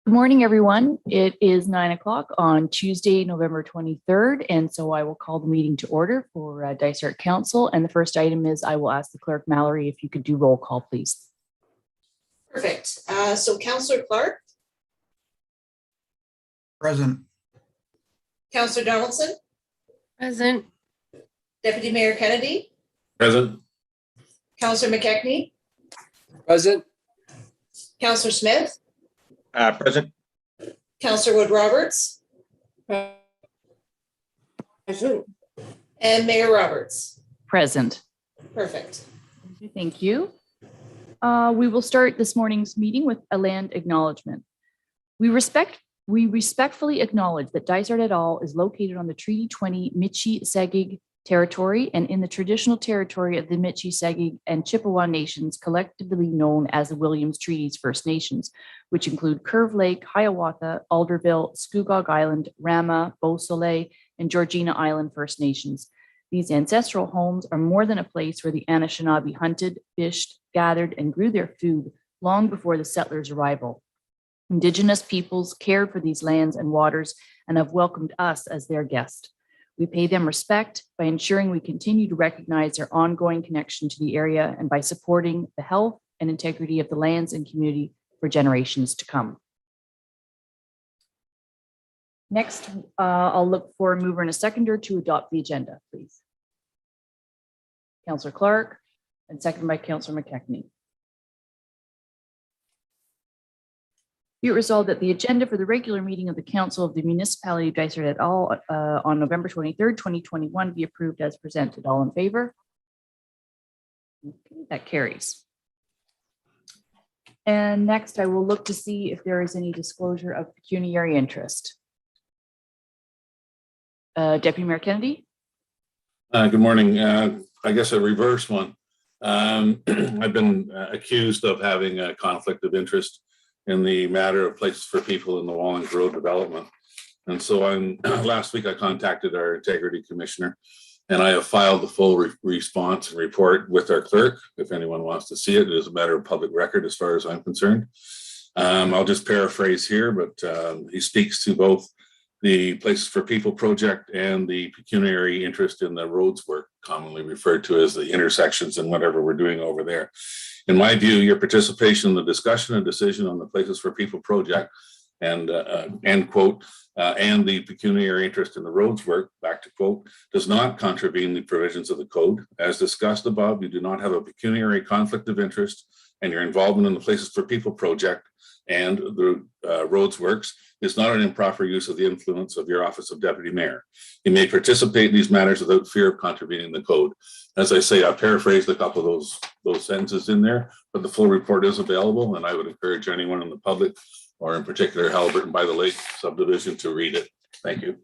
Good morning, everyone. It is 9 o'clock on Tuesday, November 23rd, and so I will call the meeting to order for Dysart Council. And the first item is I will ask the clerk, Mallory, if you could do roll call, please. Perfect. So Councillor Clark. Present. Councillor Donaldson. Present. Deputy Mayor Kennedy. Present. Councillor McKechnie. Present. Councillor Smith. Present. Councillor Wood Roberts. Present. And Mayor Roberts. Present. Perfect. Thank you. We will start this morning's meeting with a land acknowledgement. We respectfully acknowledge that Dysart et al. Is located on the Treaty 20 Michi-Segig territory and in the traditional territory of the Michi-Segig and Chippewa nations, collectively known as the Williams Treaties First Nations, which include Curve Lake, Hiawatha, Alderville, Scugog Island, Rama, Beausoleil, and Georgina Island First Nations. These ancestral homes are more than a place where the Anishinaabe hunted, fished, gathered, and grew their food long before the settlers' arrival. Indigenous peoples cared for these lands and waters and have welcomed us as their guest. We pay them respect by ensuring we continue to recognize their ongoing connection to the area and by supporting the health and integrity of the lands and community for generations to come. Next, I'll look for a mover and a seconder to adopt the agenda, please. Councillor Clark, and seconded by Councillor McKechnie. Be it resolved that the agenda for the regular meeting of the Council of the Municipality of Dysart et al. On November 23rd, 2021 be approved as presented. All in favor? Okay, that carries. And next, I will look to see if there is any disclosure of pecuniary interest. Deputy Mayor Kennedy. Good morning. I guess a reverse one. I've been accused of having a conflict of interest in the matter of places for people in the Wallings Road development. And so last week I contacted our integrity commissioner and I have filed the full response and report with our clerk. If anyone wants to see it, it is a matter of public record as far as I'm concerned. I'll just paraphrase here, but he speaks to both the Places for People project and the pecuniary interest in the roads work, commonly referred to as the intersections and whatever we're doing over there. In my view, your participation in the discussion and decision on the Places for People project and end quote, and the pecuniary interest in the roads work, back to quote, does not contravene the provisions of the code. As discussed above, you do not have a pecuniary conflict of interest, and your involvement in the Places for People project and the roads works is not an improper use of the influence of your office of deputy mayor. You may participate in these matters without fear of contravening the code. As I say, I paraphrased a couple of those sentences in there, but the full report is available, and I would encourage anyone in the public, or in particular Halliburton by the Lake subdivision, to read it. Thank you.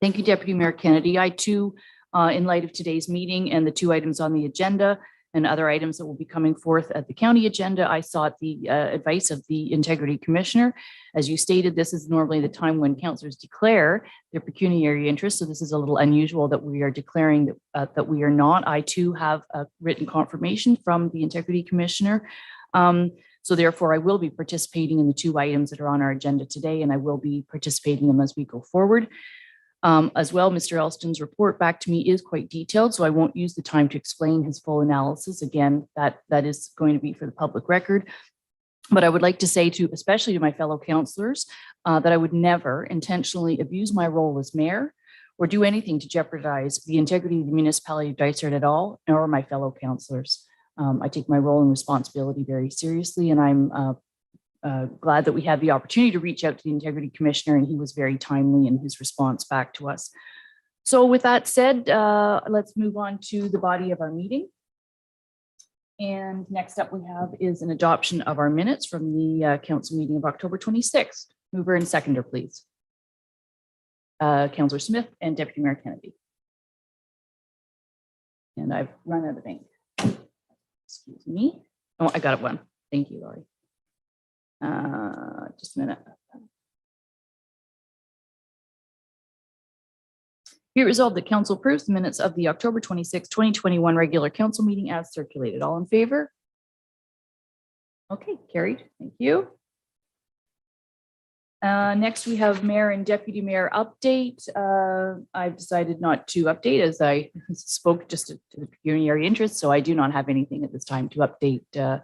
Thank you, Deputy Mayor Kennedy. I too, in light of today's meeting and the two items on the agenda and other items that will be coming forth at the county agenda, I sought the advice of the Integrity Commissioner. As you stated, this is normally the time when councillors declare their pecuniary interest. So this is a little unusual that we are declaring that we are not. I too have a written confirmation from the Integrity Commissioner. So therefore, I will be participating in the two items that are on our agenda today, and I will be participating in them as we go forward. As well, Mr. Elston's report back to me is quite detailed, so I won't use the time to explain his full analysis. Again, that is going to be for the public record. But I would like to say to, especially to my fellow councillors, that I would never intentionally abuse my role as mayor or do anything to jeopardize the integrity of the municipality of Dysart et al. Or my fellow councillors. I take my role and responsibility very seriously, and I'm glad that we had the opportunity to reach out to the Integrity Commissioner, and he was very timely in his response back to us. So with that said, let's move on to the body of our meeting. And next up we have is an adoption of our minutes from the council meeting of October 26th. Mover and seconder, please. Councillor Smith and Deputy Mayor Kennedy. And I've run out of ink. Excuse me. Oh, I got it one. Thank you, Laurie. Just a minute. Be it resolved that council approves the minutes of the October 26, 2021 regular council meeting as circulated. All in favor? Okay, carried. Thank you. Next, we have mayor and deputy mayor update. I've decided not to update as I spoke just to the pecuniary interest, so I do not have anything at this time to update.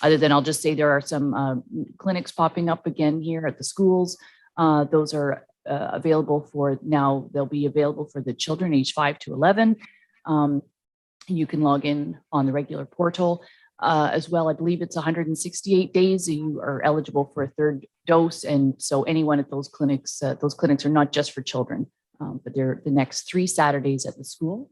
Other than I'll just say there are some clinics popping up again here at the schools. Those are available for now. They'll be available for the children aged 5 to 11. You can log in on the regular portal. As well, I believe it's 168 days you are eligible for a third dose. And so anyone at those clinics are not just for children, but they're the next 3 Saturdays at the school.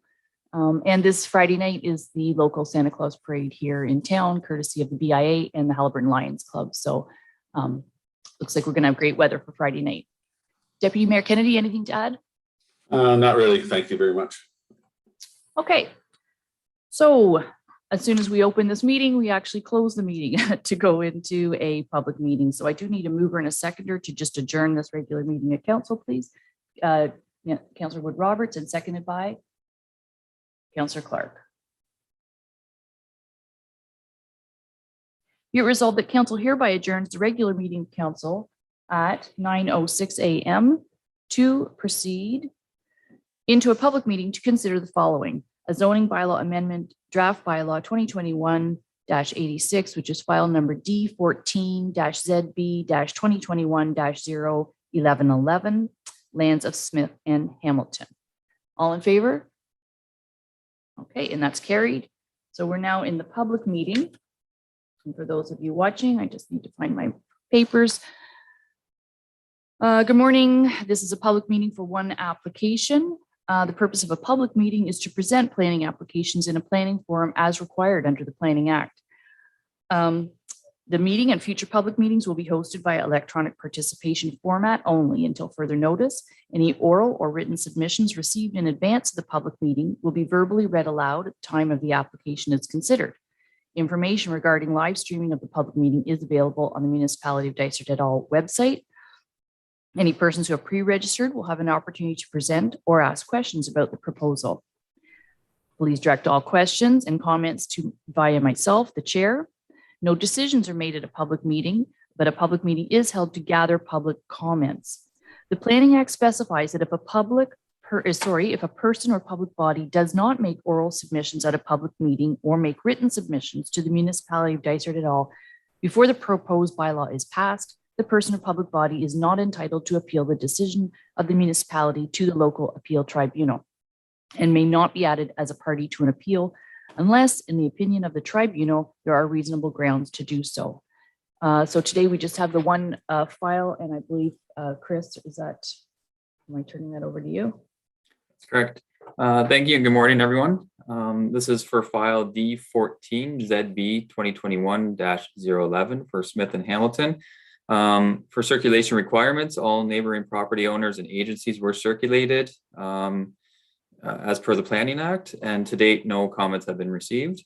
And this Friday night is the local Santa Claus parade here in town, courtesy of the BIA and the Haliburton Lions Club. So looks like we're going to have great weather for Friday night. Deputy Mayor Kennedy, anything to add? Not really. Thank you very much. Okay. So as soon as we open this meeting, we actually close the meeting to go into a public meeting. So I do need a mover and a seconder to just adjourn this regular meeting of council, please. Councillor Wood Roberts, and seconded by Councillor Clark. Be it resolved that council hereby adjourns the regular meeting of council at 9:06 a.m. to proceed into a public meeting to consider the following: a zoning bylaw amendment, draft bylaw 2021-86, which is file number D14-ZB-2021-01111, lands of Smith and Hamilton. All in favor? Okay, and that's carried. So we're now in the public meeting. And for those of you watching, I just need to find my papers. Good morning. This is a public meeting for one application. The purpose of a public meeting is to present planning applications in a planning forum as required under the Planning Act. The meeting and future public meetings will be hosted by electronic participation format only until further notice. Any oral or written submissions received in advance of the public meeting will be verbally read aloud at the time of the application is considered. Information regarding live streaming of the public meeting is available on the Municipality of Dysart et al. Website. Any persons who have pre-registered will have an opportunity to present or ask questions about the proposal. Please direct all questions and comments to via myself, the chair. No decisions are made at a public meeting, but a public meeting is held to gather public comments. The Planning Act specifies that if a person or public body does not make oral submissions at a public meeting or make written submissions to the Municipality of Dysart et al. Before the proposed bylaw is passed, the person or public body is not entitled to appeal the decision of the municipality to the local appeal tribunal and may not be added as a party to an appeal unless, in the opinion of the tribunal, there are reasonable grounds to do so. So today we just have the one file, and I believe, Chris, am I turning that over to you? That's correct. Thank you and good morning, everyone. This is for file D14ZB 2021-011 for Smith and Hamilton. For circulation requirements, all neighboring property owners and agencies were circulated as per the Planning Act, and to date, no comments have been received.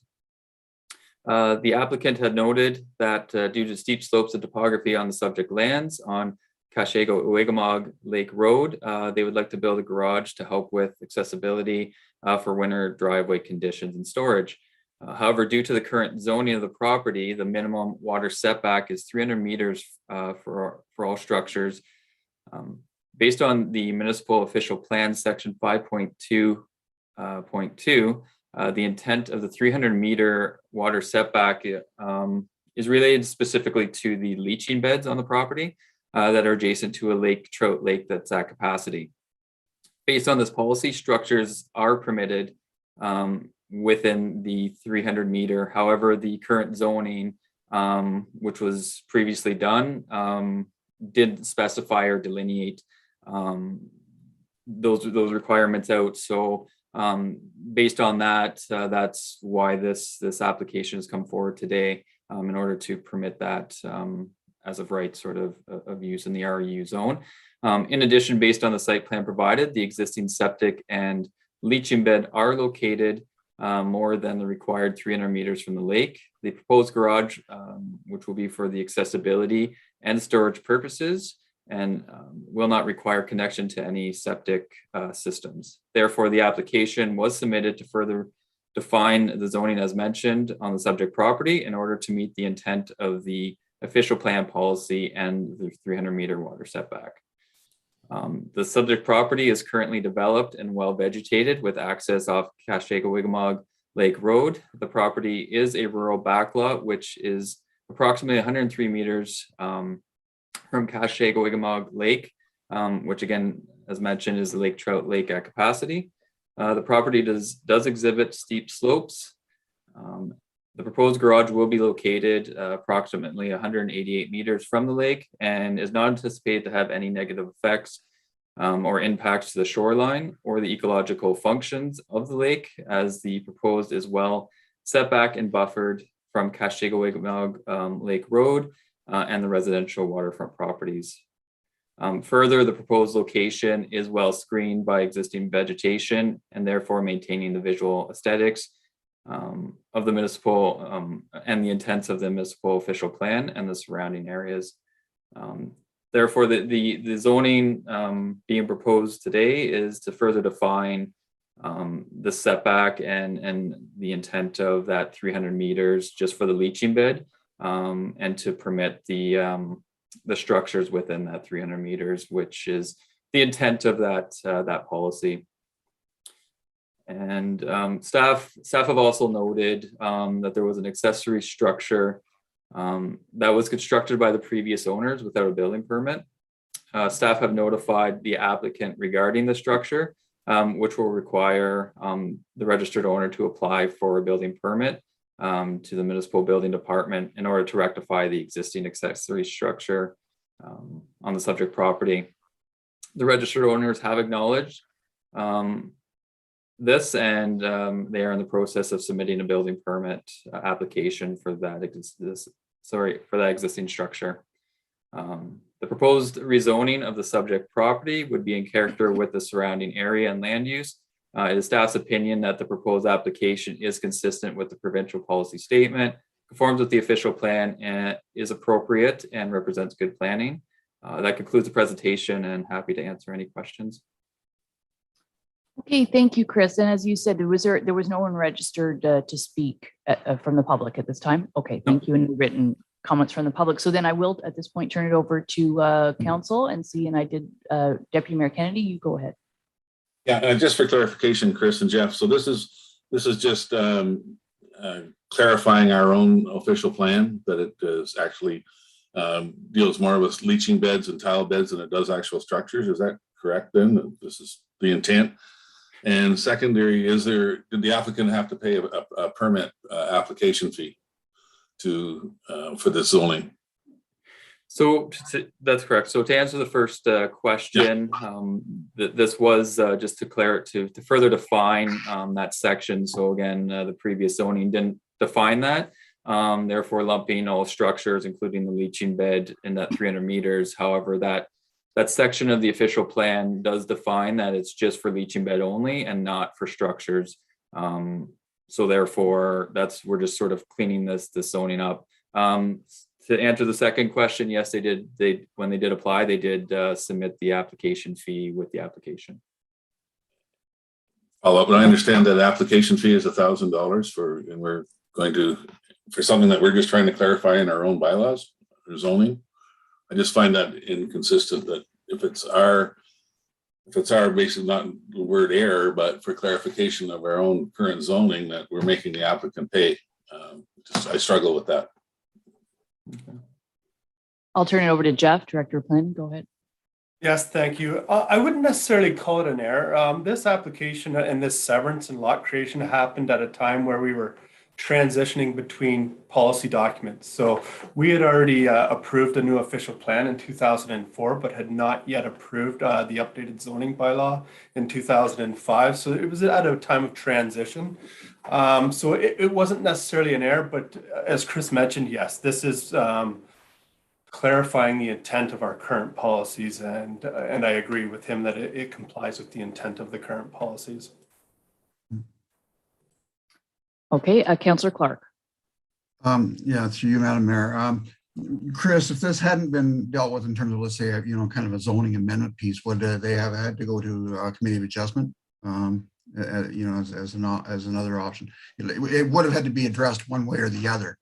The applicant had noted that due to steep slopes of topography on the subject lands on Kashego-Uegamog Lake Road, they would like to build a garage to help with accessibility for winter driveway conditions and storage. However, due to the current zoning of the property, the minimum water setback is 300 meters for all structures. Based on the municipal official plan section 5.2.2, the intent of the 300-meter water setback is related specifically to the leaching beds on the property that are adjacent to a trout lake that's at capacity. Based on this policy, structures are permitted within the 300-meter. However, the current zoning, which was previously done, did specify or delineate those requirements out. So based on that, that's why this application has come forward today in order to permit that as of right sort of use in the REU zone. In addition, based on the site plan provided, the existing septic and leaching bed are located more than the required 300 meters from the lake. The proposed garage, which will be for the accessibility and storage purposes, and will not require connection to any septic systems. Therefore, the application was submitted to further define the zoning as mentioned on the subject property in order to meet the intent of the official plan policy and the 300-meter water setback. The subject property is currently developed and well vegetated with access off Kashega-Wigamog Lake Road. The property is a rural backlot, which is approximately 103 meters from Kashega-Wigamog Lake, which again, as mentioned, is the lake trout lake at capacity. The property does exhibit steep slopes. The proposed garage will be located approximately 188 meters from the lake and is not anticipated to have any negative effects or impacts to the shoreline or the ecological functions of the lake, as the proposed is well set back and buffered from Kashega-Wigamog Lake Road and the residential waterfront properties. Further, the proposed location is well screened by existing vegetation and therefore maintaining the visual aesthetics of the municipal and the intents of the municipal official plan and the surrounding areas. Therefore, the zoning being proposed today is to further define the setback and the intent of that 300 meters just for the leaching bed, and to permit the structures within that 300 meters, which is the intent of that policy. And staff have also noted that there was an accessory structure that was constructed by the previous owners without a building permit. Staff have notified the applicant regarding the structure, which will require the registered owner to apply for a building permit to the municipal building department in order to rectify the existing accessory structure on the subject property. The registered owners have acknowledged this, and they are in the process of submitting a building permit application for that existing structure. The proposed rezoning of the subject property would be in character with the surrounding area and land use. It is staff's opinion that the proposed application is consistent with the provincial policy statement, conforms with the official plan, and is appropriate and represents good planning. That concludes the presentation, and happy to answer any questions. Okay, thank you, Chris. And as you said, there was no one registered to speak from the public at this time. Okay, thank you. And written comments from the public. So then I will at this point turn it over to council and see. And I did Deputy Mayor Kennedy, you go ahead. Yeah, just for clarification, Chris and Jeff. So this is just clarifying our own official plan, that it is actually deals more with leaching beds and tile beds than it does actual structures. Is that correct then? This is the intent. And secondary, did the applicant have to pay a permit application fee for this zoning? So that's correct. So to answer the first question, this was just to further define that section. So again, the previous zoning didn't define that, therefore lumping all structures, including the leaching bed, in that 300 meters. However, that section of the official plan does define that it's just for leaching bed only and not for structures. So therefore, we're just sort of cleaning this zoning up. To answer the second question, yes, they did. When they did apply, they did submit the application fee with the application. Follow up, but I understand that application fee is $1,000 and we're going to, for something that we're just trying to clarify in our own bylaws or zoning. I just find that inconsistent, that if it's our basically not the word error, but for clarification of our own current zoning, that we're making the applicant pay. I struggle with that. Okay. I'll turn it over to Jeff, Director of Planning. Go ahead. Yes, thank you. I wouldn't necessarily call it an error. This application and this severance and lot creation happened at a time where we were transitioning between policy documents. So we had already approved a new official plan in 2004, but had not yet approved the updated zoning bylaw in 2005. So it was at a time of transition. So it wasn't necessarily an error, but as Chris mentioned, yes, this is clarifying the intent of our current policies, and I agree with him that it complies with the intent of the current policies. Okay, Councillor Clark. Yeah, through you, Madam Mayor. Chris, if this hadn't been dealt with in terms of, let's say, kind of a zoning amendment piece, would they have had to go to a committee of adjustment? As another option, it would have had to be addressed one way or the other.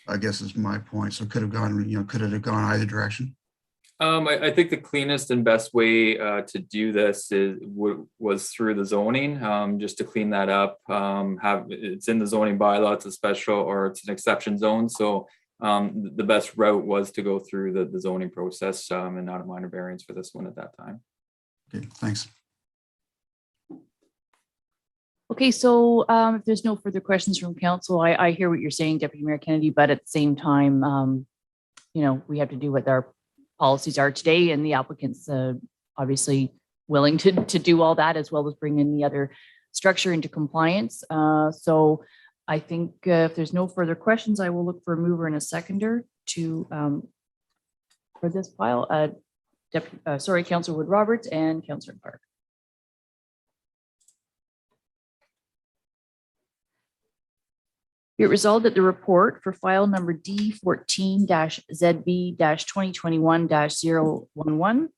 I guess is my point. So could have gone, could it have gone either direction? I think the cleanest and best way to do this was through the zoning, just to clean that up. It's in the zoning bylaw, it's a special or it's an exception zone. So the best route was to go through the zoning process and not a minor variance for this one at that time. Okay, thanks. Okay, so if there's no further questions from council, I hear what you're saying, Deputy Mayor Kennedy, but at the same time, we have to do what our policies are today, and the applicant's obviously willing to do all that, as well as bring in the other structure into compliance. So I think if there's no further questions, I will look for a mover and a seconder for this file. Councilor Wood Roberts and Councilor Park. Be it resolved that the report for file number D14-ZB-2021-011,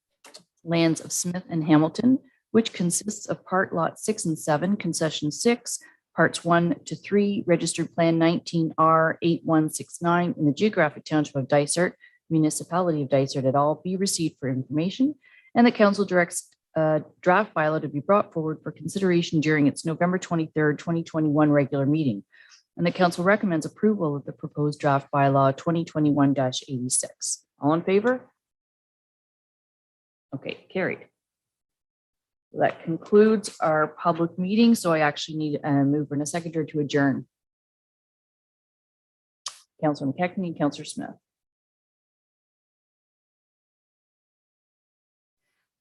lands of Smith and Hamilton, which consists of part lot 6 and 7, concession 6, parts 1 to 3, registered plan 19R8169 in the geographic township of Dysart, municipality of Dysart et al., be received for information, and the council directs draft bylaw to be brought forward for consideration during its November 23rd, 2021 regular meeting. And the council recommends approval of the proposed draft bylaw 2021-86. All in favor? Okay, carried. That concludes our public meeting. So I actually need a mover and a seconder to adjourn. Councilor McKechnie and Councilor Smith.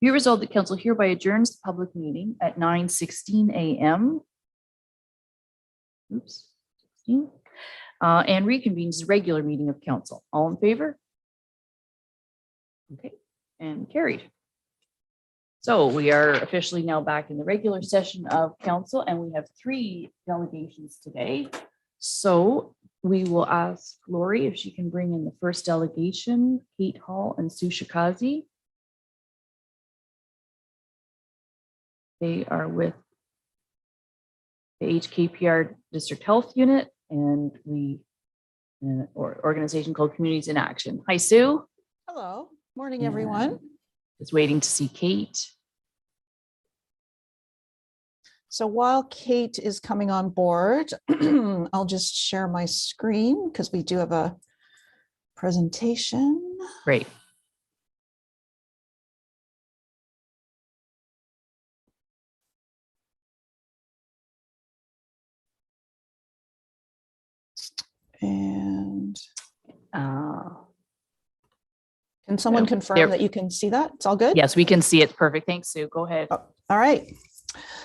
Be resolved that council hereby adjourns the public meeting at 9:16 a.m. And reconvenes the regular meeting of council. All in favor? Okay, and carried. So we are officially now back in the regular session of council, and we have 3 delegations today. So we will ask Lori if she can bring in the first delegation, Kate Hall and Sue Shikazi. They are with the HKPR District Health Unit and or organization called Communities in Action. Hi, Sue. Hello, morning, everyone. Just waiting to see Kate. So while Kate is coming on board, I'll just share my screen because we do have a presentation. Great. And Uh, can someone there- confirm that you can see that? It's all good? yes, we can see it. Perfect. Thanks, Sue. Go ahead. All right.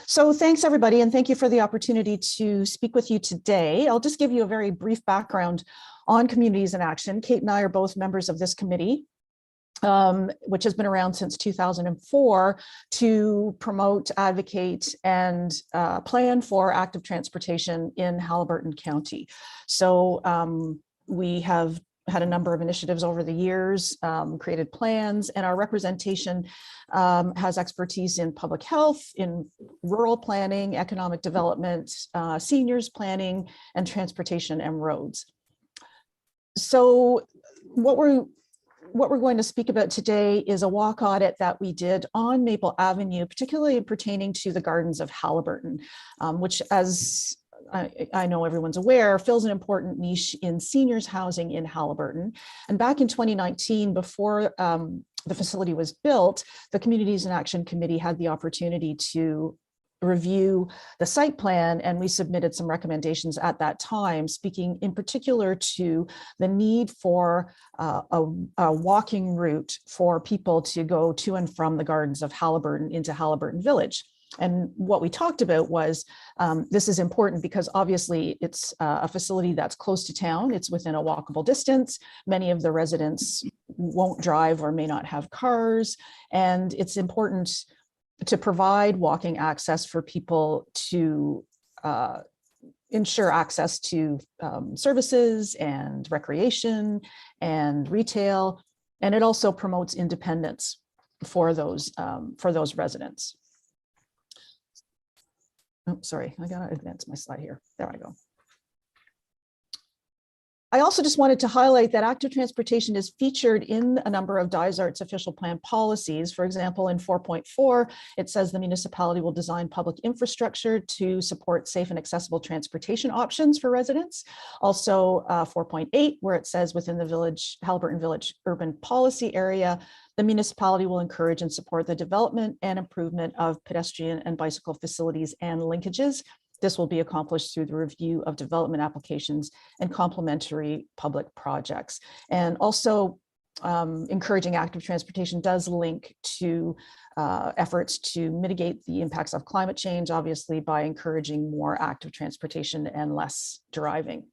So thanks, everybody, and thank you for the opportunity to speak with you today. I'll just give you a very brief background on Communities in Action. Kate and I are both members of this committee, which has been around since 2004 to promote, advocate, and plan for active transportation in Haliburton County. So we have had a number of initiatives over the years, created plans, and our representation has expertise in public health, in rural planning, economic development, seniors planning, and transportation and roads. So what we're going to speak about today is a walk audit that we did on Maple Avenue, particularly pertaining to the Gardens of Haliburton, which, as I know everyone's aware, fills an important niche in seniors housing in Haliburton. And back in 2019, before the facility was built, the Communities in Action Committee had the opportunity to review the site plan, and we submitted some recommendations at that time, speaking in particular to the need for a walking route for people to go to and from the Gardens of Haliburton into Haliburton Village. And what we talked about was this is important because obviously it's a facility that's close to town. It's within a walkable distance. Many of the residents won't drive or may not have cars. And it's important to provide walking access for people to ensure access to services and recreation and retail. And it also promotes independence for those residents. Oh, sorry, I gotta advance my slide here. There I go. I also just wanted to highlight that active transportation is featured in a number of Dysart's official plan policies. For example, in 4.4, it says the municipality will design public infrastructure to support safe and accessible transportation options for residents. Also 4.8, where it says within the Haliburton Village urban policy area, the municipality will encourage and support the development and improvement of pedestrian and bicycle facilities and linkages. This will be accomplished through the review of development applications and complementary public projects. And also encouraging active transportation does link to efforts to mitigate the impacts of climate change, obviously by encouraging more active transportation and less driving.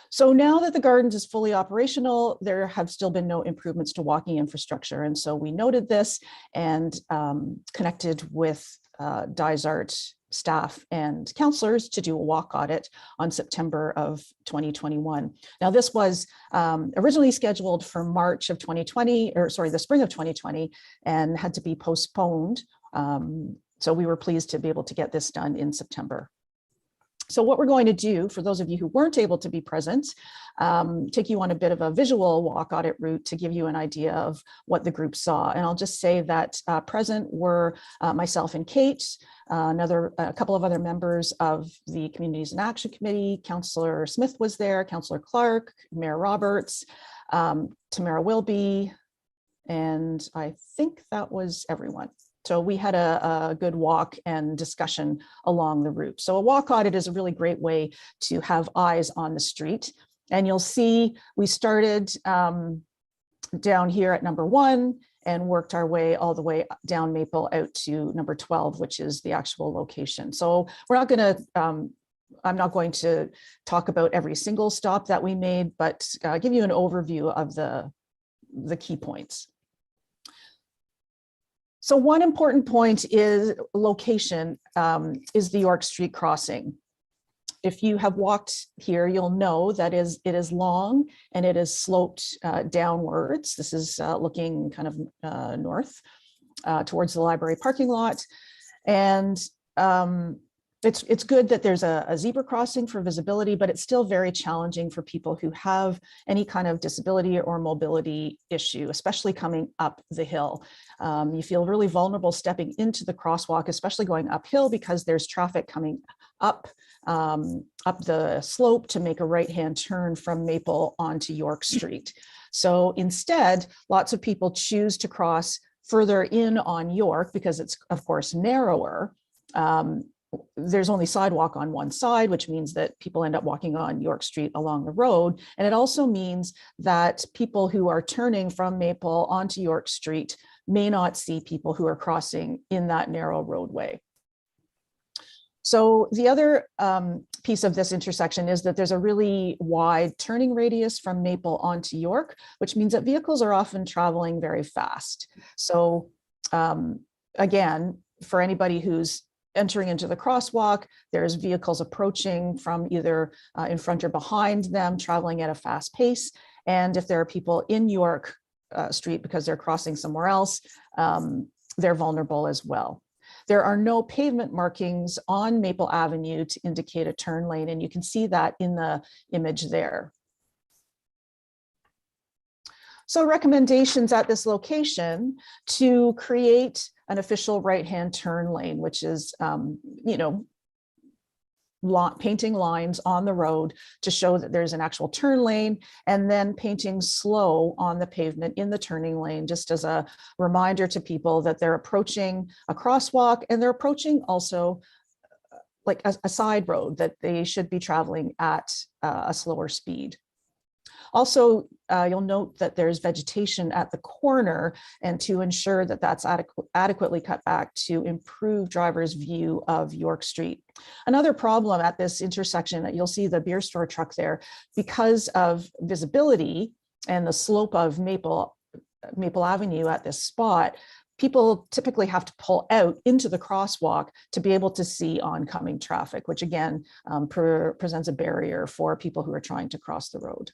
So now that the gardens is fully operational, there have still been no improvements to walking infrastructure. And so we noted this and connected with Dysart staff and counselors to do a walk audit on September of 2021. Now, this was originally scheduled for March of 2020, or sorry, the spring of 2020, and had to be postponed. So we were pleased to be able to get this done in September. So what we're going to do, for those of you who weren't able to be present, take you on a bit of a visual walk audit route to give you an idea of what the group saw. And I'll just say that present were myself and Kate, a couple of other members of the Communities in Action Committee. Councillor Smith was there, Councillor Clark, Mayor Roberts, Tamara Wilby, and I think that was everyone. So we had a good walk and discussion along the route. So a walk audit is a really great way to have eyes on the street. And you'll see we started down here at number 1 and worked our way all the way down Maple out to number 12, which is the actual location. So we're not going to, I'm not going to talk about every single stop that we made, but give you an overview of the key points. So one important point is location, is the York Street crossing. If you have walked here, you'll know that it is long and it is sloped downwards. This is looking kind of north towards the library parking lot. And it's good that there's a zebra crossing for visibility, but it's still very challenging for people who have any kind of disability or mobility issue, especially coming up the hill. You feel really vulnerable stepping into the crosswalk, especially going uphill, because there's traffic coming up the slope to make a right-hand turn from Maple onto York Street. So instead, lots of people choose to cross further in on York because it's, of course, narrower. There's only sidewalk on one side, which means that people end up walking on York Street along the road. And it also means that people who are turning from Maple onto York Street may not see people who are crossing in that narrow roadway. So the other piece of this intersection is that there's a really wide turning radius from Maple onto York, which means that vehicles are often traveling very fast. So again, for anybody who's entering into the crosswalk, there's vehicles approaching from either in front or behind them, traveling at a fast pace. And if there are people in York Street because they're crossing somewhere else, they're vulnerable as well. There are no pavement markings on Maple Avenue to indicate a turn lane, and you can see that in the image there. So recommendations at this location to create an official right-hand turn lane, which is, painting lines on the road to show that there's an actual turn lane, and then painting slow on the pavement in the turning lane, just as a reminder to people that they're approaching a crosswalk and they're approaching also like a side road that they should be traveling at a slower speed. Also, you'll note that there's vegetation at the corner, and to ensure that that's adequately cut back to improve drivers' view of York Street. Another problem at this intersection, that you'll see the beer store truck there, because of visibility and the slope of Maple Avenue at this spot, people typically have to pull out into the crosswalk to be able to see oncoming traffic, which again presents a barrier for people who are trying to cross the road.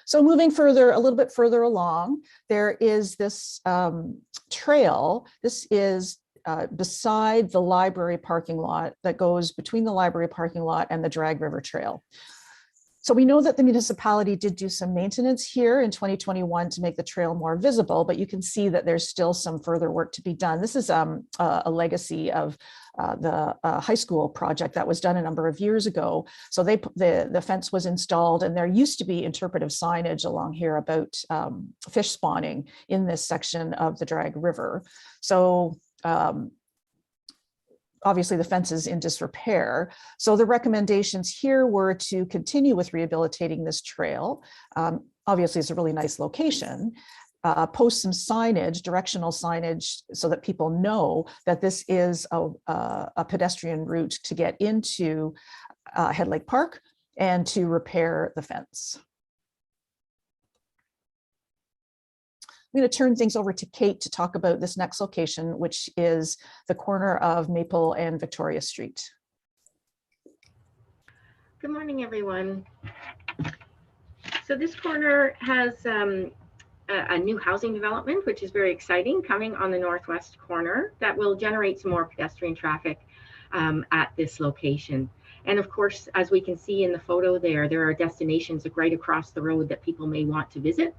So moving further, a little bit further along, there is this trail. This is beside the library parking lot that goes between the library parking lot and the Drag River Trail. So we know that the municipality did do some maintenance here in 2021 to make the trail more visible, but you can see that there's still some further work to be done. This is a legacy of the high school project that was done a number of years ago. So the fence was installed, and there used to be interpretive signage along here about fish spawning in this section of the Drag River. So obviously the fence is in disrepair. So the recommendations here were to continue with rehabilitating this trail. Obviously it's a really nice location. Post some signage, directional signage, so that people know that this is a pedestrian route to get into Head Lake Park and to repair the fence. I'm going to turn things over to Kate to talk about this next location, which is the corner of Maple and Victoria Street. Good morning, everyone. So this corner has a new housing development, which is very exciting, coming on the northwest corner that will generate some more pedestrian traffic at this location. And of course, as we can see in the photo there are destinations right across the road that people may want to visit.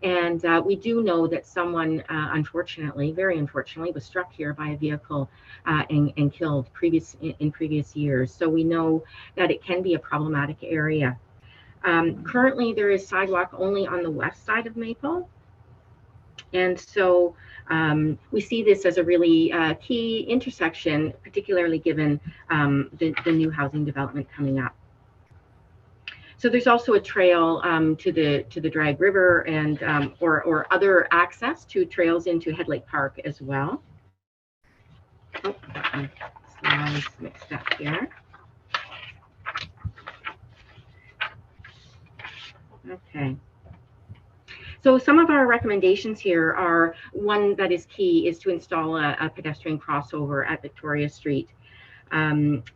And we do know that someone, unfortunately, very unfortunately, was struck here by a vehicle and killed in previous years. So we know that it can be a problematic area. Currently, there is sidewalk only on the west side of Maple. And so we see this as a really key intersection, particularly given the new housing development coming up. So there's also a trail to the Drag River and or other access to trails into Head Lake Park as well. Oh, slides mixed up here. Okay. So some of our recommendations here are, one that is key is to install a pedestrian crossover at Victoria Street.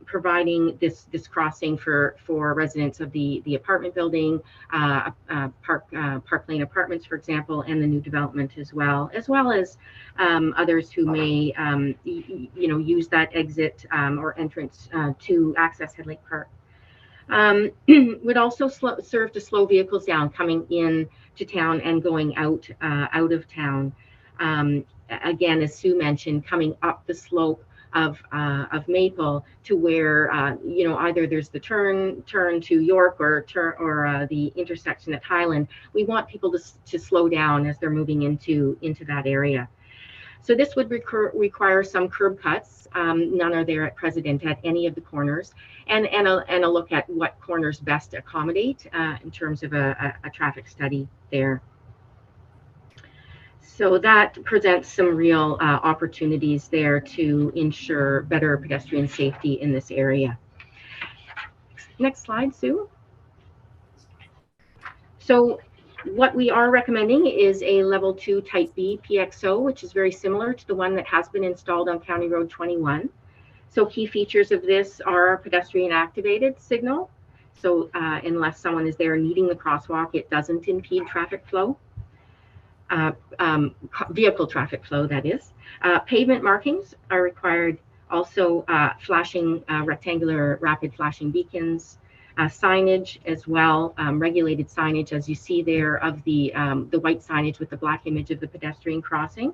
Providing this crossing for residents of the apartment building, Park Lane Apartments, for example, and the new development as well as others who may use that exit or entrance to access Head Lake Park. Would also serve to slow vehicles down coming in to town and going out of town. Again, as Sue mentioned, coming up the slope of Maple to where either there's the turn to York or the intersection at Highland. We want people to slow down as they're moving into that area. So this would require some curb cuts. None are there at present at any of the corners, and a look at what corners best accommodate in terms of a traffic study there. So that presents some real opportunities there to ensure better pedestrian safety in this area. Next slide, Sue. So what we are recommending is a level 2 type B PXO, which is very similar to the one that has been installed on County Road 21. So key features of this are a pedestrian activated signal. So unless someone is there needing the crosswalk, it doesn't impede traffic flow. Vehicle traffic flow, that is. Pavement markings are required. Also flashing rectangular rapid flashing beacons, signage as well, regulated signage as you see there of the white signage with the black image of the pedestrian crossing,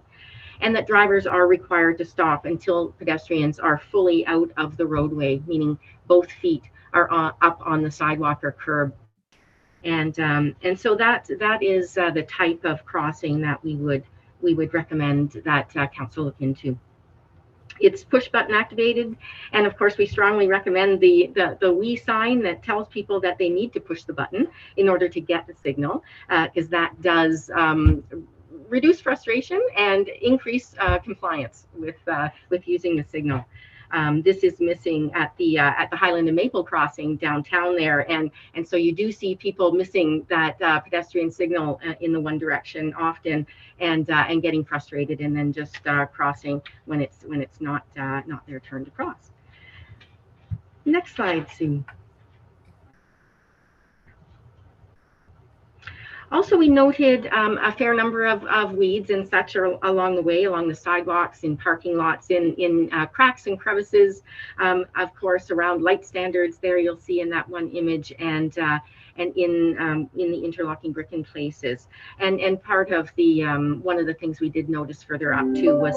and that drivers are required to stop until pedestrians are fully out of the roadway, meaning both feet are up on the sidewalk or curb. And so that is the type of crossing that we would recommend that council look into. It's push button activated, and of course we strongly recommend the we sign that tells people that they need to push the button in order to get the signal, because that does reduce frustration and increase compliance with using the signal. This is missing at the Highland and Maple crossing downtown there, and so you do see people missing that pedestrian signal in the one direction often, and getting frustrated and then just crossing when it's not their turn to cross. Next slide, Sue. Also, we noted a fair number of weeds and such along the way, along the sidewalks, in parking lots, in cracks and crevices, of course, around light standards there you'll see in that one image, and in the interlocking brick in places. And part of the one of the things we did notice further up too was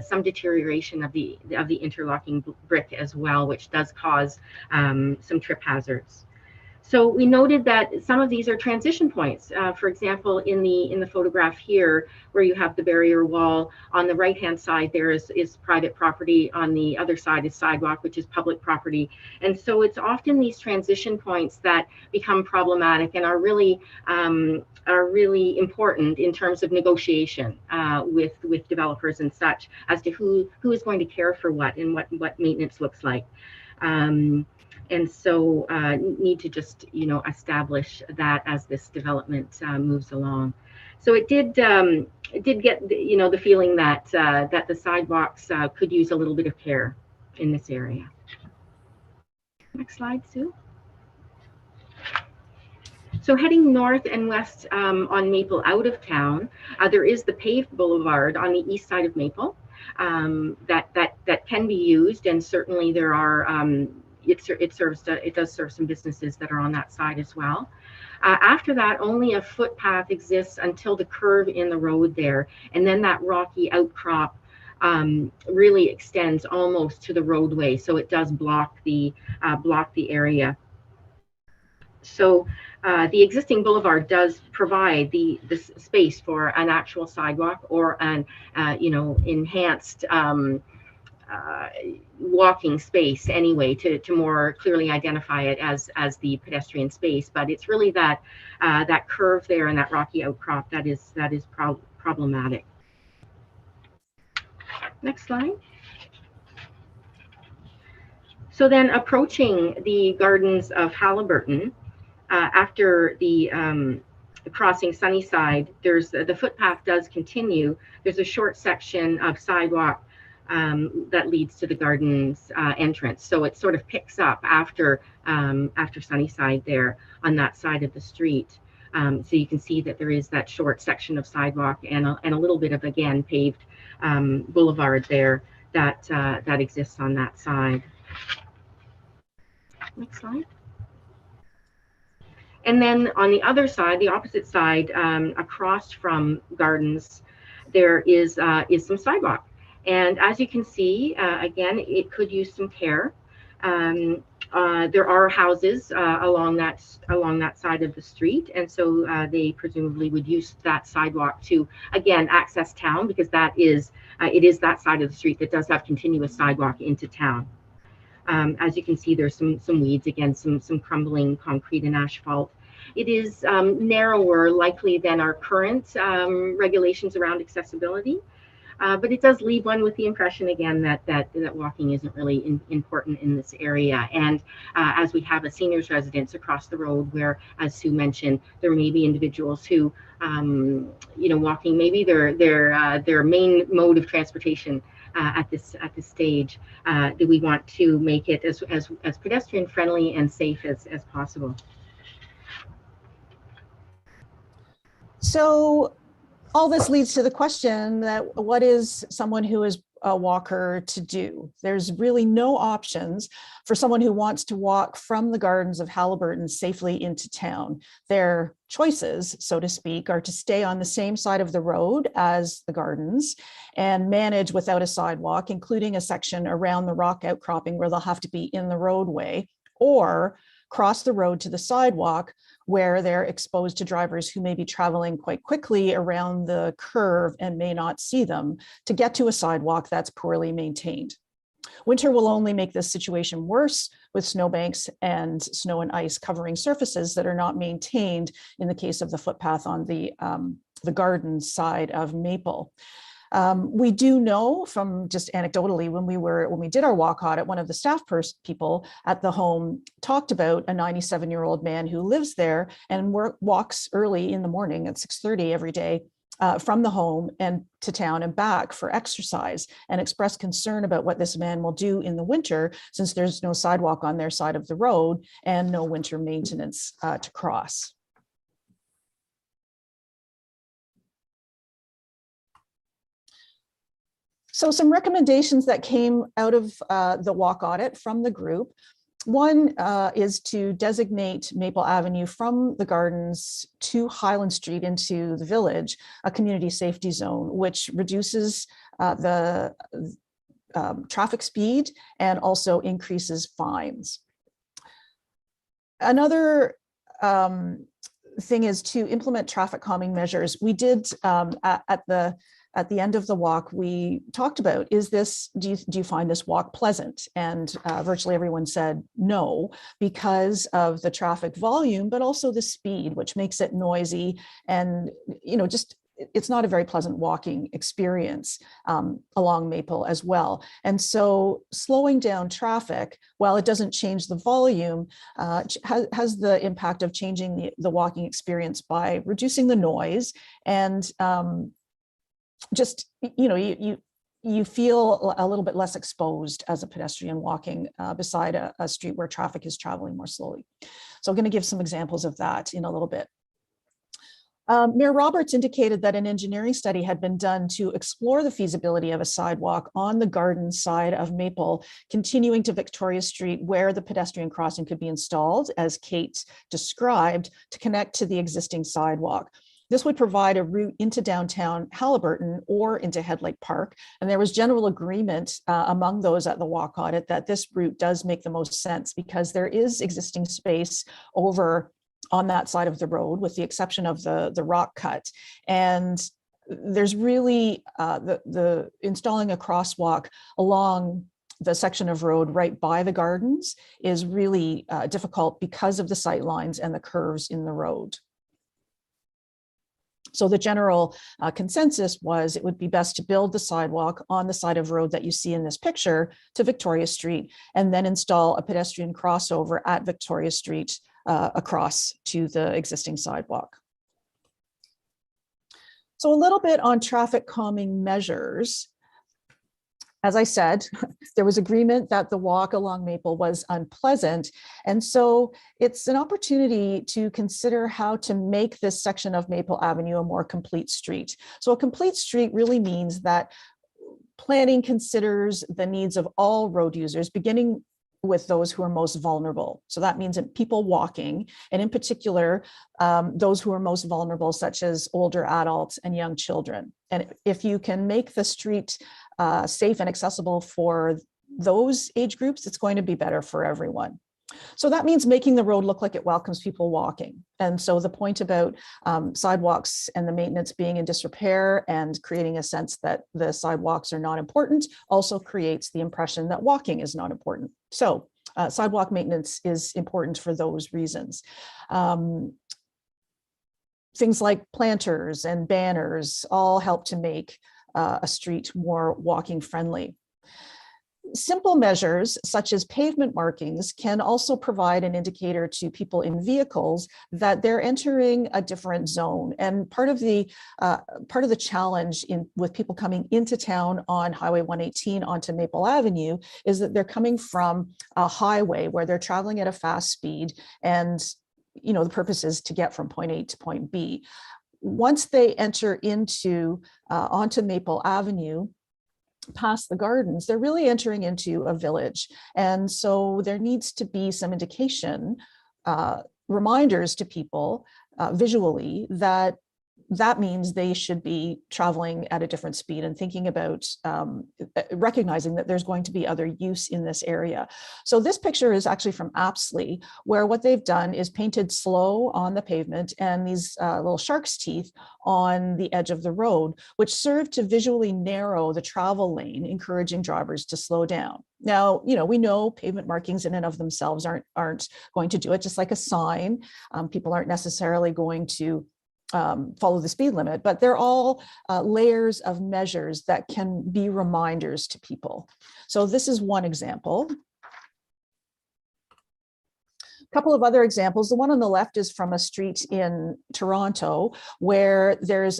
some deterioration of the interlocking brick as well, which does cause some trip hazards. So we noted that some of these are transition points. For example, in the photograph here, where you have the barrier wall, on the right-hand side there is private property, on the other side is sidewalk, which is public property. And so it's often these transition points that become problematic and are really important in terms of negotiation with developers and such, as to who is going to care for what and what maintenance looks like. And so need to just, establish that as this development moves along. So it did get, the feeling that that the sidewalks could use a little bit of care in this area. Next slide, Sue. So heading north and west on Maple out of town, there is the paved boulevard on the east side of Maple that can be used, and certainly there are it does serve some businesses that are on that side as well. After that, only a footpath exists until the curve in the road there, and then that rocky outcrop really extends almost to the roadway, so it does block the area. So the existing boulevard does provide the space for an actual sidewalk or an enhanced walking space anyway, to more clearly identify it as the pedestrian space. But it's really that that curve there and that rocky outcrop that is problematic. Next slide. So then, approaching the gardens of Haliburton, after the crossing Sunnyside, there's the footpath does continue. There's a short section of sidewalk that leads to the gardens entrance. So it sort of picks up after Sunnyside there on that side of the street. So you can see that there is that short section of sidewalk and a little bit of, again, paved boulevard there that exists on that side. Next slide. And then on the other side, the opposite side, across from gardens, there is some sidewalk. And as you can see, again, it could use some care. There are houses along that side of the street, and so they presumably would use that sidewalk to, again, access town, because it is that side of the street that does have continuous sidewalk into town. As you can see, there's some weeds, again, some crumbling concrete and asphalt. It is narrower likely than our current regulations around accessibility. But it does leave one with the impression, again, that walking isn't really important in this area. And as we have a seniors residence across the road, where, as Sue mentioned, there may be individuals who, walking maybe their main mode of transportation at this stage. Do we want to make it as pedestrian friendly and safe as possible? So all this leads to the question that what is someone who is a walker to do? There's really no options for someone who wants to walk from the gardens of Haliburton safely into town. Their choices, so to speak, are to stay on the same side of the road as the gardens and manage without a sidewalk, including a section around the rock outcropping where they'll have to be in the roadway, or cross the road to the sidewalk, where they're exposed to drivers who may be traveling quite quickly around the curve and may not see them, to get to a sidewalk that's poorly maintained. Winter will only make this situation worse, with snowbanks and snow and ice covering surfaces that are not maintained in the case of the footpath on the garden side of Maple. We do know from just anecdotally, when we did our walk audit, one of the staff people at the home talked about a 97-year-old man who lives there and walks early in the morning at 6:30 every day from the home and to town and back for exercise, and expressed concern about what this man will do in the winter, since there's no sidewalk on their side of the road and no winter maintenance to cross. So some recommendations that came out of the walk audit from the group. One is to designate Maple Avenue from the gardens to Highland Street into the village, a community safety zone, which reduces the traffic speed and also increases fines. Another thing is to implement traffic calming measures. We did at the end of the walk, we talked about, do you find this walk pleasant? And virtually everyone said no, because of the traffic volume, but also the speed, which makes it noisy. And, just it's not a very pleasant walking experience along Maple as well. And so slowing down traffic, while it doesn't change the volume, has the impact of changing the walking experience by reducing the noise and just, you feel a little bit less exposed as a pedestrian walking beside a street where traffic is traveling more slowly. So I'm going to give some examples of that in a little bit. Mayor Roberts indicated that an engineering study had been done to explore the feasibility of a sidewalk on the garden side of Maple, continuing to Victoria Street, where the pedestrian crossing could be installed, as Kate described, to connect to the existing sidewalk. This would provide a route into downtown Haliburton or into Head Lake Park. And there was general agreement among those at the walk audit that this route does make the most sense because there is existing space over on that side of the road, with the exception of the rock cut. And there's really the installing a crosswalk along the section of road right by the gardens is really difficult because of the sight lines and the curves in the road. So the general consensus was it would be best to build the sidewalk on the side of road that you see in this picture to Victoria Street, and then install a pedestrian crossover at Victoria Street across to the existing sidewalk. So a little bit on traffic calming measures. As I said, there was agreement that the walk along Maple was unpleasant. And so it's an opportunity to consider how to make this section of Maple Avenue a more complete street. So a complete street really means that planning considers the needs of all road users, beginning with those who are most vulnerable. So that means people walking, and in particular, those who are most vulnerable, such as older adults and young children. And if you can make the street safe and accessible for those age groups, it's going to be better for everyone. So that means making the road look like it welcomes people walking. And so the point about sidewalks and the maintenance being in disrepair and creating a sense that the sidewalks are not important also creates the impression that walking is not important. So sidewalk maintenance is important for those reasons. Things like planters and banners all help to make a street more walking friendly. Simple measures such as pavement markings can also provide an indicator to people in vehicles that they're entering a different zone. And part of the challenge with people coming into town on Highway 118 onto Maple Avenue is that they're coming from a highway where they're traveling at a fast speed, and the purpose is to get from point A to point B. Once they enter into onto Maple Avenue, past the gardens, they're really entering into a village. And so there needs to be some indication, reminders to people visually that means they should be traveling at a different speed and thinking about recognizing that there's going to be other use in this area. So this picture is actually from Apsley, where what they've done is painted slow on the pavement and these little shark's teeth on the edge of the road, which serve to visually narrow the travel lane, encouraging drivers to slow down. Now, we know pavement markings in and of themselves aren't going to do it, just like a sign. People aren't necessarily going to follow the speed limit, but they're all layers of measures that can be reminders to people. So this is one example. A couple of other examples. The one on the left is from a street in Toronto where there's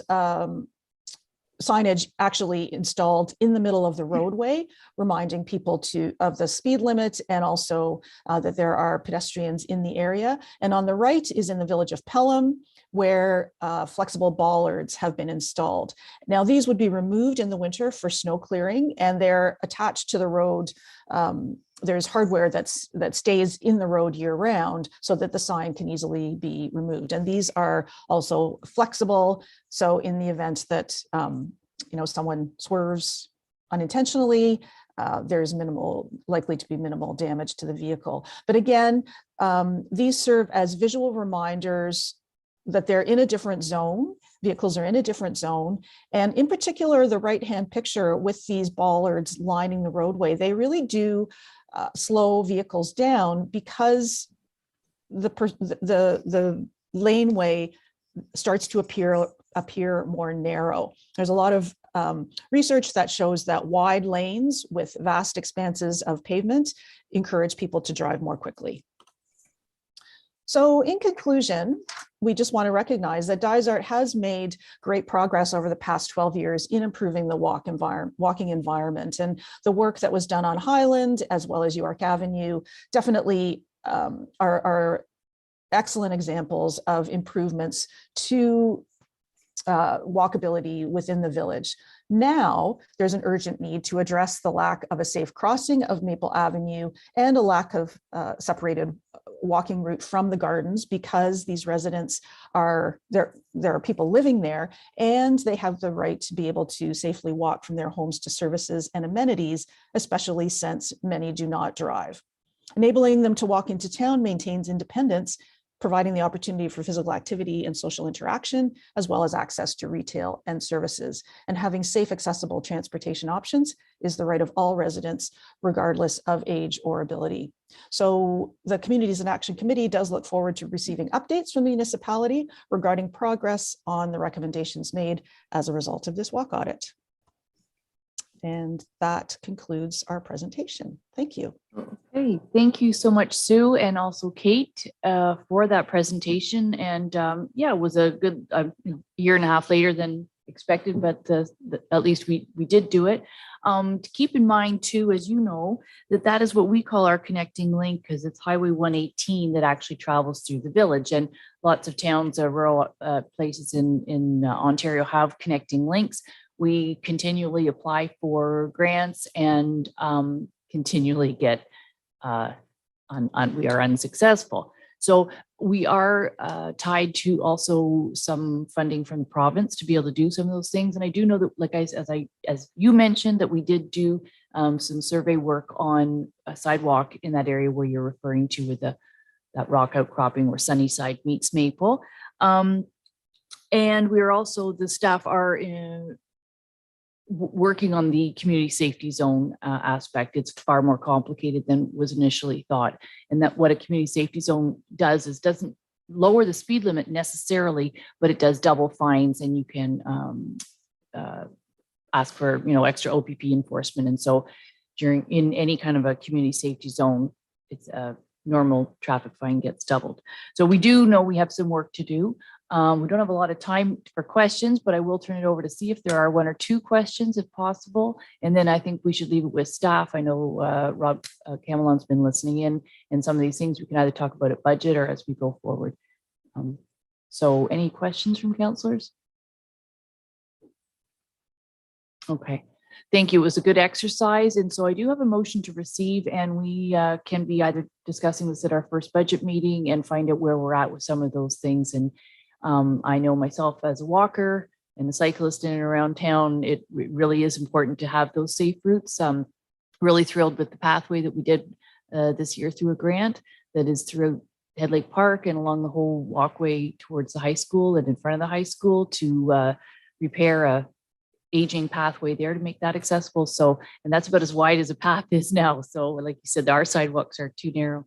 signage actually installed in the middle of the roadway, reminding people of the speed limit and also that there are pedestrians in the area. And on the right is in the village of Pelham, where flexible bollards have been installed. Now, these would be removed in the winter for snow clearing, and they're attached to the road. There's hardware that stays in the road year round so that the sign can easily be removed. And these are also flexible. So in the event that someone swerves unintentionally, there's likely to be minimal damage to the vehicle. But again, these serve as visual reminders that they're in a different zone. Vehicles are in a different zone. And in particular, the right-hand picture with these bollards lining the roadway, they really do slow vehicles down because the laneway starts to appear more narrow. There's a lot of research that shows that wide lanes with vast expanses of pavement encourage people to drive more quickly. So in conclusion, we just want to recognize that Dysart has made great progress over the past 12 years in improving the walking environment. And the work that was done on Highland as well as York Avenue definitely are excellent examples of improvements to walkability within the village. Now, there's an urgent need to address the lack of a safe crossing of Maple Avenue and a lack of separated walking route from the gardens, because these residents there are people living there and they have the right to be able to safely walk from their homes to services and amenities, especially since many do not drive. Enabling them to walk into town maintains independence, providing the opportunity for physical activity and social interaction, as well as access to retail and services. And having safe, accessible transportation options is the right of all residents, regardless of age or ability. So the Communities in Action Committee does look forward to receiving updates from the municipality regarding progress on the recommendations made as a result of this walk audit. And that concludes our presentation. Thank you. Okay, thank you so much, Sue, and also Kate, for that presentation. And yeah, it was a good year and a half later than expected, but at least we did do it. To keep in mind too, as you know, that is what we call our connecting link, because it's Highway 118 that actually travels through the village, and lots of towns, rural places in Ontario have connecting links. We continually apply for grants and continually get we are unsuccessful. So we are tied to also some funding from the province to be able to do some of those things. And I do know that, like as you mentioned, that we did do some survey work on a sidewalk in that area where you're referring to, with that rock outcropping where Sunnyside meets Maple. And we're also, the staff are working on the community safety zone aspect. It's far more complicated than was initially thought. And that what a community safety zone does is doesn't lower the speed limit necessarily, but it does double fines, and you can ask for, extra OPP enforcement. And so in any kind of a community safety zone, it's a normal traffic fine gets doubled. So we do know we have some work to do. We don't have a lot of time for questions, but I will turn it over to see if there are one or two questions if possible. And then I think we should leave it with staff. I know Rob Camelon's been listening in, and some of these things we can either talk about at budget or as we go forward. So any questions from councillors? Okay. Thank you. It was a good exercise. And so I do have a motion to receive, and we can be either discussing this at our first budget meeting and find out where we're at with some of those things. And I know myself as a walker and a cyclist in and around town, it really is important to have those safe routes. Really thrilled with the pathway that we did this year through a grant that is through Head Lake Park and along the whole walkway towards the high school and in front of the high school to repair a aging pathway there to make that accessible. So, and that's about as wide as a path is now. So like you said, our sidewalks are too narrow.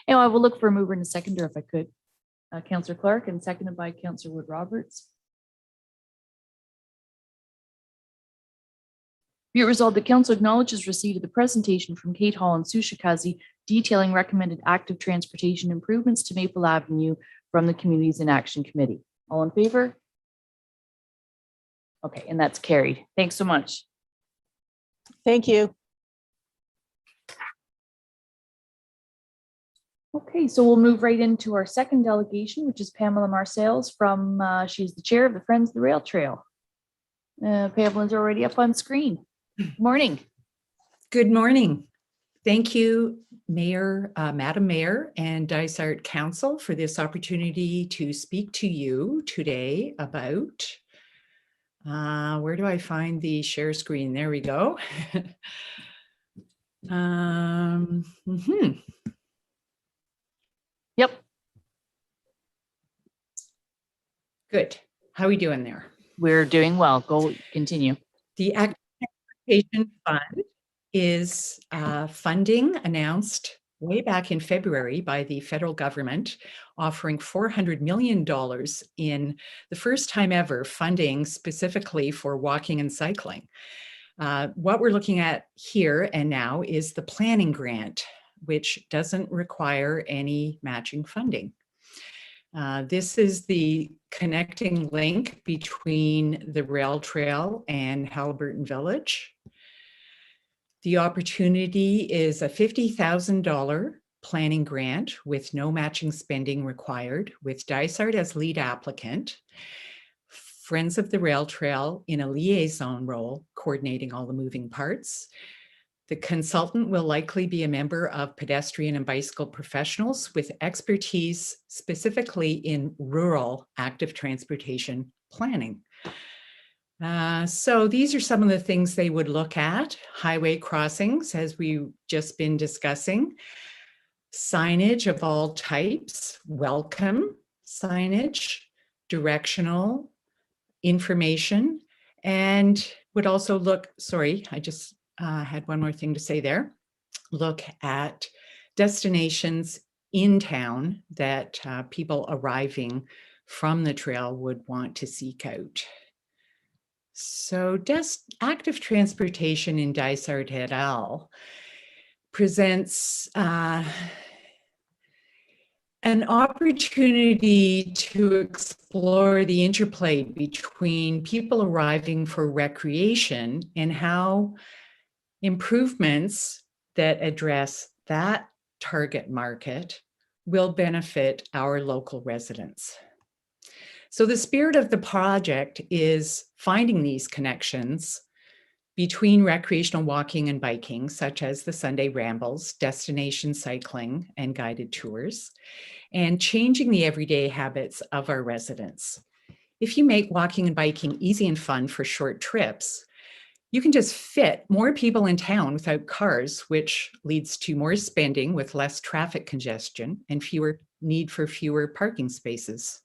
Anyway, I will look for a mover and a seconder if I could. Councillor Clark, and seconded by Councillor Wood-Roberts. Be it resolved that Council acknowledges receipt of the presentation from Kate Hall and Sue Shikazi detailing recommended active transportation improvements to Maple Avenue from the Communities in Action Committee. All in favor? Okay, and that's carried. Thanks so much. Thank you. Okay, so we'll move right into our second delegation, which is Pamela Marcells from, she's the chair of the Friends of the Rail Trail. Pamela's already up on screen. Morning. Good morning. Thank you, Mayor, Madam Mayor and Dysart Council for this opportunity to speak to you today about, where do I find the share screen? There we go. Yep. Good. How are we doing there? We're doing well. Go continue. The Active Transportation Fund is funding announced way back in February by the federal government, offering $400 million in the first time ever funding specifically for walking and cycling. What we're looking at here and now is the planning grant, which doesn't require any matching funding. This is the connecting link between the rail trail and Halliburton Village. The opportunity is a $50,000 planning grant with no matching spending required, with Dysart as lead applicant, Friends of the Rail Trail in a liaison role, coordinating all the moving parts. The consultant will likely be a member of pedestrian and bicycle professionals with expertise specifically in rural active transportation planning. So these are some of the things they would look at: highway crossings, as we've just been discussing, signage of all types, welcome signage, directional information, and would also look, sorry, I just had one more thing to say there, look at destinations in town that people arriving from the trail would want to seek out. So active transportation in Dysart et al. Presents an opportunity to explore the interplay between people arriving for recreation and how improvements that address that target market will benefit our local residents. So the spirit of the project is finding these connections between recreational walking and biking, such as the Sunday rambles, destination cycling, and guided tours, and changing the everyday habits of our residents. If you make walking and biking easy and fun for short trips, you can just fit more people in town without cars, which leads to more spending with less traffic congestion and need for fewer parking spaces.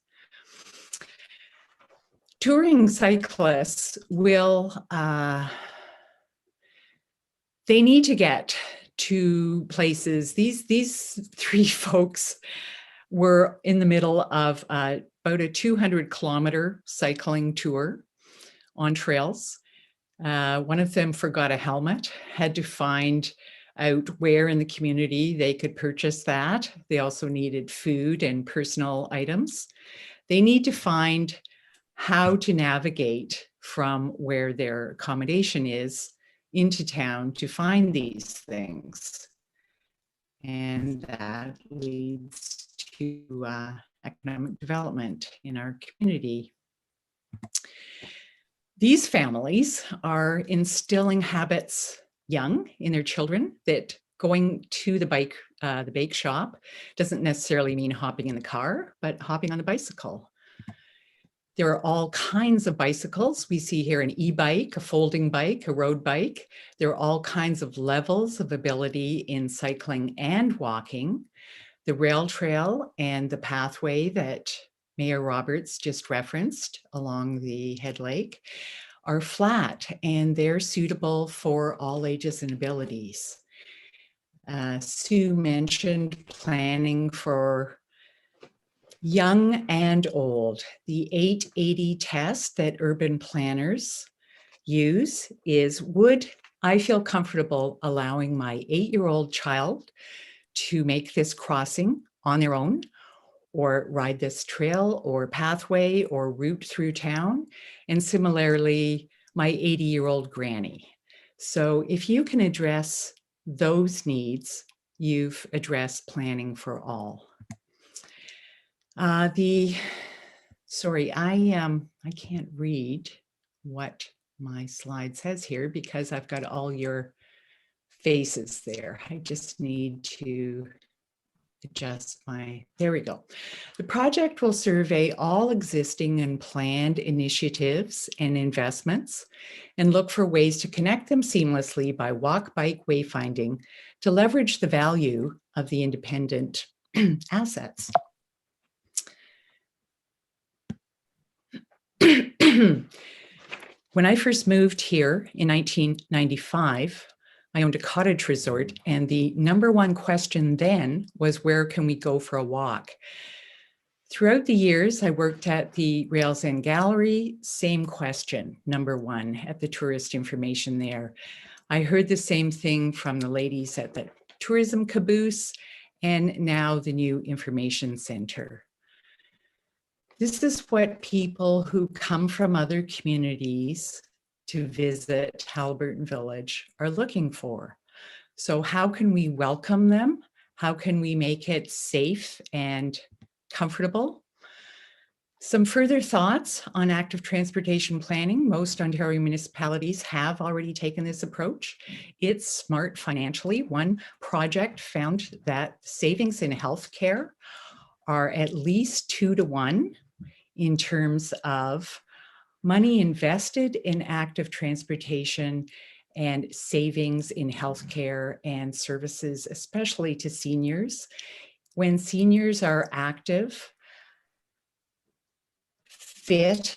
Touring cyclists will, they need to get to places. These three folks were in the middle of about a 200-kilometer cycling tour on trails. One of them forgot a helmet, had to find out where in the community they could purchase that. They also needed food and personal items. They need to find how to navigate from where their accommodation is into town to find these things. And that leads to economic development in our community. These families are instilling habits young in their children that going to the bake shop doesn't necessarily mean hopping in the car, but hopping on a bicycle. There are all kinds of bicycles. We see here an e-bike, a folding bike, a road bike. There are all kinds of levels of ability in cycling and walking. The rail trail and the pathway that Mayor Roberts just referenced along the Head Lake are flat, and they're suitable for all ages and abilities. Sue mentioned planning for young and old. The 880 test that urban planners use is, would I feel comfortable allowing my 8-year-old child to make this crossing on their own? or ride this trail or pathway or route through town. And similarly, my 80-year-old granny. So if you can address those needs, you've addressed planning for all. Sorry, I can't read what my slide says here because I've got all your faces there. I just need to adjust there we go. The project will survey all existing and planned initiatives and investments and look for ways to connect them seamlessly by walk, bike, wayfinding to leverage the value of the independent assets. When I first moved here in 1995, I owned a cottage resort, and the number one question then was, where can we go for a walk? Throughout the years, I worked at the Rails End Gallery, same question, number one, at the tourist information there. I heard the same thing from the ladies at the tourism caboose, and now the new information center. This is what people who come from other communities to visit Haliburton Village are looking for. So how can we welcome them? How can we make it safe and comfortable? Some further thoughts on active transportation planning. Most Ontario municipalities have already taken this approach. It's smart financially. One project found that savings in healthcare are at least 2 to 1 in terms of money invested in active transportation and savings in healthcare and services, especially to seniors. When seniors are active, fit,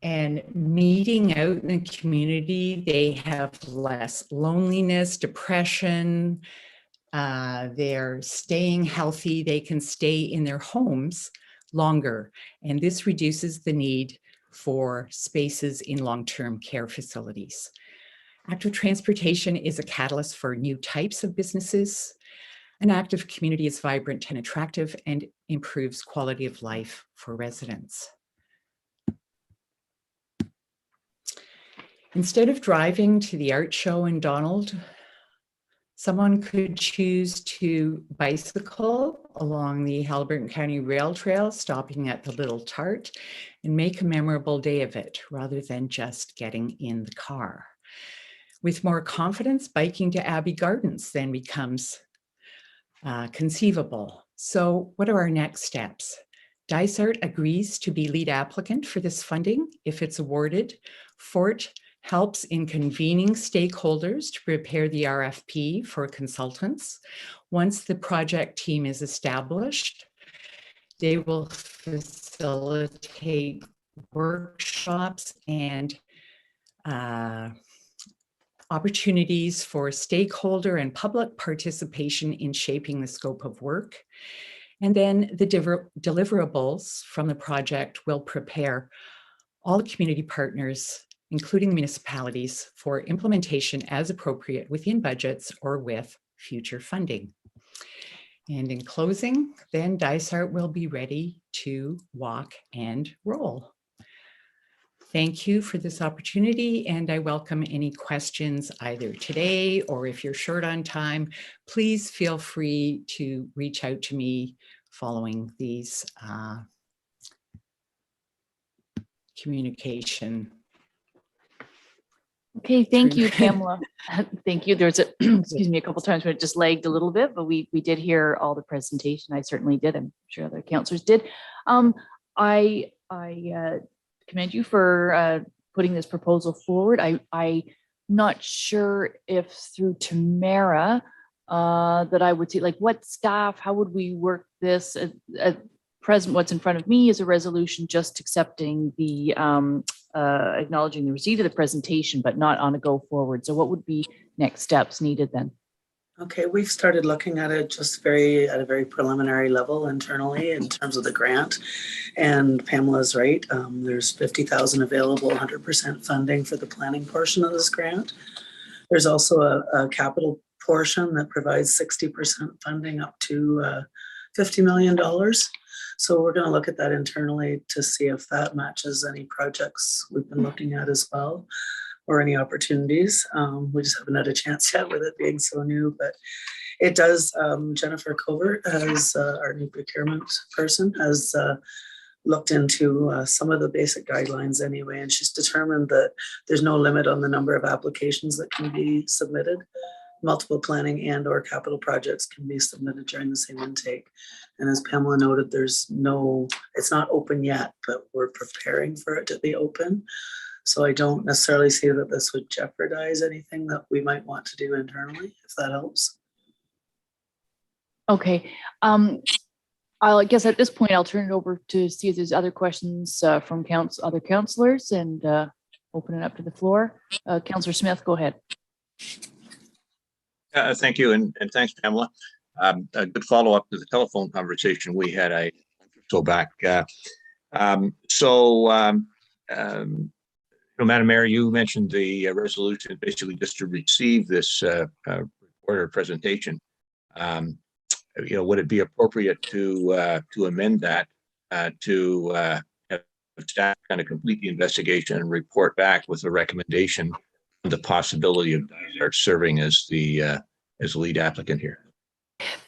and meeting out in the community, they have less loneliness, depression, they're staying healthy, they can stay in their homes longer, and this reduces the need for spaces in long-term care facilities. Active transportation is a catalyst for new types of businesses. An active community is vibrant and attractive and improves quality of life for residents. Instead of driving to the art show in Donald, someone could choose to bicycle along the Haliburton County Rail Trail, stopping at the Little Tart, and make a memorable day of it rather than just getting in the car. With more confidence, biking to Abbey Gardens then becomes conceivable. So what are our next steps? Dysart agrees to be lead applicant for this funding if it's awarded. Fort helps in convening stakeholders to prepare the RFP for consultants. Once the project team is established, they will facilitate workshops and opportunities for stakeholder and public participation in shaping the scope of work. And then the deliverables from the project will prepare all the community partners, including the municipalities, for implementation as appropriate within budgets or with future funding. And in closing, then Dysart will be ready to walk and roll. Thank you for this opportunity, and I welcome any questions either today or if you're short on time, please feel free to reach out to me following these communication. Okay, thank you, Pamela. Thank you. There's a, excuse me, a couple times where it just lagged a little bit, but we did hear all the presentation. I certainly did. I'm sure other counselors did. I commend you for putting this proposal forward. I'm not sure if through Tamara that I would see, like, what staff, how would we work this at present? What's in front of me is a resolution just accepting the acknowledging the receipt of the presentation, but not on a go forward. So what would be next steps needed then? Okay, we've started looking at it just at a very preliminary level internally in terms of the grant. And Pamela's right, there's 50,000 available, 100% funding for the planning portion of this grant. There's also a capital portion that provides 60% funding up to $50 million. So we're going to look at that internally to see if that matches any projects we've been looking at as well, or any opportunities. We just haven't had a chance yet with it being so new, but it does. Jennifer Covert, as our new procurement person, has looked into some of the basic guidelines anyway, and she's determined that there's no limit on the number of applications that can be submitted. Multiple planning and or capital projects can be submitted during the same intake. And as Pamela noted, it's not open yet, but we're preparing for it to be open. So I don't necessarily see that this would jeopardize anything that we might want to do internally, if that helps. Okay. I guess at this point, I'll turn it over to see if there's other questions from other councillors, and open it up to the floor. Councillor Smith, go ahead. Thank you, and thanks, Pamela. A good follow-up to the telephone conversation we had back. Madam Mayor, you mentioned the resolution basically just to receive this report or presentation. Would it be appropriate to amend that to have staff kind of complete the investigation and report back with a recommendation on the possibility of serving as the lead applicant here?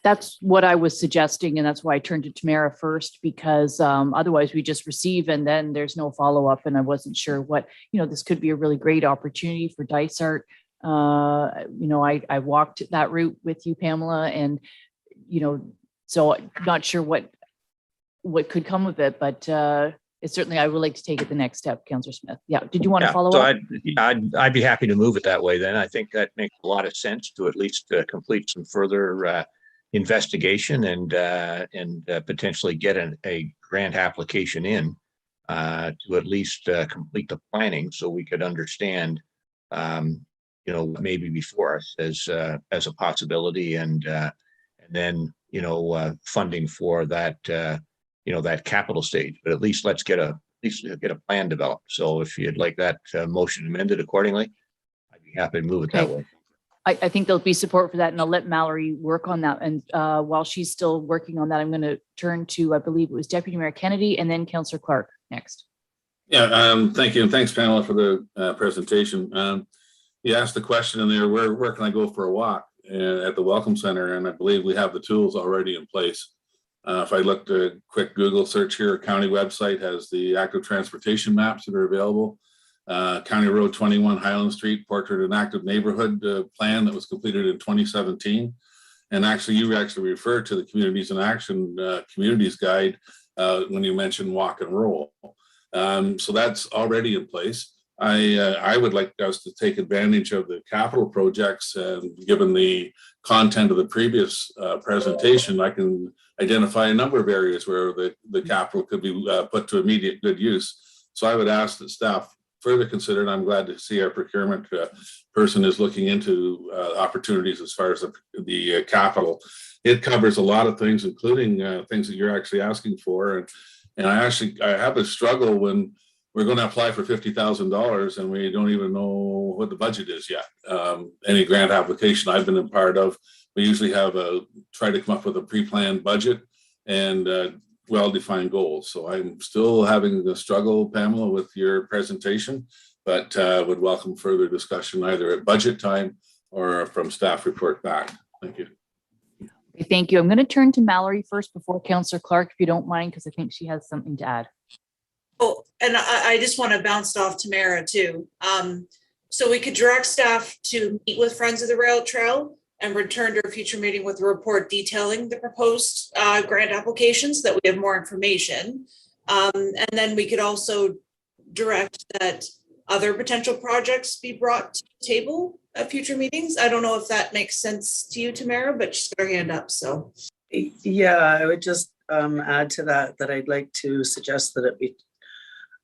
That's what I was suggesting, and that's why I turned to Tamara first, because otherwise we just receive and then there's no follow-up, and I wasn't sure what, this could be a really great opportunity for Dysart. I walked that route with you, Pamela, and so not sure what could come of it, but it's certainly, I would like to take it the next step. Councillor Smith. Yeah. Did you want to follow up? I'd be happy to move it that way then. I think that makes a lot of sense to at least complete some further investigation and potentially get a grant application in to at least complete the planning, so we could understand maybe before us as a possibility, and then funding for that that capital stage. But at least let's get a plan developed. So if you'd like that motion amended accordingly, I'd be happy to move it that way. I think there'll be support for that, and I'll let Mallory work on that. And while she's still working on that, I'm going to turn to, I believe it was Deputy Mayor Kennedy and then Councillor Clark next. Yeah, thank you. And thanks, Pamela, for the presentation. You asked the question in there, where can I go for a walk at the Welcome Center? And I believe we have the tools already in place. If I looked at a quick Google search here, a county website has the active transportation maps that are available. County Road 21 Highland Street, Portrait and Active Neighborhood Plan that was completed in 2017. And you referred to the Communities in Action Communities Guide when you mentioned walk and roll. So that's already in place. I would like us to take advantage of the capital projects, and given the content of the previous presentation, I can identify a number of areas where the capital could be put to immediate good use. So I would ask that staff further consider, and I'm glad to see our procurement person is looking into opportunities as far as the capital. It covers a lot of things, including things that you're actually asking for. And I have a struggle when we're going to apply for $50,000 and we don't even know what the budget is yet. Any grant application I've been a part of, we usually try to come up with a pre-planned budget and well-defined goals. So I'm still having the struggle, Pamela, with your presentation, but would welcome further discussion either at budget time or from staff report back. Thank you. Thank you. I'm going to turn to Mallory first before Councillor Clark, if you don't mind, because I think she has something to add. Oh, and I just want to bounce off Tamara too. So we could direct staff to meet with Friends of the Rail Trail and return to a future meeting with a report detailing the proposed grant applications, that we have more information. And then we could also direct that other potential projects be brought to the table at future meetings. I don't know if that makes sense to you, Tamara, but she's got her hand up, so. Yeah, I would just add to that I'd like to suggest that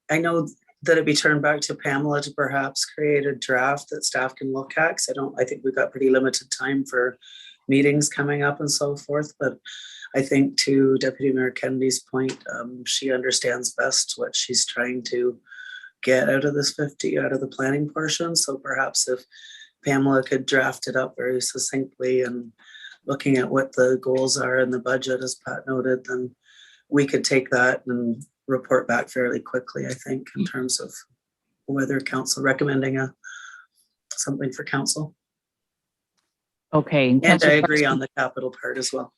I know that it be turned back to Pamela to perhaps create a draft that staff can look at. I think we've got pretty limited time for meetings coming up and so forth. But I think, to Deputy Mayor Kennedy's point, she understands best what she's trying to get out of this 50, out of the planning portion. So perhaps if Pamela could draft it up very succinctly and looking at what the goals are in the budget, as Pat noted, then we could take that and report back fairly quickly, I think, in terms of whether council recommending something for council. Okay. And I Councillor agree Clarkson- on the capital part as well.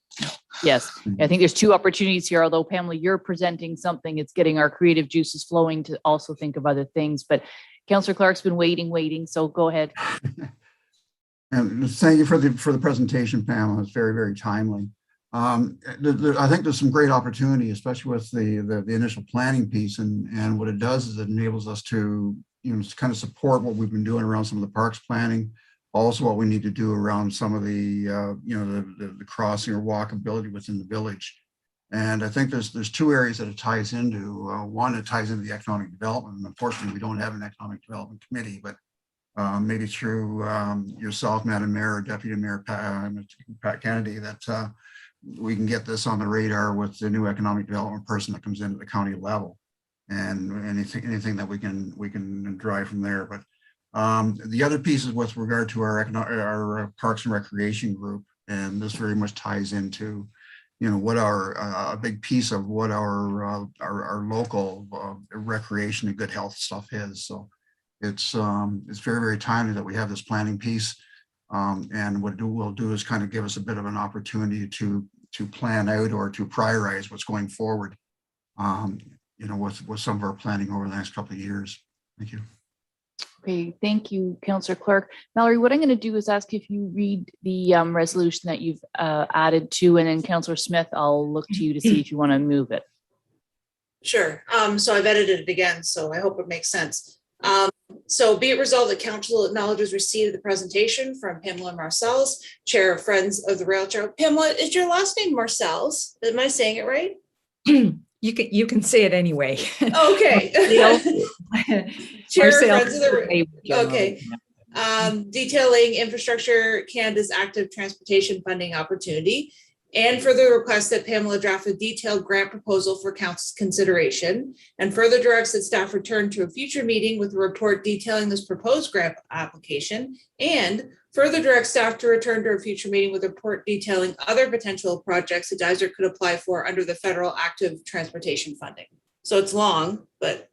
Yes, I think there's two opportunities here, although Pamela, you're presenting something, it's getting our creative juices flowing to also think of other things, but Councillor Clark's been waiting, so go ahead. And thank you for the presentation, Pamela. It's very, very timely. I think there's some great opportunity, especially with the initial planning piece, and what it does is it enables us to, kind of support what we've been doing around some of the parks planning. Also, what we need to do around some of the, the crossing or walkability within the village. And I think there's two areas that it ties into. One, it ties into the economic development. And unfortunately, we don't have an economic development committee, but maybe through yourself, Madam Mayor, or Deputy Mayor Pat Kennedy, that we can get this on the radar with the new economic development person that comes in at the county level, and anything that we can drive from there. But the other piece is with regard to our Parks and Recreation group, and this very much ties into, what a big piece of what our local recreation and good health stuff is. So it's very, very timely that we have this planning piece, and what we'll do is kind of give us a bit of an opportunity to plan out or to prioritize what's going forward, with some of our planning over the next couple of years. Thank you. Okay, thank you, Councillor Clark. Mallory, what I'm going to do is ask if you read the resolution that you've added to, and then Councillor Smith, I'll look to you to see if you want to move it. Sure. So I've edited it again, so I hope it makes sense. So be it resolved that council acknowledges receipt of the presentation from Pamela Marcells, Chair of Friends of the Rail Trail. Pamela, is your last name Marcells? Am I saying it right? You can say it anyway. Okay. Chair of Friends of the Rail. Okay. Detailing Infrastructure Canada's active transportation funding opportunity, and further requests that Pamela draft a detailed grant proposal for council's consideration, and further directs that staff return to a future meeting with a report detailing this proposed grant application, and further directs staff to return to a future meeting with a report detailing other potential projects the advisor could apply for under the federal active transportation funding. So it's long, but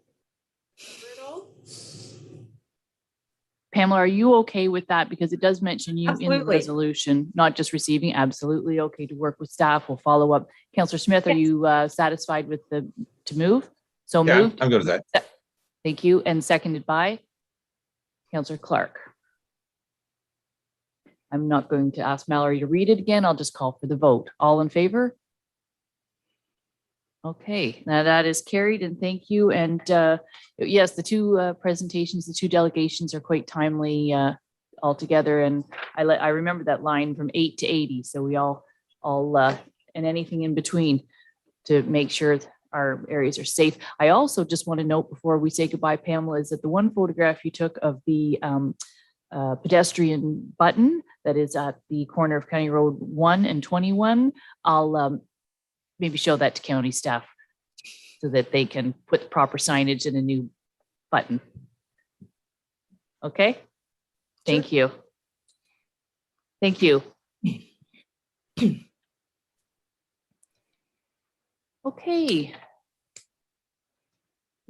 Pamela, are you okay with that? Because it does mention you in the Absolutely. resolution, not just receiving. Absolutely okay to work with staff. We'll follow up. Councillor Smith, are you satisfied with to move? So Yeah, moved. I'm good with that. Thank you. And seconded by Councillor Clark. I'm not going to ask Mallory to read it again. I'll just call for the vote. All in favor? Okay, now that is carried, and thank you. And yes, the two presentations, the two delegations are quite timely altogether. And I remember that line from 8 to 80. So we all and anything in between to make sure our areas are safe. I also just want to note before we say goodbye, Pamela, is that the one photograph you took of the pedestrian button that is at the corner of County Road 1 and 21, I'll maybe show that to county staff so that they can put proper signage in a new button. Okay, thank you. Thank you. Okay.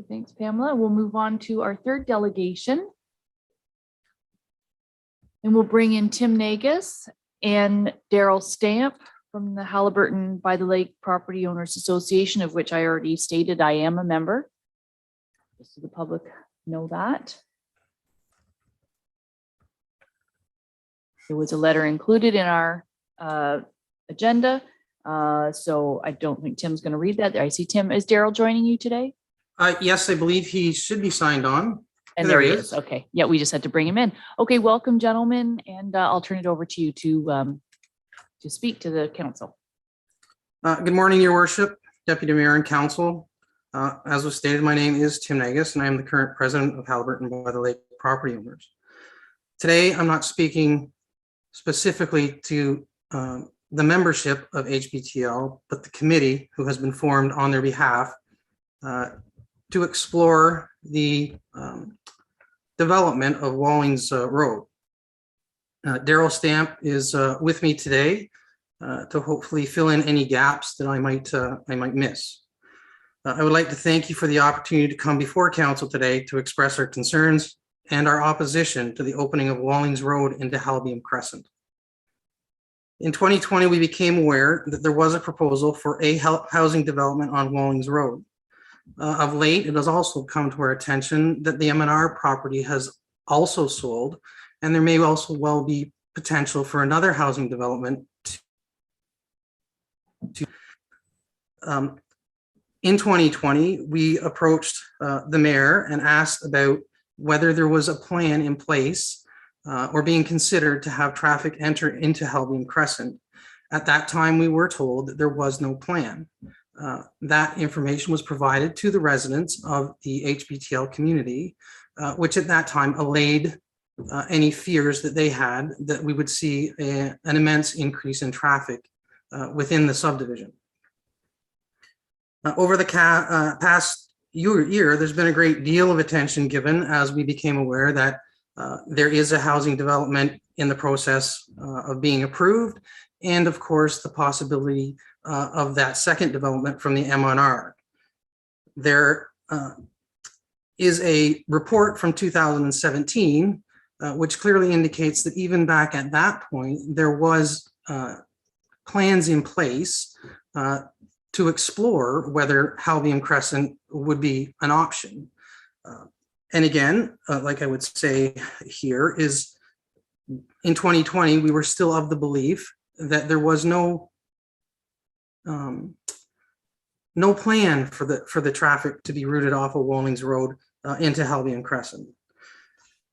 Thanks, Pamela. We'll move on to our third delegation. And we'll bring in Tim Nagus and Daryl Stamp from the Halliburton by the Lake Property Owners Association, of which I already stated I am a member. Just so the public know that. There was a letter included in our agenda. So I don't think Tim's going to read that. I see Tim. Is Daryl joining you today? Yes, I believe he should be signed on. And there he is. Okay. Yeah, we just had to bring him in. Okay, welcome, gentlemen. And I'll turn it over to you to speak to the council. Good morning, Your Worship, Deputy Mayor and Council. As was stated, my name is Tim Nagus, and I am the current president of Halliburton by the Lake Property Owners. Today, I'm not speaking specifically to the membership of HBTL, but the committee who has been formed on their behalf to explore the development of Wallings Road. Daryl Stamp is with me today to hopefully fill in any gaps that I might miss. I would like to thank you for the opportunity to come before council today to express our concerns and our opposition to the opening of Wallings Road into Halbium Crescent. In 2020, we became aware that there was a proposal for a housing development on Wallings Road. Of late, it has also come to our attention that the M&R property has also sold, and there may also well be potential for another housing development. In 2020, we approached the mayor and asked about whether there was a plan in place or being considered to have traffic enter into Halbium Crescent. At that time, we were told that there was no plan. That information was provided to the residents of the HBTL community, which at that time allayed any fears that they had that we would see an immense increase in traffic within the subdivision. Over the past year, there's been a great deal of attention given as we became aware that there is a housing development in the process of being approved, and of course, the possibility of that second development from the M&R. There is a report from 2017, which clearly indicates that even back at that point, there was plans in place to explore whether Halbium Crescent would be an option. And again, like I would say here, is in 2020, we were still of the belief that there was no plan for the traffic to be routed off of Wallings Road into Halbium Crescent.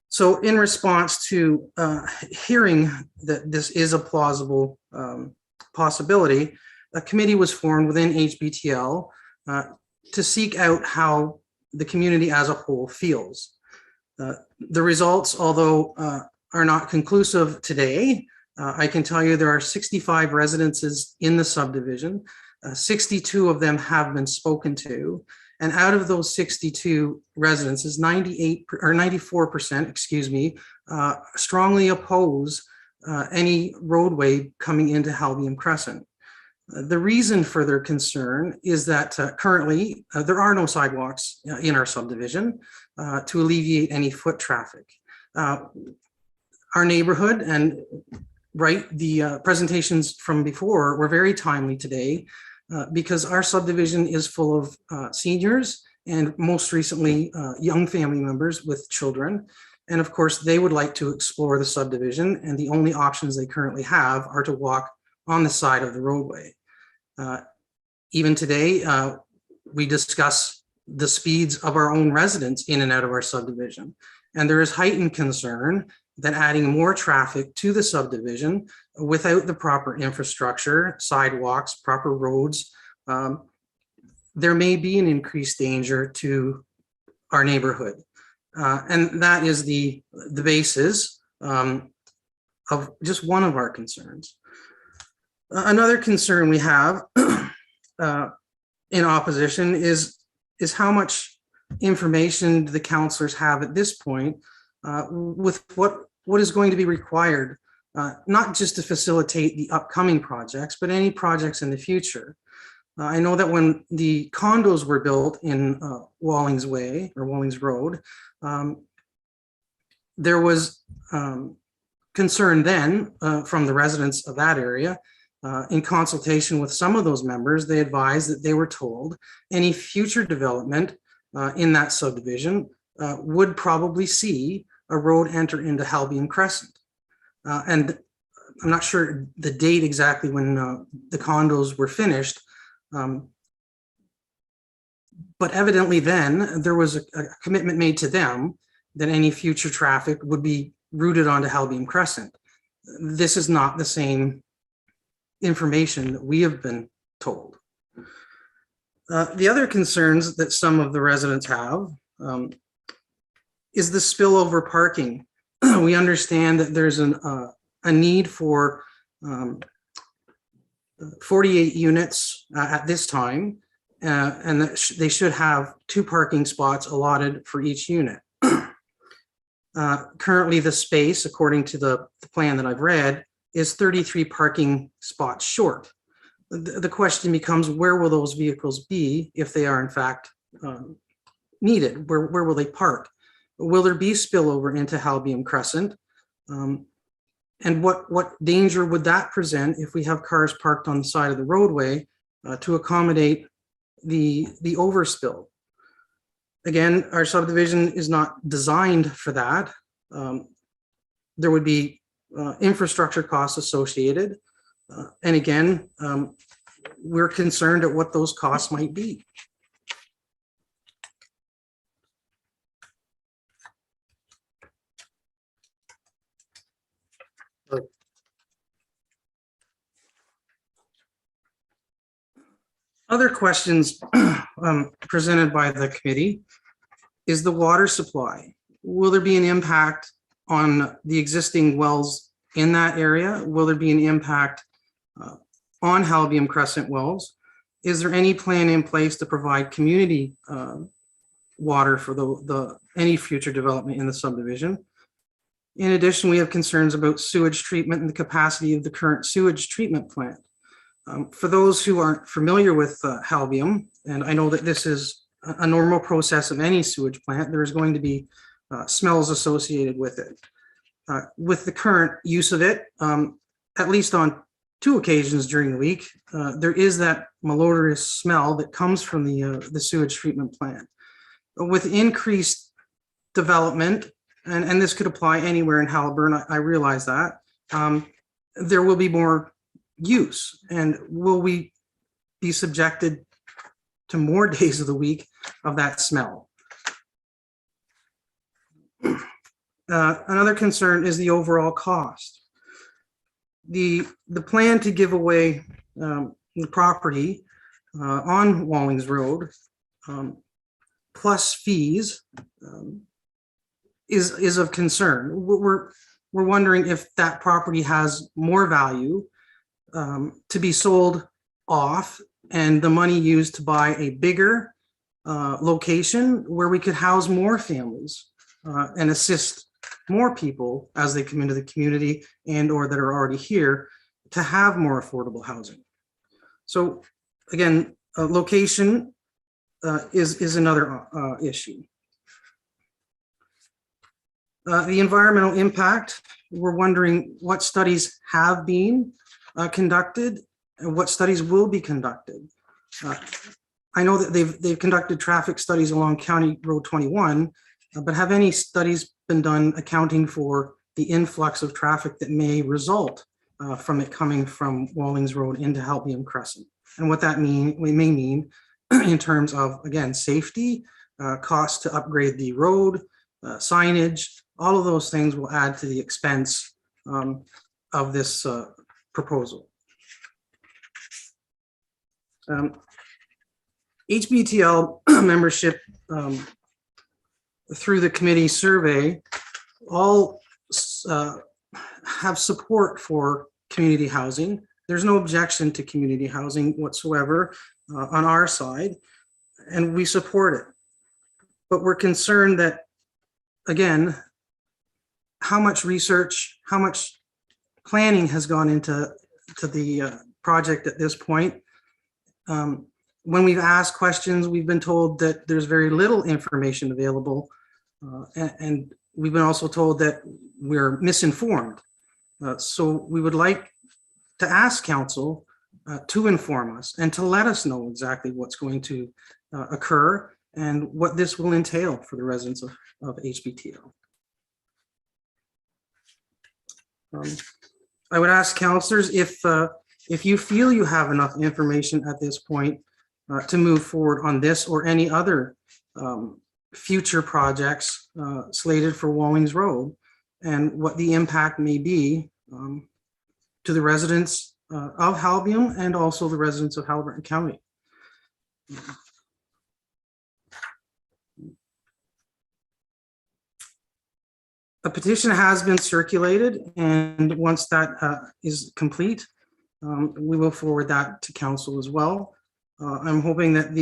So in response to hearing that this is a plausible possibility, a committee was formed within HBTL to seek out how the community as a whole feels. The results, although are not conclusive today, I can tell you there are 65 residences in the subdivision. 62 of them have been spoken to. And out of those 62 residences, 94%, excuse me, strongly oppose any roadway coming into Halbium Crescent. The reason for their concern is that currently there are no sidewalks in our subdivision to alleviate any foot traffic. Our neighborhood and the presentations from before were very timely today because our subdivision is full of seniors and most recently young family members with children. And of course, they would like to explore the subdivision, and the only options they currently have are to walk on the side of the roadway. Even today, we discuss the speeds of our own residents in and out of our subdivision. And there is heightened concern that adding more traffic to the subdivision without the proper infrastructure, sidewalks, proper roads, there may be an increased danger to our neighborhood. And that is the basis of just one of our concerns. Another concern we have in opposition is how much information do the councillors have at this point with what is going to be required, not just to facilitate the upcoming projects, but any projects in the future. I know that when the condos were built in Wallings Way or Wallings Road, there was concern then from the residents of that area. In consultation with some of those members, they advised that they were told any future development in that subdivision would probably see a road enter into Halbium Crescent. And I'm not sure the date exactly when the condos were finished, but evidently then there was a commitment made to them that any future traffic would be routed onto Halbium Crescent. This is not the same information that we have been told. The other concerns that some of the residents have is the spillover parking. We understand that there's a need for 48 units at this time, and that they should have 2 parking spots allotted for each unit. Currently, the space, according to the plan that I've read, is 33 parking spots short. the question becomes, where will those vehicles be if they are in fact needed? Where will they park? Will there be spillover into Halbium Crescent? And what danger would that present if we have cars parked on the side of the roadway to accommodate the overspill? Again, our subdivision is not designed for that. There would be infrastructure costs associated. And again, we're concerned at what those costs might be. Other questions presented by the committee is the water supply. Will there be an impact on the existing wells in that area? Will there be an impact on Halbium Crescent wells? Is there any plan in place to provide community water for any future development in the subdivision? In addition, we have concerns about sewage treatment and the capacity of the current sewage treatment plant. For those who aren't familiar with Halbium, and I know that this is a normal process of any sewage plant, there is going to be smells associated with it. With the current use of it, at least on 2 occasions during the week, there is that malodorous smell that comes from the sewage treatment plant. With increased development, and this could apply anywhere in Haliburton, I realize that, there will be more use. And will we be subjected to more days of the week of that smell? Another concern is the overall cost. The plan to give away the property on Wallings Road plus fees is of concern. We're wondering if that property has more value to be sold off and the money used to buy a bigger location where we could house more families and assist more people as they come into the community and or that are already here to have more affordable housing. So again, location is another issue. The environmental impact, we're wondering what studies have been conducted and what studies will be conducted. I know that they've conducted traffic studies along County Road 21, but have any studies been done accounting for the influx of traffic that may result from it coming from Wallings Road into Halbium Crescent? And what that may mean in terms of, again, safety, cost to upgrade the road, signage, all of those things will add to the expense of this proposal. HBTL membership through the committee survey all have support for community housing. There's no objection to community housing whatsoever on our side, and we support it. But we're concerned that, again, how much research, how much planning has gone into the project at this point. When we've asked questions, we've been told that there's very little information available, and we've been also told that we're misinformed. So we would like to ask council to inform us and to let us know exactly what's going to occur and what this will entail for the residents of HBTL. I would ask councillors if you feel you have enough information at this point to move forward on this or any other future projects slated for Wallings Road, and what the impact may be to the residents of Halbium and also the residents of Haliburton County. A petition has been circulated, and once that is complete, we will forward that to council as well. I'm hoping that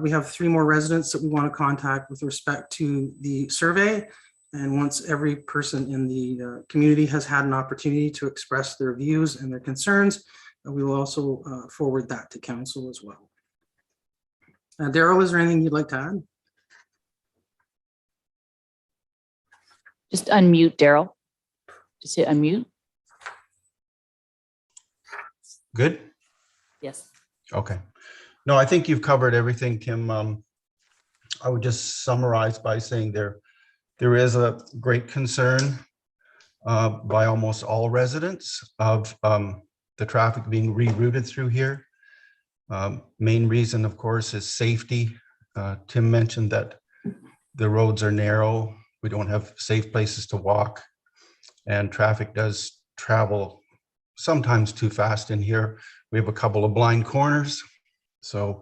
we have 3 more residents that we want to contact with respect to the survey. And once every person in the community has had an opportunity to express their views and their concerns, we will also forward that to council as well. Daryl, is there anything you'd like to add? Just unmute, Daryl. Just hit unmute. Good? Yes. Okay. No, I think you've covered everything, Tim. I would just summarize by saying there is a great concern by almost all residents of the traffic being rerouted through here. Main reason, of course, is safety. Tim mentioned that the roads are narrow. We don't have safe places to walk, and traffic does travel sometimes too fast in here. We have a couple of blind corners. So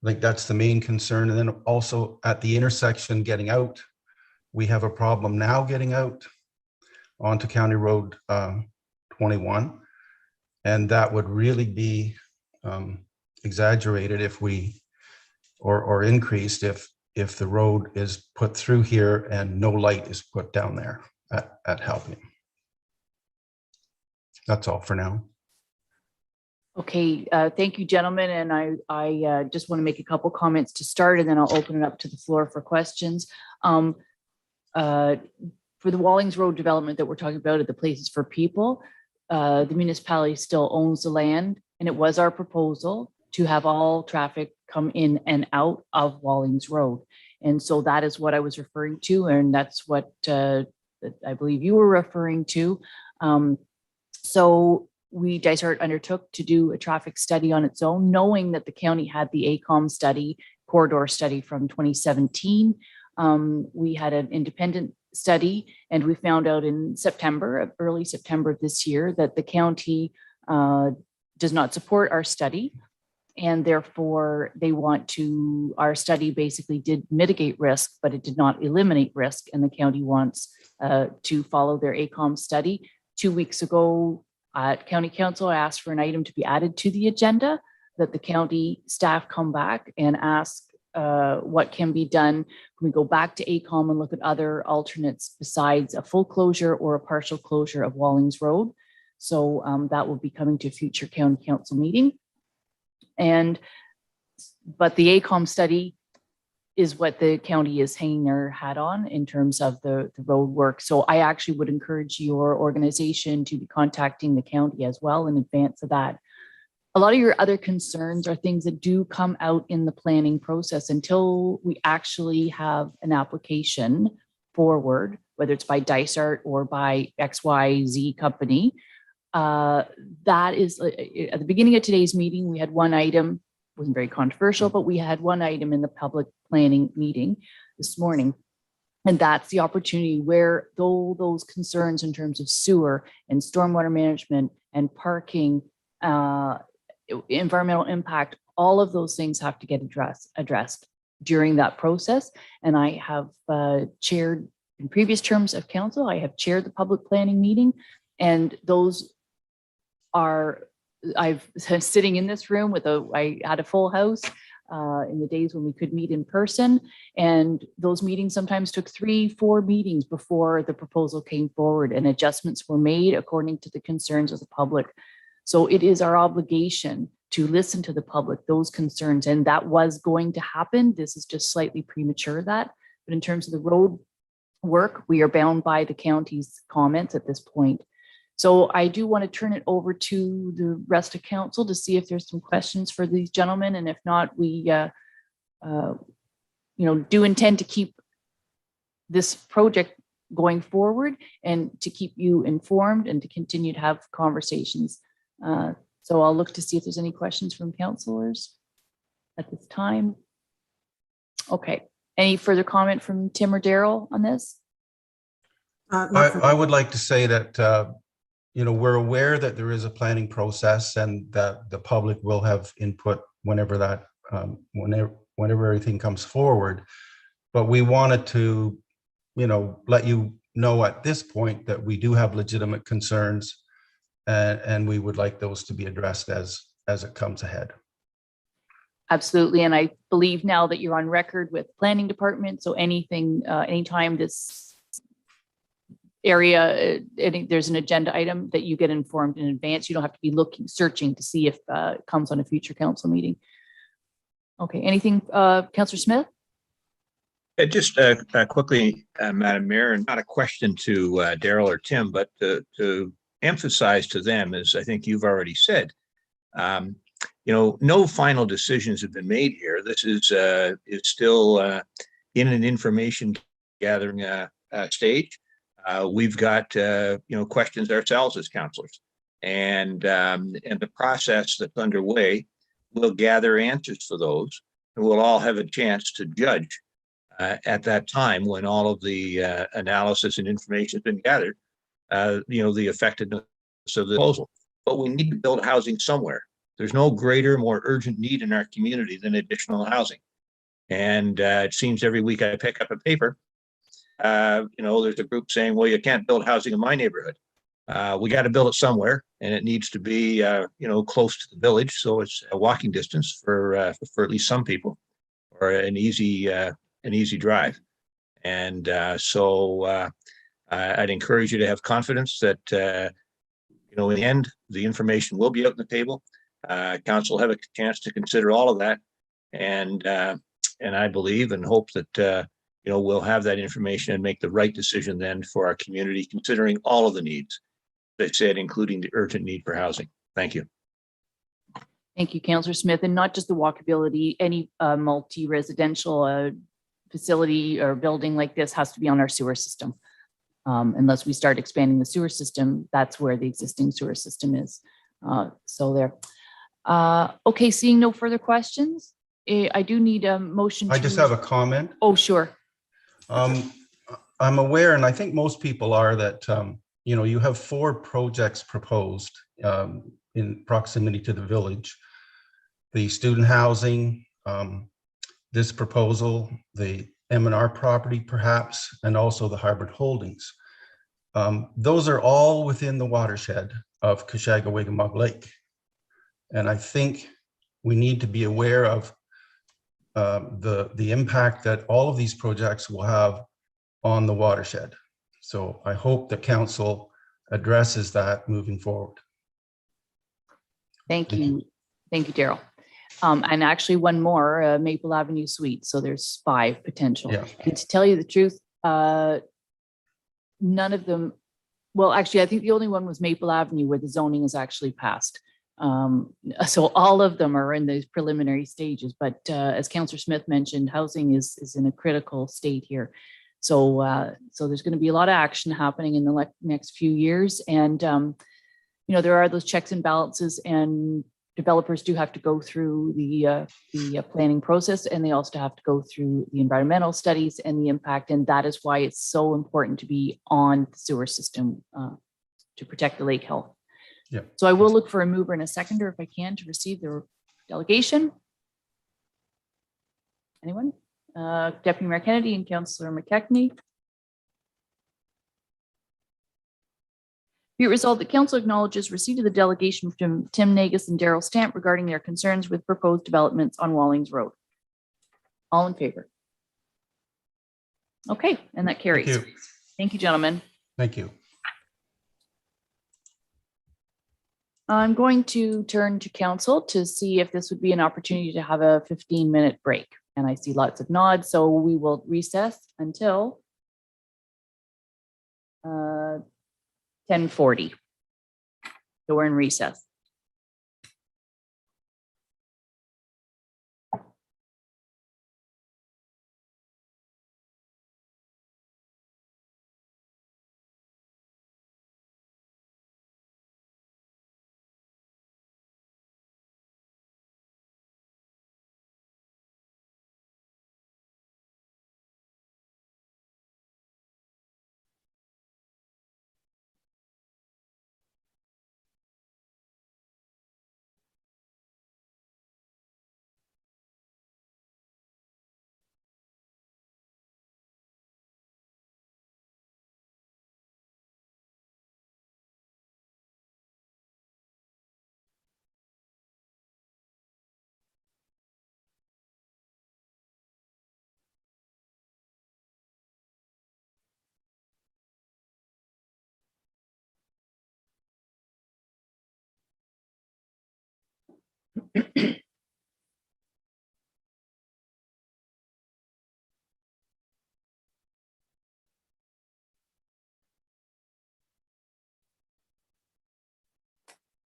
I think that's the main concern. And then also at the intersection getting out, we have a problem now getting out onto County Road 21. And that would really be exaggerated if we, or increased if the road is put through here and no light is put down there at Halpine. That's all for now. Okay, thank you, gentlemen. And I just want to make a couple comments to start, and then I'll open it up to the floor for questions. For the Wallings Road development that we're talking about at the Places for People, the municipality still owns the land, and it was our proposal to have all traffic come in and out of Wallings Road. And so that is what I was referring to, and that's what I believe you were referring to. So Dysart undertook to do a traffic study on its own, knowing that the county had the ACOM study, corridor study from 2017. We had an independent study, and we found out in September, early September of this year, that the county does not support our study. And therefore they want to, our study basically did mitigate risk, but it did not eliminate risk. And the county wants to follow their ACOM study. 2 weeks ago at County Council, I asked for an item to be added to the agenda, that the county staff come back and ask what can be done. Can we go back to ACOM and look at other alternates besides a full closure or a partial closure of Wallings Road? So that will be coming to a future County Council meeting. But the ACOM study is what the county is hanging their hat on in terms of the road work. So I actually would encourage your organization to be contacting the county as well in advance of that. A lot of your other concerns are things that do come out in the planning process until we actually have an application forward, whether it's by Dysart or by XYZ company. That is at the beginning of today's meeting, we had one item, wasn't very controversial, but we had one item in the public planning meeting this morning. And that's the opportunity where those concerns in terms of sewer and stormwater management and parking, environmental impact, all of those things have to get addressed during that process. And I have chaired in previous terms of council, I have chaired the public planning meeting, and those are, I've sitting in this room with I had a full house in the days when we could meet in person. And those meetings sometimes took 3-4 meetings before the proposal came forward and adjustments were made according to the concerns of the public. So it is our obligation to listen to the public, those concerns, and that was going to happen. This is just slightly premature that, but in terms of the road work, we are bound by the county's comments at this point. So I do want to turn it over to the rest of council to see if there's some questions for these gentlemen. And if not, we do intend to keep this project going forward and to keep you informed and to continue to have conversations. So I'll look to see if there's any questions from councilors at this time. Okay. Any further comment from Tim or Daryl on this? I would like to say that we're aware that there is a planning process and that the public will have input whenever that, whenever everything comes forward. But we wanted to, let you know at this point that we do have legitimate concerns, and we would like those to be addressed as it comes ahead. Absolutely. And I believe now that you're on record with planning department. So anything, anytime this area, there's an agenda item that you get informed in advance. You don't have to be searching to see if it comes on a future council meeting. Okay, anything, Councillor Smith? Just quickly, Madam Mayor, and not a question to Daryl or Tim, but to emphasize to them, as I think you've already said, no final decisions have been made here. This is still in an information gathering stage. We've got questions ourselves as councillors, and the process that's underway will gather answers for those, and we'll all have a chance to judge at that time when all of the analysis and information has been gathered, the effectiveness of the proposal. But we need to build housing somewhere. There's no greater, more urgent need in our community than additional housing. And it seems every week I pick up a paper, there's a group saying, well, you can't build housing in my neighborhood. We got to build it somewhere, and it needs to be, close to the village. So it's a walking distance for at least some people, or an easy drive. And so I'd encourage you to have confidence that, in the end, the information will be out on the table. Council will have a chance to consider all of that. And I believe and hope that, we'll have that information and make the right decision then for our community, considering all of the needs, as I said, including the urgent need for housing. Thank you. Thank you, Councillor Smith. And not just the walkability, any multi-residential facility or building like this has to be on our sewer system. Unless we start expanding the sewer system, that's where the existing sewer system is. So there. Okay, seeing no further questions, I do need a motion. I just have a comment. Oh, sure. I'm aware, and I think most people are, that you have 4 projects proposed in proximity to the village: the student housing, this proposal, the M&R property perhaps, and also the Harbor Holdings. Those are all within the watershed of Kashagawiggamog Lake. And I think we need to be aware of the impact that all of these projects will have on the watershed. So I hope the council addresses that moving forward. Thank you. Thank you, Daryl. And actually one more, Maple Avenue Suite. So there's 5 potential. Yeah. And to tell you the truth, none of them, well, actually, I think the only one was Maple Avenue where the zoning is actually passed. So all of them are in those preliminary stages, but as Councillor Smith mentioned, housing is in a critical state here. So there's going to be a lot of action happening in the next few years. And, there are those checks and balances, and developers do have to go through the planning process, and they also have to go through the environmental studies and the impact. And that is why it's so important to be on the sewer system to protect the lake health. Yeah. So I will look for a mover and a seconder if I can to receive the delegation. Anyone? Deputy Mayor Kennedy and Councillor McKechnie. Be it resolved that council acknowledges receipt of the delegation from Tim Nagus and Daryl Stamp regarding their concerns with proposed developments on Wallings Road. All in favor? Okay, and that carries. Thank you. Thank you, gentlemen. Thank you. I'm going to turn to council to see if this would be an opportunity to have a 15-minute break. And I see lots of nods, so we will recess until 10:40. So we're in recess.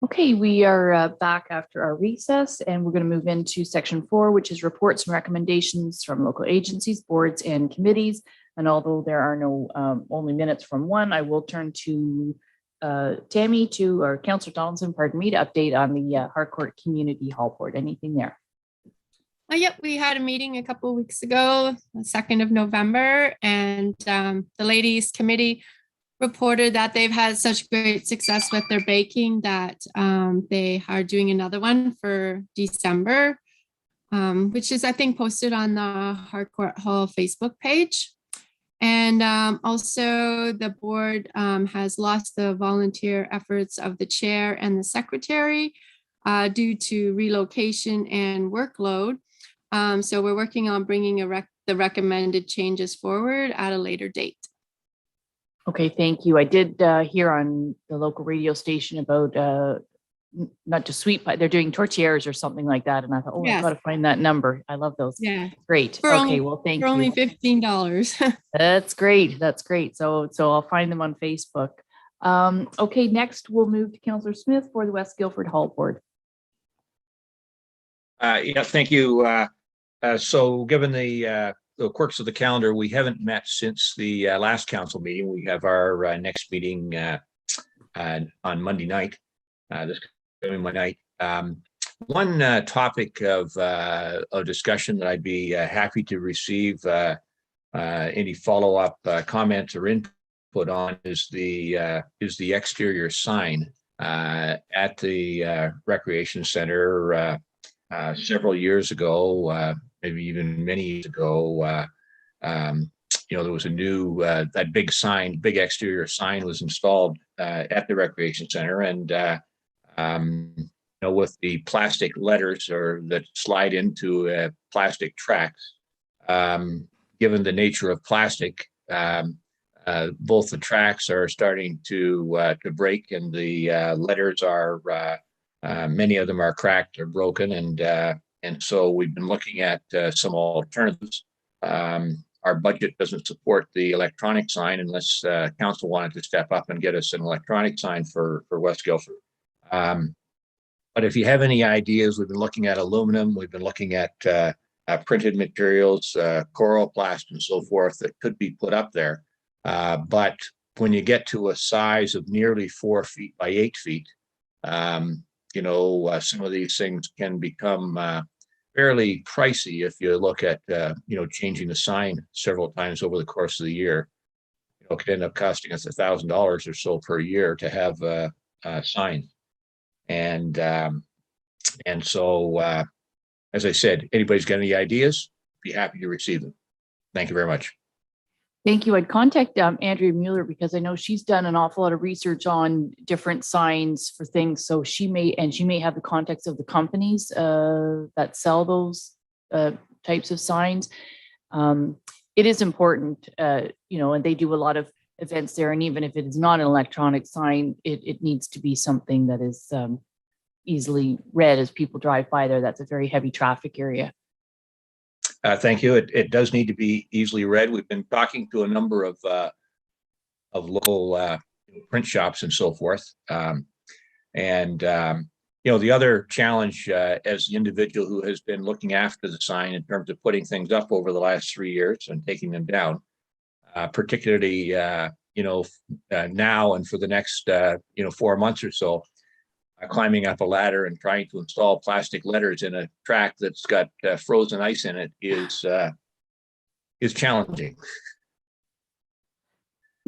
Okay, we are back after our recess, and we're going to move into section 4, which is reports and recommendations from local agencies, boards, and committees. And although there are no only minutes from one, I will turn to Tammy, or Councillor Donaldson, pardon me, to update on the Harcourt Community Hall Board. Anything there? Yep, we had a meeting a couple of weeks ago, the 2nd of November, and the ladies committee reported that they've had such great success with their baking that they are doing another one for December, which is, I think, posted on the Harcourt Hall Facebook page. And also the board has lost the volunteer efforts of the chair and the secretary due to relocation and workload. So we're working on bringing the recommended changes forward at a later date. Okay, thank you. I did hear on the local radio station about not just sweet pie, they're doing tortillas or something like that. And I thought, oh, Yes. I've got to find that number. I love those. Yeah. Great. Okay, well, thank you. For only $15. That's great. That's great. So I'll find them on Facebook. Okay, next we'll move to Councillor Smith for the West Guildford Hall Board. Yeah, thank you. So given the quirks of the calendar, we haven't met since the last council meeting. We have our next meeting on Monday night, this coming Monday night. One topic of discussion that I'd be happy to receive any follow-up comments or input on is the exterior sign at the recreation center. Several years ago, maybe even many years ago, there was a new, that big sign, big exterior sign was installed at the recreation center. And, with the plastic letters that slide into plastic tracks, given the nature of plastic, both the tracks are starting to break, and the letters are, many of them are cracked or broken. And so we've been looking at some alternatives. Our budget doesn't support the electronic sign unless council wanted to step up and get us an electronic sign for West Guildford. But if you have any ideas, we've been looking at aluminum, we've been looking at printed materials, coroplast and so forth that could be put up there. But when you get to a size of nearly 4 feet by 8 feet, some of these things can become fairly pricey if you look at, changing the sign several times over the course of the year. It could end up costing us $1,000 or so per year to have a sign. And so, as I said, anybody's got any ideas, be happy to receive them. Thank you very much. Thank you. I'd contact Andrea Mueller because I know she's done an awful lot of research on different signs for things. So she may have the contacts of the companies that sell those types of signs. It is important, and they do a lot of events there. And even if it is not an electronic sign, it needs to be something that is easily read as people drive by there. That's a very heavy traffic area. Thank you. It does need to be easily read. We've been talking to a number of local print shops and so forth. The other challenge as the individual who has been looking after the sign in terms of putting things up over the last 3 years and taking them down, particularly, now and for the next, 4 months or so, climbing up a ladder and trying to install plastic letters in a track that's got frozen ice in it is challenging.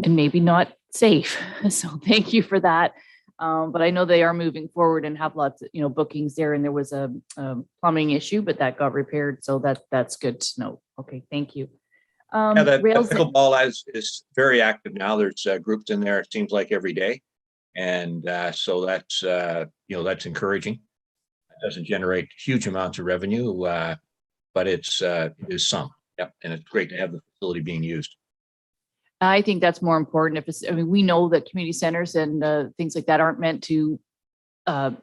And maybe not safe. So thank you for that. But I know they are moving forward and have lots of, bookings there. And there was a plumbing issue, but that got repaired. So that's good to know. Okay, thank you. The pickleball is very active now. There's groups in there, it seems like every day. And so that's, that's encouraging. It doesn't generate huge amounts of revenue, but it is some. Yep. And it's great to have the facility being used. I think that's more important. We know that community centers and things like that aren't meant to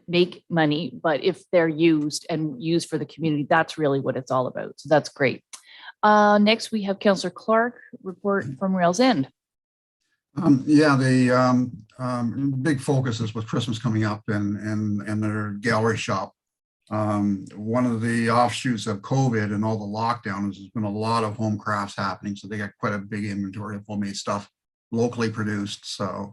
make money, but if they're used and used for the community, that's really what it's all about. So that's great. Next, we have Councillor Clark report from Rails End. Yeah, the big focus is with Christmas coming up and their gallery shop. One of the offshoots of COVID and all the lockdowns has been a lot of home crafts happening. So they got quite a big inventory of homemade stuff locally produced. So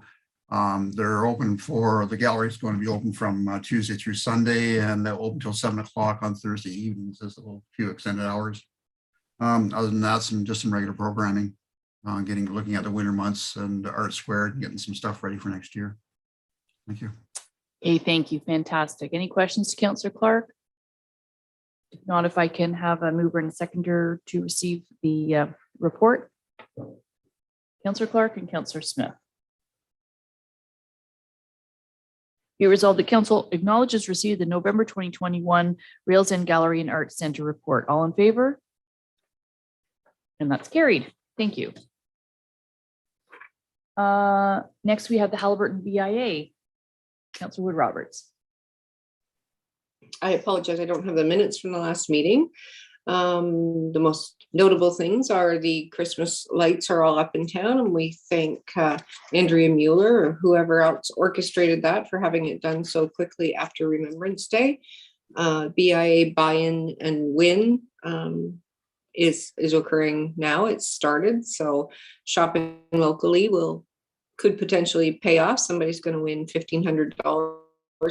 they're open for, the gallery is going to be open from Tuesday through Sunday, and they'll open until 7 o'clock on Thursday evenings. There's a few extended hours. Other than that, just some regular programming, looking at the winter months and Art Square and getting some stuff ready for next year. Thank you. Hey, thank you. Fantastic. Any questions to Councillor Clark? If not, if I can have a mover and a seconder to receive the report. Councillor Clark and Councillor Smith. Be resolved that Council acknowledges receipt of the November 2021 Rails End Gallery and Arts Centre report. All in favor? And that's carried. Thank you. Next, we have the Haliburton BIA. Councillor Wood Roberts. I apologize, I don't have the minutes from the last meeting. The most notable things are the Christmas lights are all up in town, and we thank Andrea Mueller or whoever else orchestrated that for having it done so quickly after Remembrance Day. BIA buy-in and win is occurring now. It's started, so shopping locally could potentially pay off. Somebody's going to win $1,500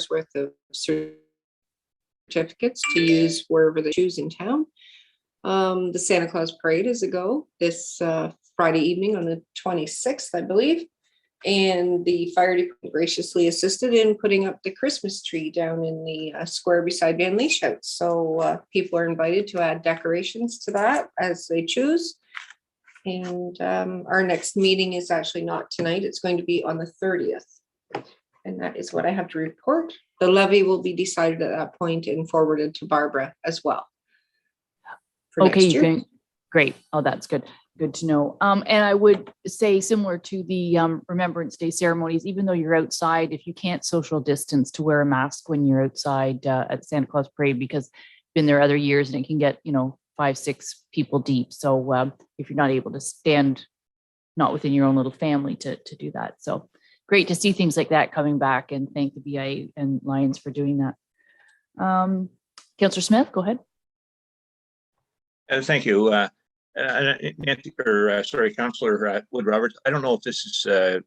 worth of certificates to use wherever they choose in town. The Santa Claus Parade is a go this Friday evening on the 26th, I believe. And the fire department graciously assisted in putting up the Christmas tree down in the square beside Van Leesch House. So people are invited to add decorations to that as they choose. And our next meeting is actually not tonight. It's going to be on the 30th. And that is what I have to report. The levy will be decided at that point and forwarded to Barbara as well. Okay, you can, great. Oh, that's good. Good to know. And I would say similar to the Remembrance Day ceremonies, even though you're outside, if you can't social distance, to wear a mask when you're outside at Santa Claus Parade, because I've been there other years and it can get, 5, 6 people deep. So if you're not able to stand, not within your own little family to do that. So great to see things like that coming back, and thank the BIA and Lions for doing that. Councillor Smith, go ahead. Thank you. Councillor Wood Roberts, I don't know if this is the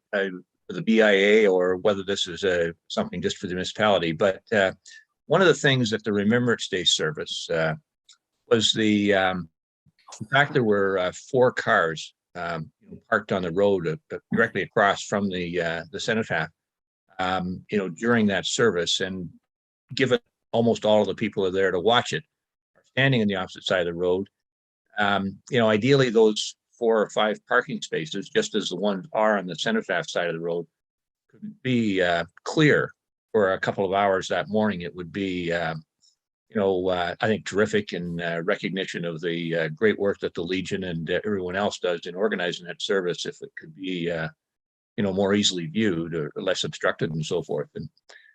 BIA or whether this is something just for the municipality, but one of the things at the Remembrance Day service was the fact there were 4 cars parked on the road directly across from the cenotaph, during that service, and given almost all of the people are there to watch it, standing on the opposite side of the road. Ideally those 4 or 5 parking spaces, just as the ones are on the cenotaph side of the road, could be clear for a couple of hours that morning. It would be, I think terrific in recognition of the great work that the Legion and everyone else does in organizing that service. If it could be, more easily viewed or less obstructed and so forth. And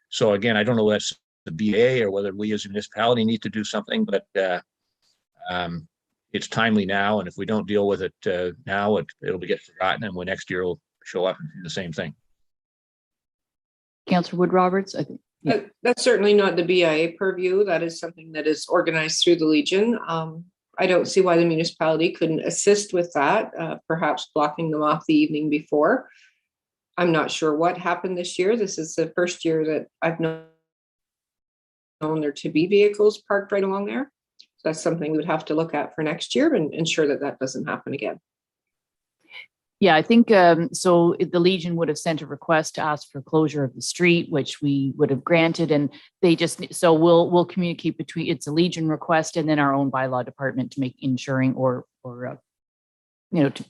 so again, I don't know if that's the BA or whether we as a municipality need to do something, but it's timely now, and if we don't deal with it now, it'll get forgotten, and when next year will show up and do the same thing. Councillor Wood Roberts, I think. Yeah. That's certainly not the BIA purview. That is something that is organized through the Legion. I don't see why the municipality couldn't assist with that, perhaps blocking them off the evening before. I'm not sure what happened this year. This is the first year that I've known there to be vehicles parked right along there. So that's something we would have to look at for next year and ensure that that doesn't happen again. Yeah, I think so. The Legion would have sent a request to ask for closure of the street, which we would have granted, and they just, so we'll communicate between, it's a Legion request and then our own bylaw department to make ensuring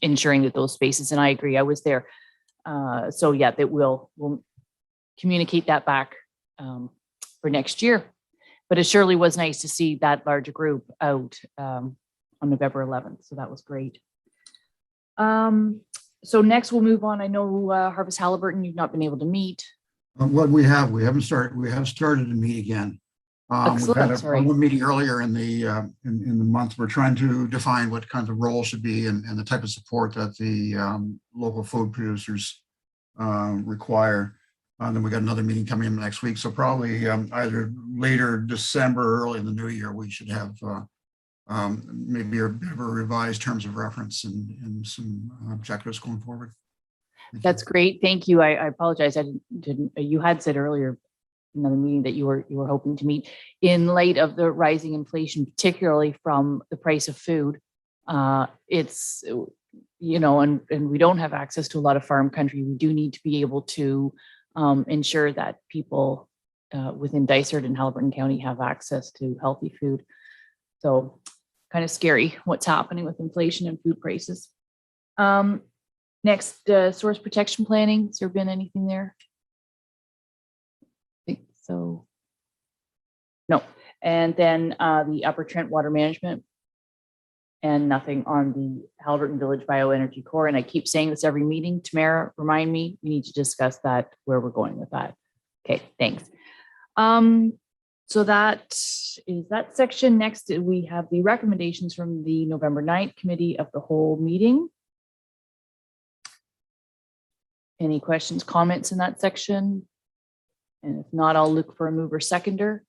ensuring that those spaces. And I agree, I was there. So yeah, that we'll communicate that back for next year. But it surely was nice to see that larger group out on November 11th. So that was great. So next we'll move on. I know Harvest Haliburton, you've not been able to meet. What we haven't started, we have started to meet again. We've had Excellent, one meeting earlier in the month. We're trying to define what kinds of roles should be and the type of support that the local food producers require. And then we got another meeting coming in next week. So probably either later December, or early in the new year, we should have maybe a bit of a revised terms of reference and some objectives going forward. That's great. Thank you. I apologize. I didn't, you had said earlier in another meeting that you were hoping to meet in light of the rising inflation, particularly from the price of food. It's, you know, and we don't have access to a lot of farm country. We do need to be able to ensure that people within Dysart and Haliburton County have access to healthy food. So kind of scary what's happening with inflation and food prices. Next, source protection planning. Has there been anything there? I think so. No. And then the Upper Trent Water Management, and nothing on the Haliburton Village Bioenergy Core. And I keep saying this every meeting. Tamara, remind me, we need to discuss that, where we're going with that. Okay, thanks. So that is that section. Next, we have the recommendations from the November 9th Committee of the Whole meeting. Any questions, comments in that section? And if not, I'll look for a mover seconder.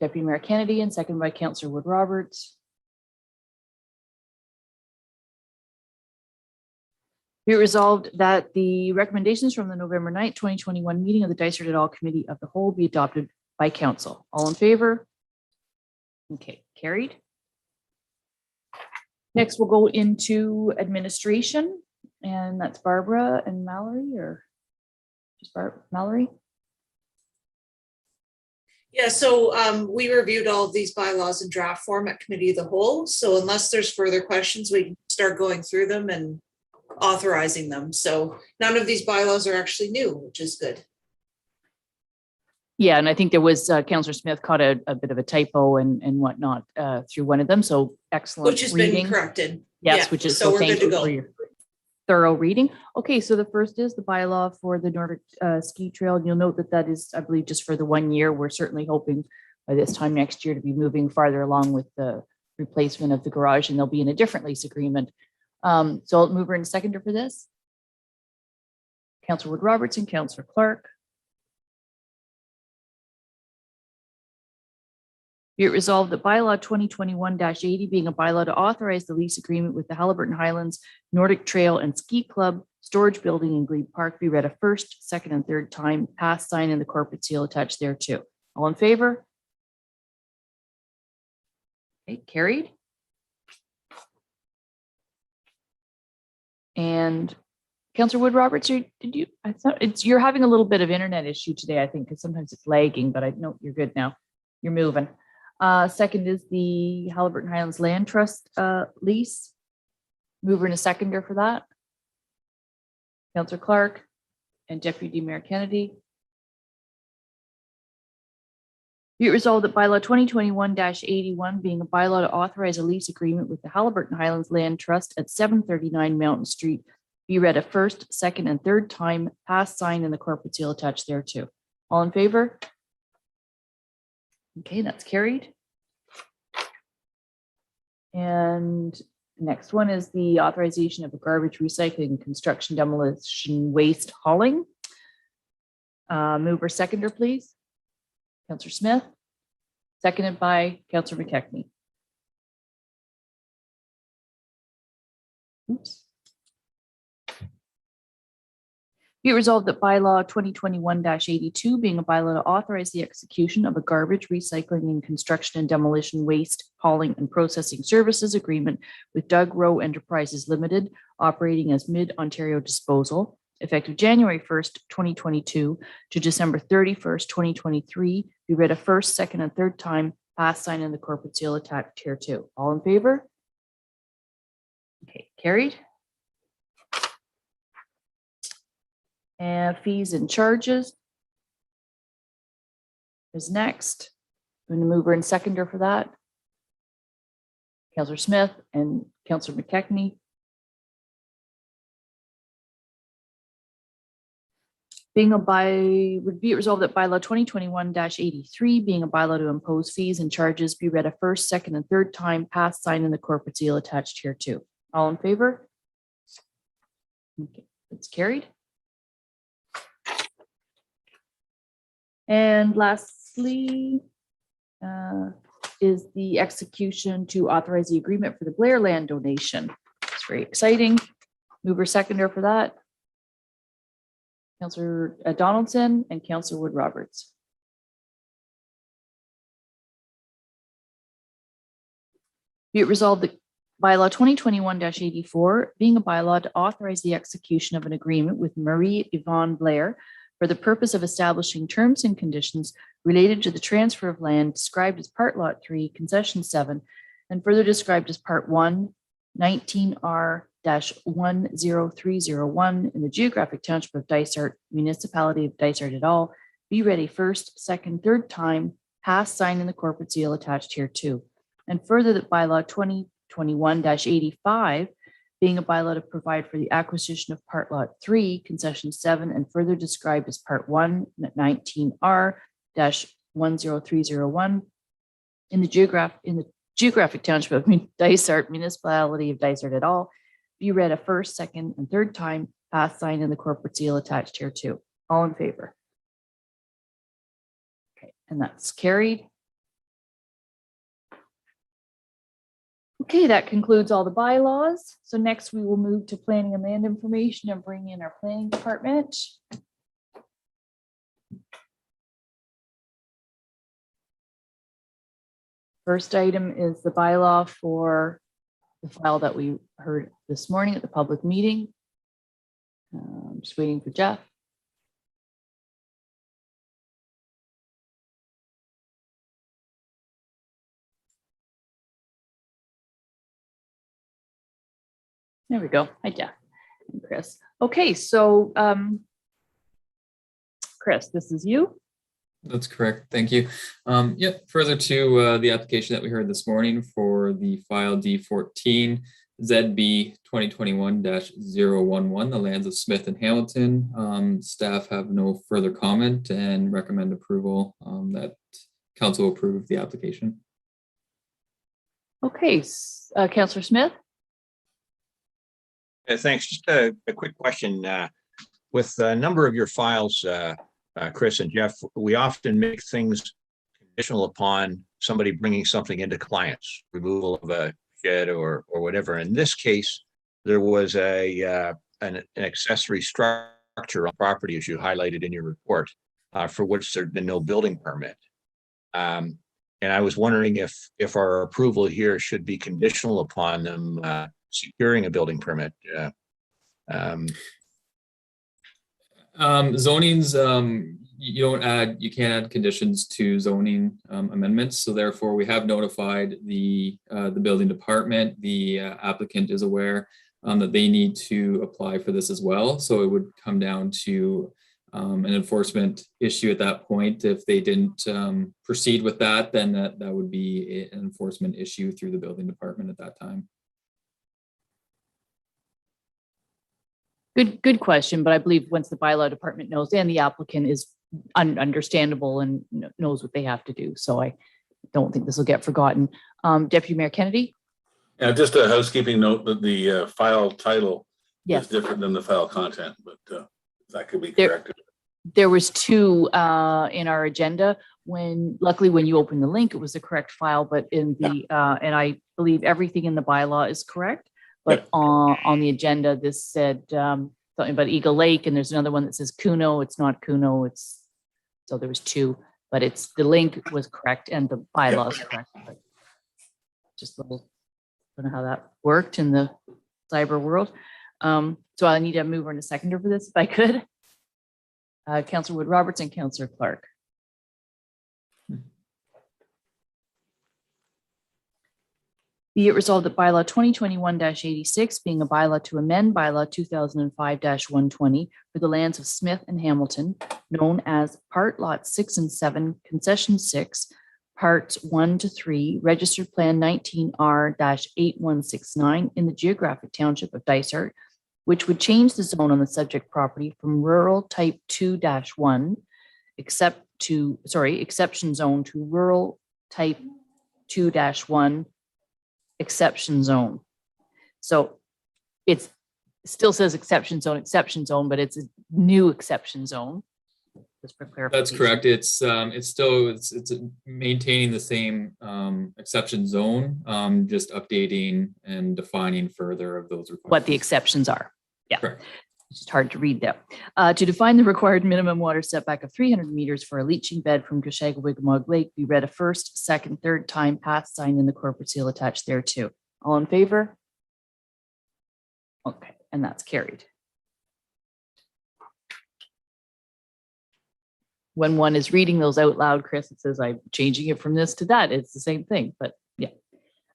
Deputy Mayor Kennedy, and seconded by Councillor Wood Roberts. Be it resolved that the recommendations from the November 9th, 2021 meeting of the Dysart et al. Committee of the Whole be adopted by Council. All in favor? Okay, carried. Next, we'll go into administration, and that's Barbara and Mallory, or just Mallory? Yeah, so we reviewed all of these bylaws in draft form at Committee of the Whole. So unless there's further questions, we can start going through them and authorizing them. So none of these bylaws are actually new, which is good. Yeah, and I think there was Councillor Smith caught a bit of a typo and whatnot through one of them. So excellent Which has reading. been corrected. Yes, Yeah, which is so we're thank good to you go. for your thorough reading. Okay, so the first is the bylaw for the Nordic ski trail. And you'll note that that is, I believe, just for the 1 year. We're certainly hoping by this time next year to be moving farther along with the replacement of the garage, and they'll be in a different lease agreement. So I'll move her in seconder for this. Councillor Wood Roberts and Councillor Clark. Be it resolved that bylaw 2021-80 being a bylaw to authorize the lease agreement with the Haliburton Highlands Nordic Trail and Ski Club storage building in Glebe Park be read a first, second, and third time, pass, sign, and the corporate seal attached thereto. All in favor? Okay, carried. And Councillor Wood Roberts, did you? I thought you're having a little bit of internet issue today, I think, because sometimes it's lagging, but I know you're good now. You're moving. Second is the Haliburton Highlands Land Trust lease. Mover and a seconder for that. Councillor Clark and Deputy Mayor Kennedy. Be it resolved that bylaw 2021-81 being a bylaw to authorize a lease agreement with the Haliburton Highlands Land Trust at 739 Mountain Street be read a first, second, and third time, pass, sign, and the corporate seal attached thereto. All in favor? Okay, that's carried. And next one is the authorization of a garbage recycling, construction, demolition, waste hauling. Mover seconder, please. Councillor Smith, seconded by Councillor McKechnie. Oops. Be it resolved that bylaw 2021-82 being a bylaw to authorize the execution of a garbage, recycling, and construction and demolition, waste, hauling, and processing services agreement with Doug Rowe Enterprises Limited, operating as Mid-Ontario Disposal, effective January 1st, 2022 to December 31st, 2023, be read a first, second, and third time, pass, sign, and the corporate seal attached hereto. All in favor? Okay, carried. And fees and charges is next. I'm going to move her and seconder for that. Councillor Smith and Councillor McKechnie. Would be it resolved that bylaw 2021-83, being a bylaw to impose fees and charges, be read a first, second, and third time, passed, signed, and the corporate seal attached here too. All in favor? Okay, it's carried. And lastly, is the execution to authorize the agreement for the Blair land donation. It's very exciting. Mover seconder for that. Councillor Donaldson and Councillor Wood Roberts. Be it resolved that bylaw 2021-84, being a bylaw to authorize the execution of an agreement with Marie Yvonne Blair for the purpose of establishing terms and conditions related to the transfer of land described as Part Lot 3, Concession 7, and further described as Part 1, 19R-10301 in the geographic township of Dysart, municipality of Dysart et al. Be ready first, second, third time, passed, signed, and the corporate seal attached here too. And further that bylaw 2021-85, being a bylaw to provide for the acquisition of Part Lot 3, Concession 7, and further described as Part 1, 19R-10301 in the geographic township of Dysart, municipality of Dysart et al. Be read a first, second, and third time, passed, signed, and the corporate seal attached here too. All in favor? Okay, and that's carried. Okay, that concludes all the bylaws. So next we will move to planning and land information and bring in our planning department. First item is the bylaw for the file that we heard this morning at the public meeting. I'm just waiting for Jeff. There we go. Hi, Jeff and Chris. Okay, so Chris, this is you. That's correct. Thank you. Yep. Further to the application that we heard this morning for the file D14 ZB 2021-011, the lands of Smith and Hamilton. Staff have no further comment and recommend approval that council approve the application. Okay, Councillor Smith. Thanks. Just a quick question. With a number of your files, Chris and Jeff, we often make things conditional upon somebody bringing something into compliance, removal of a shed or whatever. In this case, there was an accessory structure on property, as you highlighted in your report, for which there'd been no building permit. And I was wondering if our approval here should be conditional upon them securing a building permit. Zonings, you can't add conditions to zoning amendments. So therefore we have notified the building department. The applicant is aware that they need to apply for this as well. So it would come down to an enforcement issue at that point. If they didn't proceed with that, then that would be an enforcement issue through the building department at that time. Good question, but I believe once the bylaw department knows and the applicant is understandable and knows what they have to do. So I don't think this will get forgotten. Deputy Mayor Kennedy? Yeah, just a housekeeping note that the file title Yes. is different than the file content, but that could be corrected. There was two in our agenda. Luckily when you opened the link, it was the correct file, but in the and I believe everything in the bylaw is correct. But on the agenda, this said something about Eagle Lake, and there's another one that says Kuno. It's not Kuno. So there was two, but the link was correct and the bylaw is correct. But just a little, I don't know how that worked in the cyber world. So I need a mover and a seconder for this, if I could. Councillor Wood Roberts and Councillor Clark. Be it resolved that bylaw 2021-86, being a bylaw to amend bylaw 2005-120 for the lands of Smith and Hamilton, known as Part Lot 6 and 7, Concession 6, Parts 1 to 3, Registered Plan 19R-8169 in the geographic township of Dysart, which would change the zone on the subject property from rural type 2-1 exception zone to rural type 2-1 exception zone. So it still says exception zone, but it's a new exception zone. Just for clarification. That's correct. It's still maintaining the same exception zone, just updating and defining further of those requirements. What the exceptions are. Yeah. Correct. It's just hard to read there. To define the required minimum water setback of 300 meters for a leaching bed from Gashagawigmog Lake, be read a first, second, third time pass sign in the corporate seal attached thereto. All in favor? Okay, and that's carried. When one is reading those out loud, Chris, it says I'm changing it from this to that. It's the same thing, but yeah.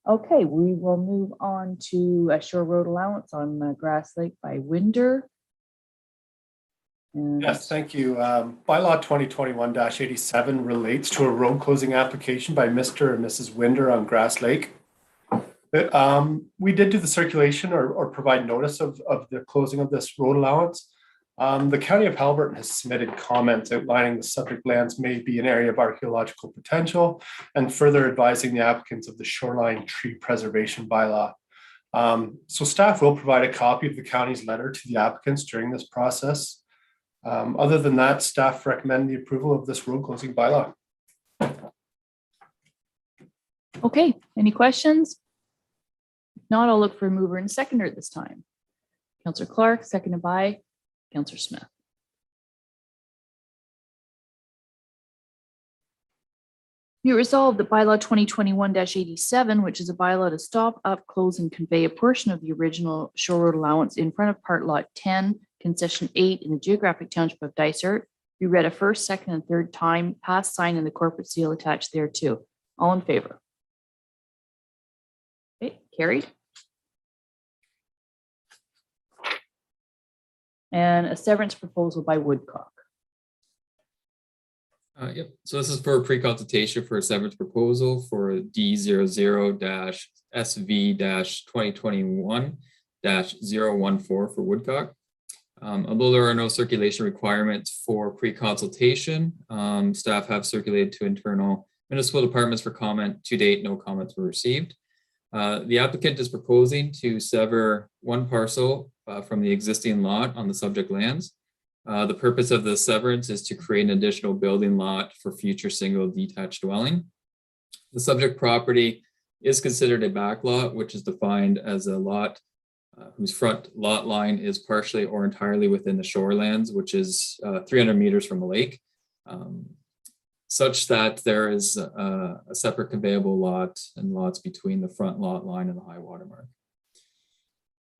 Okay, we will move on to a shore road allowance on Grass Lake by Winder. And Yes, thank you. Bylaw 2021-87 relates to a road closing application by Mr. and Mrs. Winder on Grass Lake. We did do the circulation or provide notice of the closing of this road allowance. The County of Haliburton has submitted comments outlining the subject lands may be an area of archaeological potential and further advising the applicants of the shoreline tree preservation bylaw. So staff will provide a copy of the county's letter to the applicants during this process. Other than that, staff recommend the approval of this road closing bylaw. okay, any questions? If not, I'll look for a mover and seconder this time. Councillor Clark, seconded by Councillor Smith. Be it resolved that bylaw 2021-87, which is a bylaw to stop, up, close, and convey a portion of the original shore road allowance in front of part lot 10, concession 8 in the geographic township of Dysart, be read a first, second, and third time, pass sign, and the corporate seal attached thereto. All in favor? Okay, carried. And a severance proposal by Woodcock. Yep. So this is for a pre-consultation for a severance proposal for D00-SV-2021-014 for Woodcock. Although there are no circulation requirements for pre-consultation, staff have circulated to internal municipal departments for comment. To date, no comments were received. The applicant is proposing to sever one parcel from the existing lot on the subject lands. The purpose of the severance is to create an additional building lot for future single detached dwelling. The subject property is considered a back lot, which is defined as a lot whose front lot line is partially or entirely within the shorelands, which is 300 meters from the lake, such that there is a separate conveyable lot and lots between the front lot line and the high water mark.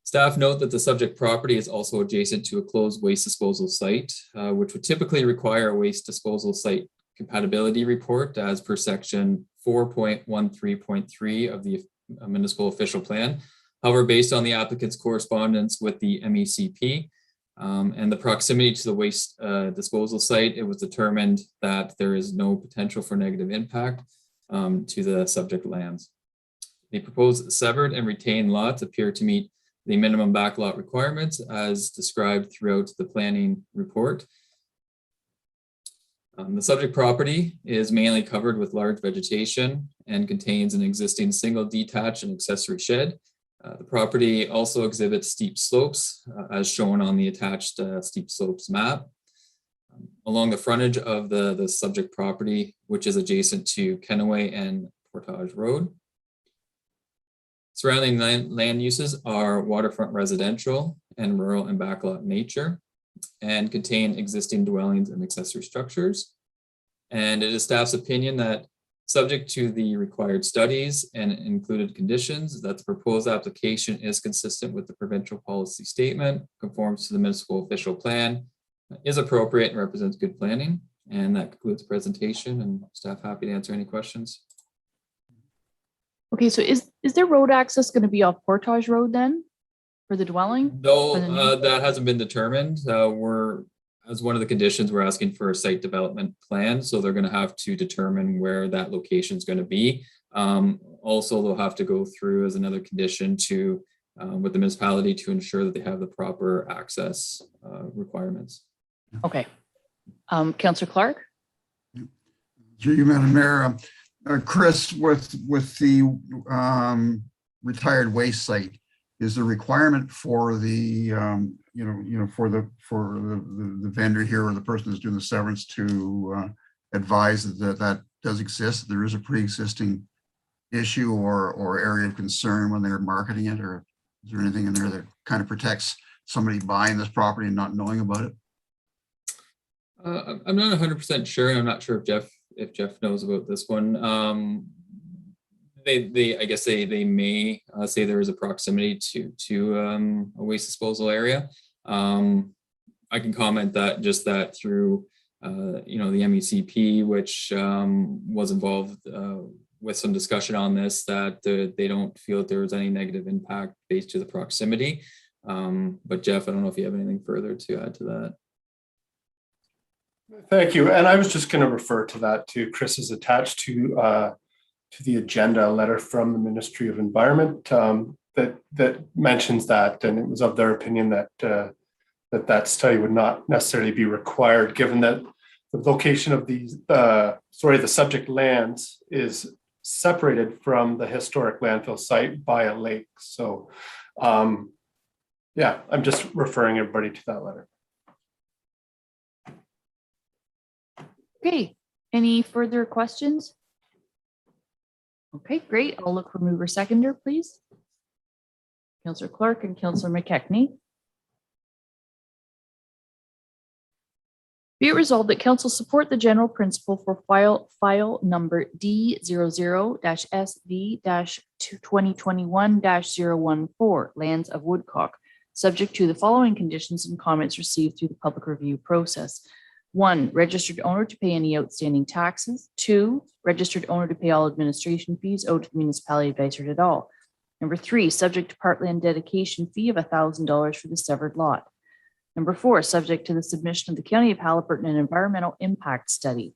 Staff note that the subject property is also adjacent to a closed waste disposal site, which would typically require a waste disposal site compatibility report as per section 4.13.3 of the municipal official plan. However, based on the applicant's correspondence with the MECP and the proximity to the waste disposal site, it was determined that there is no potential for negative impact to the subject lands. The proposed severed and retained lots appear to meet the minimum backlot requirements as described throughout the planning report. The subject property is mainly covered with large vegetation and contains an existing single detached and accessory shed. The property also exhibits steep slopes as shown on the attached steep slopes map. Along the frontage of the subject property, which is adjacent to Kenaway and Portage Road. Surrounding land uses are waterfront residential and rural and backlot nature and contain existing dwellings and accessory structures. And it is staff's opinion that subject to the required studies and included conditions that the proposed application is consistent with the provincial policy statement, conforms to the municipal official plan, is appropriate and represents good planning. And that concludes the presentation and staff happy to answer any questions. Okay, so is there road access going to be off Portage Road then for the dwelling? No, that hasn't been determined. As one of the conditions, we're asking for a site development plan. So they're going to have to determine where that location is going to be. Also, they'll have to go through as another condition to with the municipality to ensure that they have the proper access requirements. Okay. Councillor Clark? Through you, Madam Mayor, Chris, with the retired waste site, is the requirement for the for the vendor here or the person who's doing the severance to advise that that does exist? There is a pre-existing issue or area of concern when they're marketing it, or is there anything in there that kind of protects somebody buying this property and not knowing about it? I'm not 100% sure, and I'm not sure if Jeff knows about this one. I guess they may say there is a proximity to a waste disposal area. I can comment that through the MECP, which was involved with some discussion on this, that they don't feel that there was any negative impact based to the proximity. But Jeff, I don't know if you have anything further to add to that. Thank you. And I was just going to refer to that too. Chris is attached to the agenda, a letter from the Ministry of Environment that mentions that, and it was of their opinion that that study would not necessarily be required, given that the location of these, the subject lands is separated from the historic landfill site by a lake. So, yeah, I'm just referring everybody to that letter. Okay, any further questions? Okay, great. I'll look for mover seconder, please. Councillor Clark and Councillor McKechnie. Be it resolved that council support the general principle for file number D00-SV-2021-014, lands of Woodcock, subject to the following conditions and comments received through the public review process. 1, registered owner to pay any outstanding taxes. 2, registered owner to pay all administration fees owed to the municipality of Dysart et al. Number 3, subject to parkland dedication fee of $1,000 for the severed lot. Number 4, subject to the submission of the County of Haliburton an environmental impact study.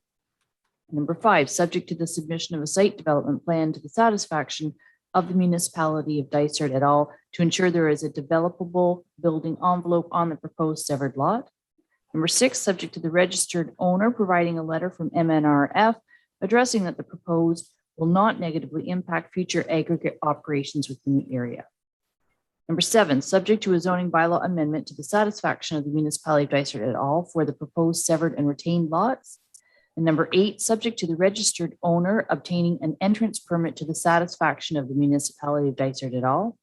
Number 5, subject to the submission of a site development plan to the satisfaction of the municipality of Dysart et al. To ensure there is a developable building envelope on the proposed severed lot. Number 6, subject to the registered owner providing a letter from MNRF addressing that the proposed will not negatively impact future aggregate operations within the area. Number 7, subject to a zoning bylaw amendment to the satisfaction of the municipality of Dysart et al. For the proposed severed and retained lots. And number 8, subject to the registered owner obtaining an entrance permit to the satisfaction of the municipality of Dysart et al.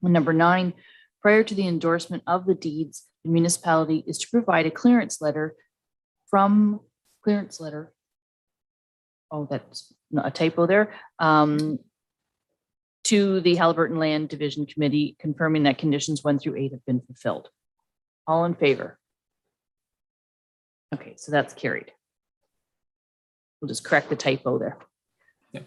And number 9, prior to the endorsement of the deeds, the municipality is to provide a clearance letter. Oh, that's a typo there. To the Haliburton Land Division Committee, confirming that conditions 1 through 8 have been fulfilled. All in favor? Okay, so that's carried. We'll just correct the typo there. Yeah.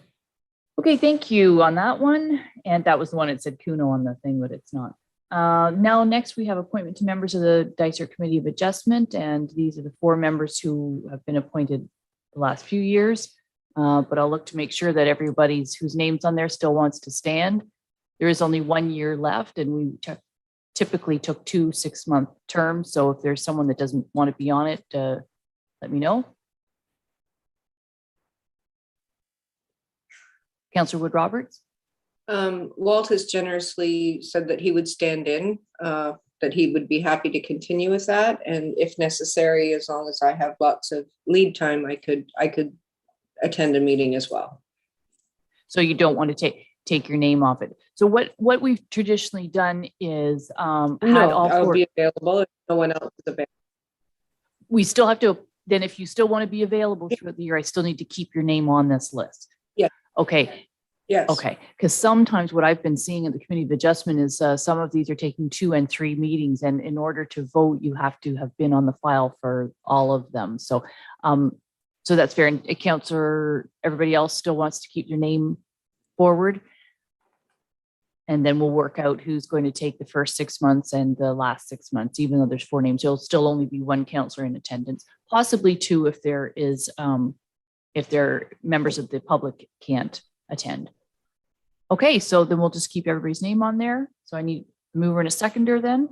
Okay, thank you on that one. And that was the one that said Kuno on the thing, but it's not. Now, next we have appointment to members of the Dysart Committee of Adjustment, and these are the 4 members who have been appointed the last few years. But I'll look to make sure that everybody's whose name's on there still wants to stand. There is only 1 year left, and we typically took 2 6-month terms. So if there's someone that doesn't want to be on it, let me know. Councillor Wood Roberts. Walt has generously said that he would stand in, that he would be happy to continue with that. And if necessary, as long as I have lots of lead time, I could attend a meeting as well. So you don't want to take your name off it. So what we've traditionally done is I'll be available if no one else is available. We still have to, then if you still want to be available throughout the year, I still need to keep your name on this list. Yeah. Okay. Yes. Okay, because sometimes what I've been seeing in the Committee of Adjustment is some of these are taking 2 and 3 meetings, and in order to vote, you have to have been on the file for all of them. So, so that's fair. And Councillor, everybody else still wants to keep your name forward, and then we'll work out who's going to take the first 6 months and the last 6 months. Even though there's 4 names, there'll still only be 1 councillor in attendance, possibly 2 if there is, if there members of the public can't attend. Okay, so then we'll just keep everybody's name on there. So I need a mover and a seconder then.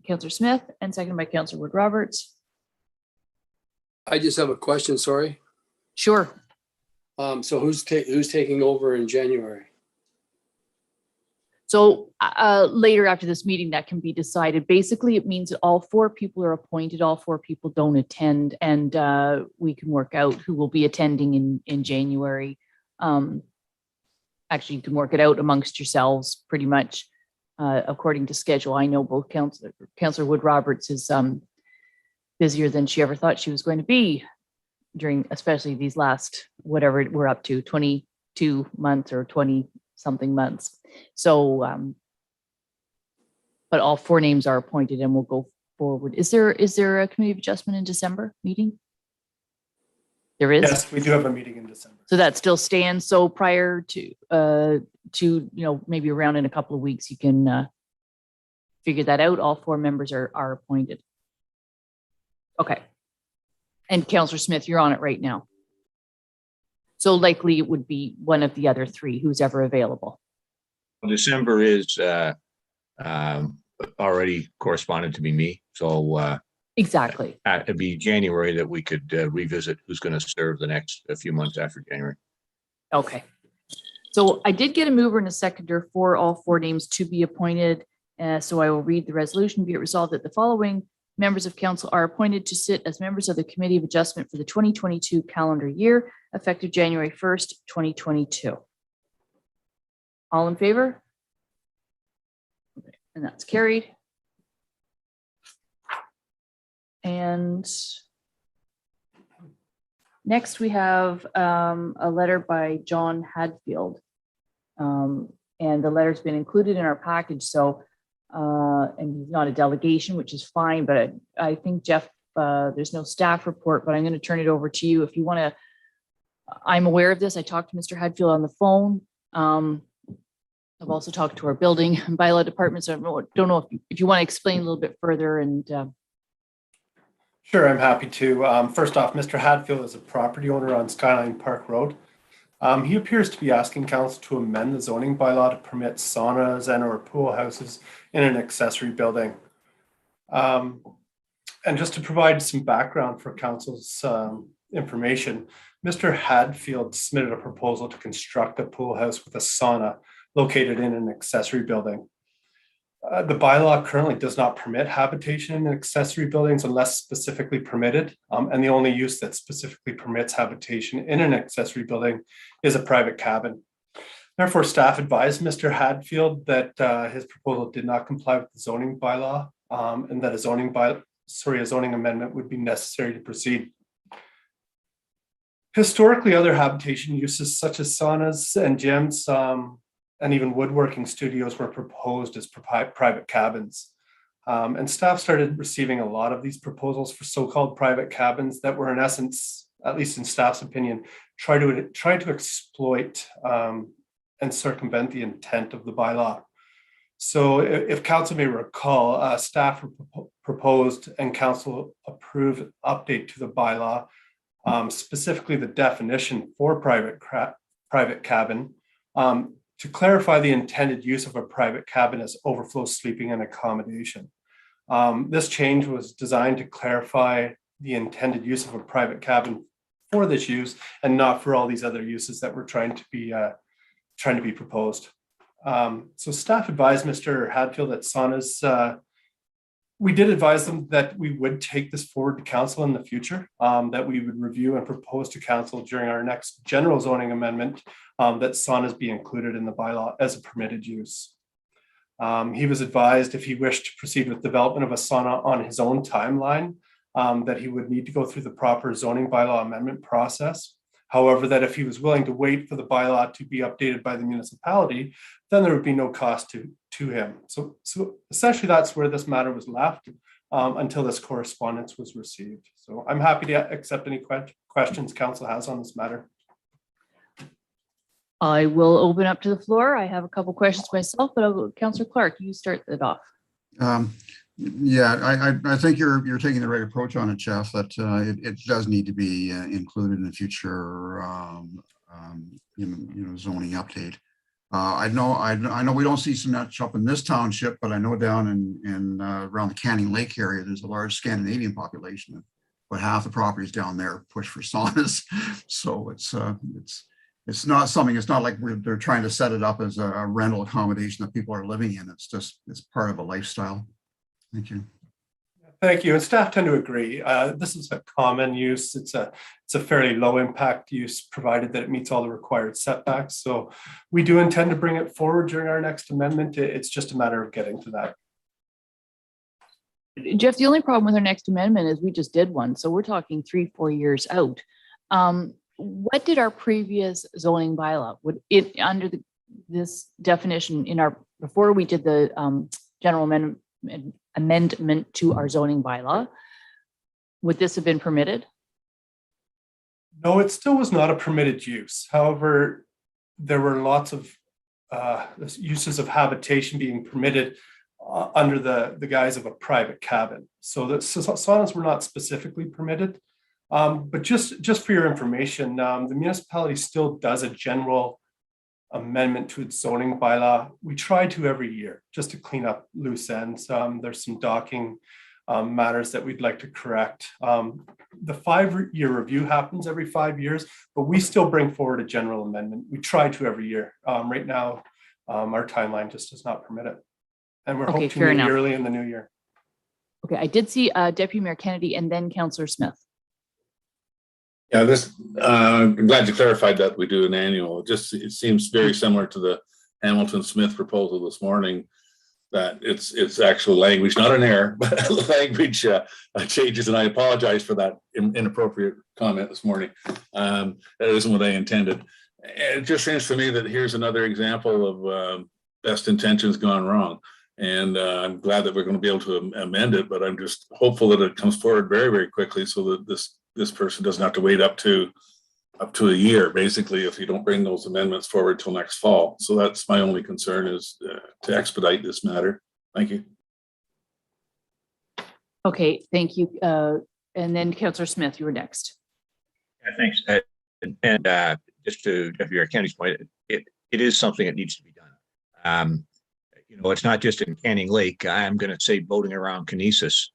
Councillor Smith and seconded by Councillor Wood Roberts. I just have a question, sorry. Sure. So who's taking over in January? So later after this meeting, that can be decided. Basically, it means that all 4 people are appointed, all 4 people don't attend, and we can work out who will be attending in January. Actually, you can work it out amongst yourselves pretty much according to schedule. I know both Councillor Wood Roberts is busier than she ever thought she was going to be during, especially these last, whatever we're up to, 22 months or 20 something months. So, but all 4 names are appointed and we'll go forward. Is there a committee of adjustment in December meeting? There is? Yes, we do have a meeting in December. So that still stands. So prior to maybe around in a couple of weeks, you can figure that out. All 4 members are appointed. Okay. And Councillor Smith, you're on it right now. So likely it would be one of the other 3 who's ever available. Well, December is already corresponded to be me. So exactly. It'd be January that we could revisit who's going to serve the next few months after January. Okay. So I did get a mover and a seconder for all 4 names to be appointed. So I will read the resolution. Be it resolved that the following members of council are appointed to sit as members of the Committee of Adjustment for the 2022 calendar year, effective January 1st, 2022. All in favor? Okay, and that's carried. And next we have a letter by John Hadfield. And the letter's been included in our package. So and he's not a delegation, which is fine, but I think, Jeff, there's no staff report, but I'm going to turn it over to you. If you want to, I'm aware of this. I talked to Mr. Hadfield on the phone. I've also talked to our building and bylaw department. So I don't know if you want to explain a little bit further. And Sure, I'm happy to. First off, Mr. Hadfield is a property owner on Skyline Park Road. He appears to be asking council to amend the zoning bylaw to permit saunas and or pool houses in an accessory building. And just to provide some background for council's information, Mr. Hadfield submitted a proposal to construct a pool house with a sauna located in an accessory building. The bylaw currently does not permit habitation in accessory buildings unless specifically permitted. And the only use that specifically permits habitation in an accessory building is a private cabin. Therefore, staff advised Mr. Hadfield that his proposal did not comply with the zoning bylaw and that a zoning amendment would be necessary to proceed. Historically, other habitation uses such as saunas and gyms and even woodworking studios were proposed as private cabins. And staff started receiving a lot of these proposals for so-called private cabins that were in essence, at least in staff's opinion, trying to exploit and circumvent the intent of the bylaw. So if council may recall, staff proposed and council approved an update to the bylaw, specifically the definition for private cabin, to clarify the intended use of a private cabin as overflow sleeping and accommodation. This change was designed to clarify the intended use of a private cabin for this use and not for all these other uses that were trying to be proposed. So staff advised Mr. Hadfield that saunas, we did advise them that we would take this forward to council in the future, that we would review and propose to council during our next general zoning amendment that saunas be included in the bylaw as a permitted use. He was advised if he wished to proceed with development of a sauna on his own timeline, that he would need to go through the proper zoning bylaw amendment process. However, that if he was willing to wait for the bylaw to be updated by the municipality, then there would be no cost to him. So essentially that's where this matter was left until this correspondence was received. So I'm happy to accept any questions council has on this matter. I will open up to the floor. I have a couple questions myself, but I'll go, Councillor Clark, you start it off. Yeah, I think you're taking the right approach on it, Jeff, that it does need to be included in the future zoning update. I know we don't see so much up in this township, but I know down in around the Canning Lake area, there's a large Scandinavian population. But half the properties down there push for saunas, so it's not something. It's not like they're trying to set it up as a rental accommodation that people are living in. It's part of a lifestyle. Thank you. Thank you. And staff tend to agree. This is a common use. It's a fairly low impact use, provided that it meets all the required setbacks. So we do intend to bring it forward during our next amendment. It's just a matter of getting to that. Jeff, the only problem with our next amendment is we just did one. So we're talking 3-4 years out. What did our previous zoning bylaw, would it under this definition before we did the general amendment to our zoning bylaw, would this have been permitted? No, it still was not a permitted use. However, there were lots of uses of habitation being permitted under the guise of a private cabin. So the saunas were not specifically permitted. But just for your information, the municipality still does a general amendment to its zoning bylaw. We try to every year just to clean up loose ends. There's some docking matters that we'd like to correct. The 5-year review happens every 5 years, but we still bring forward a general amendment. We try to every year. Right now, our timeline just does not permit it. And we're hoping to meet early in the new year. Okay, I did see Deputy Mayor Kennedy and then Councillor Smith. Yeah, I'm glad you clarified that we do an annual. It seems very similar to the Hamilton Smith proposal this morning, that it's actual language, not an error, but language changes, and I apologize for that inappropriate comment this morning. That isn't what I intended. It just seems to me that here's another example of best intentions gone wrong. And I'm glad that we're going to be able to amend it, but I'm just hopeful that it comes forward very, very quickly so that this person doesn't have to wait up to a year, basically, if you don't bring those amendments forward till next fall. So that's my only concern, is to expedite this matter. Thank you. Okay, thank you. And then Councillor Smith, you were next. Yeah, thanks. And just to your Kenny's point, it is something that needs to be done. It's not just in Canning Lake. I'm going to say boating around Kinesis,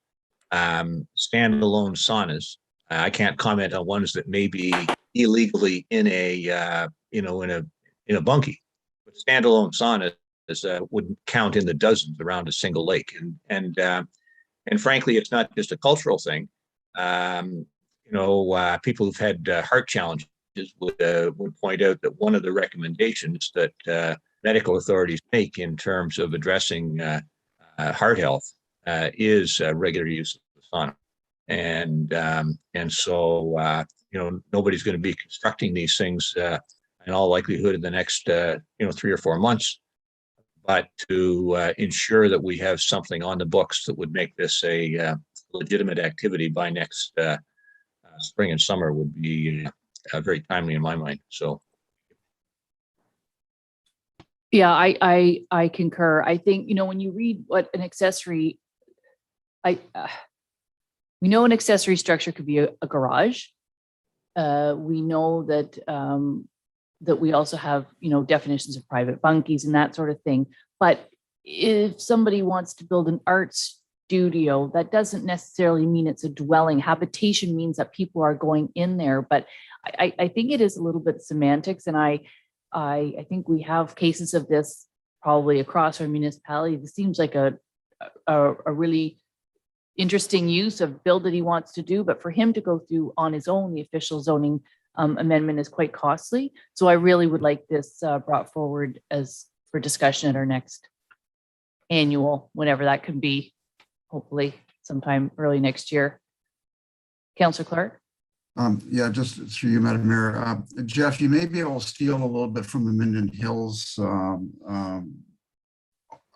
standalone saunas. I can't comment on ones that may be illegally in a bunkie, but standalone saunas wouldn't count in the dozens around a single lake. And frankly, it's not just a cultural thing. People who've had heart challenges would point out that one of the recommendations that medical authorities make in terms of addressing heart health is regular use of the sauna. And so nobody's going to be constructing these things in all likelihood in the next 3 or 4 months. But to ensure that we have something on the books that would make this a legitimate activity by next spring and summer would be very timely in my mind. So. Yeah, I concur. I think, when you read what an accessory, we know an accessory structure could be a garage. We know that that we also have, definitions of private bunkies and that sort of thing. But if somebody wants to build an art studio, that doesn't necessarily mean it's a dwelling. Habitation means that people are going in there. But I think it is a little bit semantics, and I think we have cases of this probably across our municipality. This seems like a really interesting use of build that he wants to do, but for him to go through on his own, the official zoning amendment is quite costly. So I really would like this brought forward for discussion at our next annual, whenever that can be, hopefully sometime early next year. Councillor Clark? Yeah, just through you, Madam Mayor. Jeff, you may be able to steal a little bit from the Minden Hills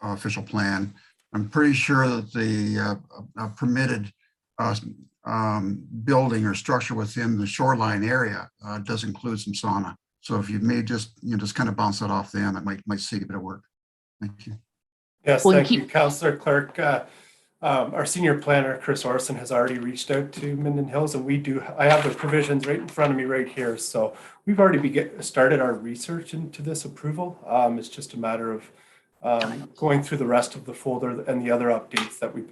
official plan. I'm pretty sure that the permitted building or structure within the shoreline area does include some sauna. So if you may just kind of bounce that off them, it might save a bit of work. Thank you. Yes, thank you, Councillor Clerk. our senior planner, Chris Orson, has already reached out to Minden Hills, and I have the provisions right in front of me right here. So we've already started our research into this approval. It's just a matter of going through the rest of the folder and the other updates that we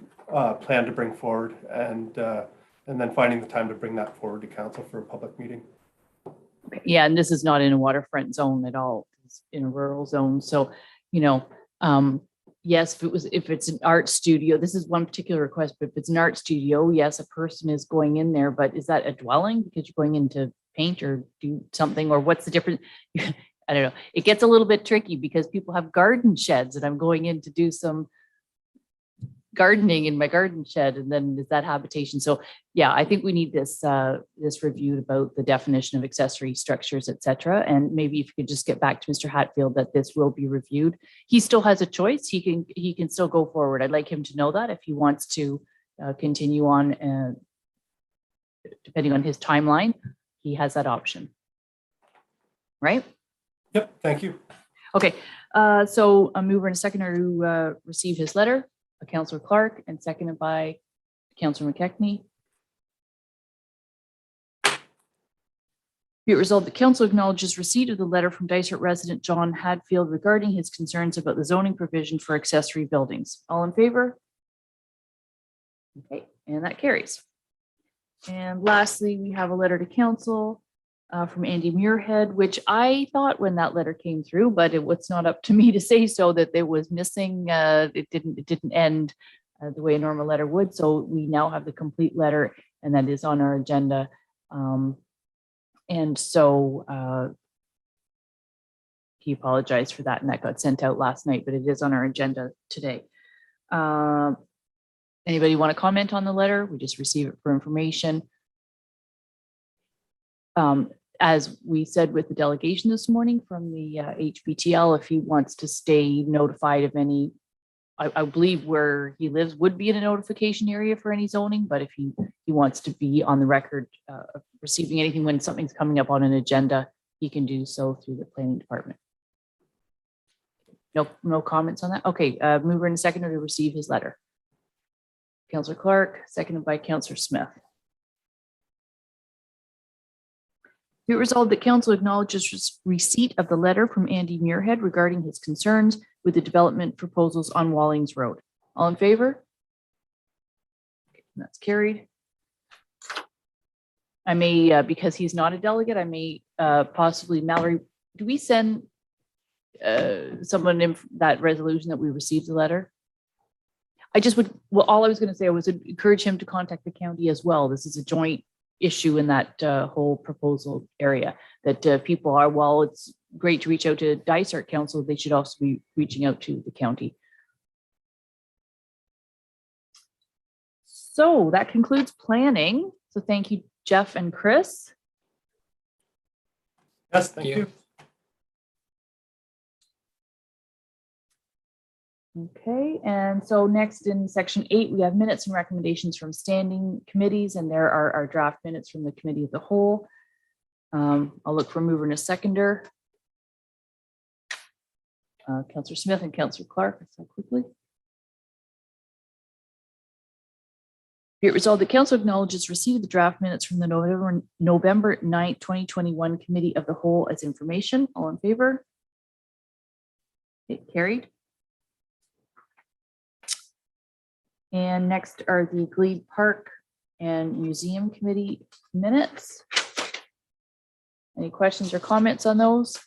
plan to bring forward, and then finding the time to bring that forward to council for a public meeting. Yeah, and this is not in a waterfront zone at all. It's in a rural zone. So, yes, if it's an art studio, this is one particular request, but if it's an art studio, yes, a person is going in there, but is that a dwelling because you're going in to paint or do something, or what's the difference? I don't know. It gets a little bit tricky because people have garden sheds and I'm going in to do some gardening in my garden shed, and then is that habitation? So yeah, I think we need this reviewed about the definition of accessory structures, etc. And maybe if you could just get back to Mr. Hatfield that this will be reviewed. He still has a choice. He can still go forward. I'd like him to know that if he wants to continue on, depending on his timeline, he has that option. Right? Yep. Thank you. Okay. So a mover and a seconder who received his letter. Councillor Clark, and seconded by Councillor McKechnie. Be it resolved that council acknowledges receipt of the letter from Dysart resident John Hadfield regarding his concerns about the zoning provision for accessory buildings. All in favor? Okay, and that carries. And lastly, we have a letter to council from Andy Muirhead, which I thought when that letter came through, but it's not up to me to say so that it was missing. It didn't end the way a normal letter would. So we now have the complete letter, and that is on our agenda. And so he apologized for that, and that got sent out last night, but it is on our agenda today. Anybody want to comment on the letter? We just receive it for information. As we said with the delegation this morning from the HPTL, if he wants to stay notified of any, I believe where he lives would be in a notification area for any zoning, but if he wants to be on the record of receiving anything when something's coming up on an agenda, he can do so through the planning department. No comments on that? Okay, mover and seconder to receive his letter. Councillor Clark, seconded by Councillor Smith. Be it resolved that council acknowledges receipt of the letter from Andy Muirhead regarding his concerns with the development proposals on Wallings Road. All in favor? Okay, that's carried. I may, because he's not a delegate, I may possibly, Mallory, do we send someone in that resolution that we received the letter? I just would, well, all I was going to say was encourage him to contact the county as well. This is a joint issue in that whole proposal area that people are, while it's great to reach out to Dysart Council, they should also be reaching out to the county. So that concludes planning. So thank you, Jeff and Chris. Yes, thank you. Okay, and so next in section 8, we have minutes and recommendations from standing committees, and there are our draft minutes from the committee of the whole. I'll look for a mover and a seconder. Councillor Smith and Councillor Clark, so quickly. Be it resolved that council acknowledges receipt of the draft minutes from the November 9th, 2021 committee of the whole as information. All in favor? Okay, carried. And next are the Glebe Park and Museum Committee minutes. Any questions or comments on those?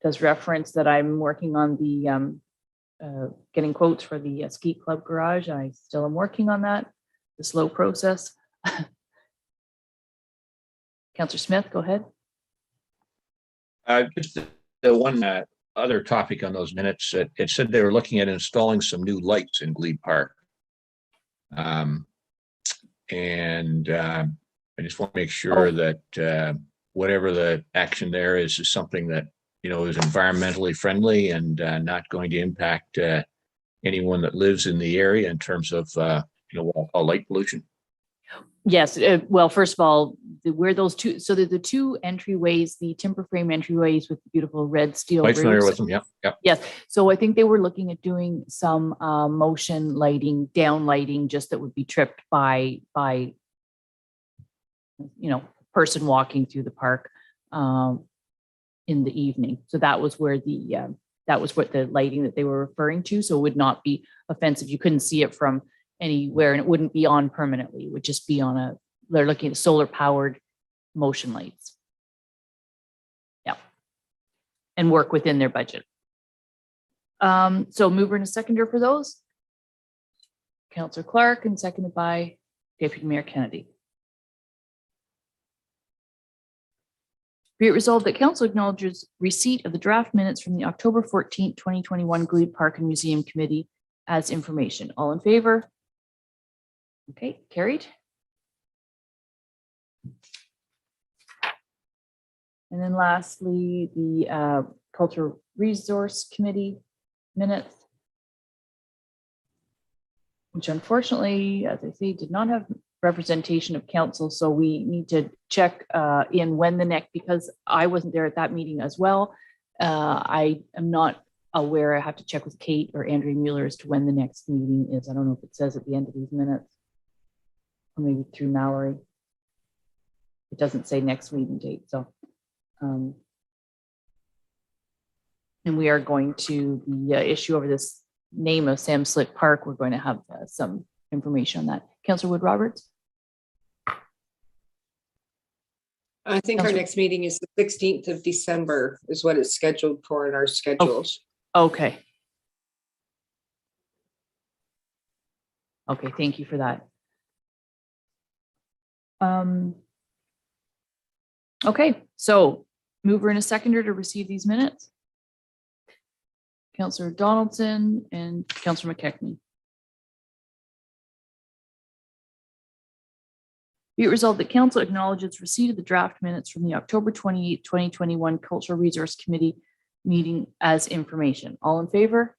Does reference that I'm working on the getting quotes for the ski club garage. I still am working on that. The slow process. Councillor Smith, go ahead. Just the one other topic on those minutes, it said they were looking at installing some new lights in Glebe Park. I just want to make sure that whatever the action there is something that, is environmentally friendly and not going to impact anyone that lives in the area in terms of, what I'll call light pollution. Yes, well, first of all, where those two, so the two entryways, the timber frame entryways with the beautiful red steel Quite familiar roofs. with them. Yeah, yeah. Yes, so I think they were looking at doing some motion lighting, down lighting, just that would be tripped by person walking through the park in the evening. So that was where that was what the lighting that they were referring to. So it would not be offensive. You couldn't see it from anywhere, and it wouldn't be on permanently. It would just be on they're looking at solar powered motion lights. Yeah. And work within their budget. So mover and a seconder for those. Councillor Clark, and seconded by Deputy Mayor Kennedy. Be it resolved that Council acknowledges receipt of the draft minutes from the October 14th, 2021 Glebe Park and Museum Committee as information. All in favor? Okay, carried. And then lastly, the Cultural Resource Committee minutes, which unfortunately, as I say, did not have representation of council. So we need to check in when the next, because I wasn't there at that meeting as well. I am not aware. I have to check with Kate or Andrea Mueller as to when the next meeting is. I don't know if it says at the end of these minutes, or maybe through Mallory. It doesn't say next meeting date. So, and we are going to the issue over this name of Sam Slick Park. We're going to have some information on that. Councillor Wood Roberts. I think our next meeting is the 16th of December is what it's scheduled for in our schedules. Okay. Okay, thank you for that. Okay, so mover and a seconder to receive these minutes. Councillor Donaldson and Councillor McKechnie. Be it resolved that Council acknowledges receipt of the draft minutes from the October 28th, 2021 Cultural Resource Committee meeting as information. All in favor?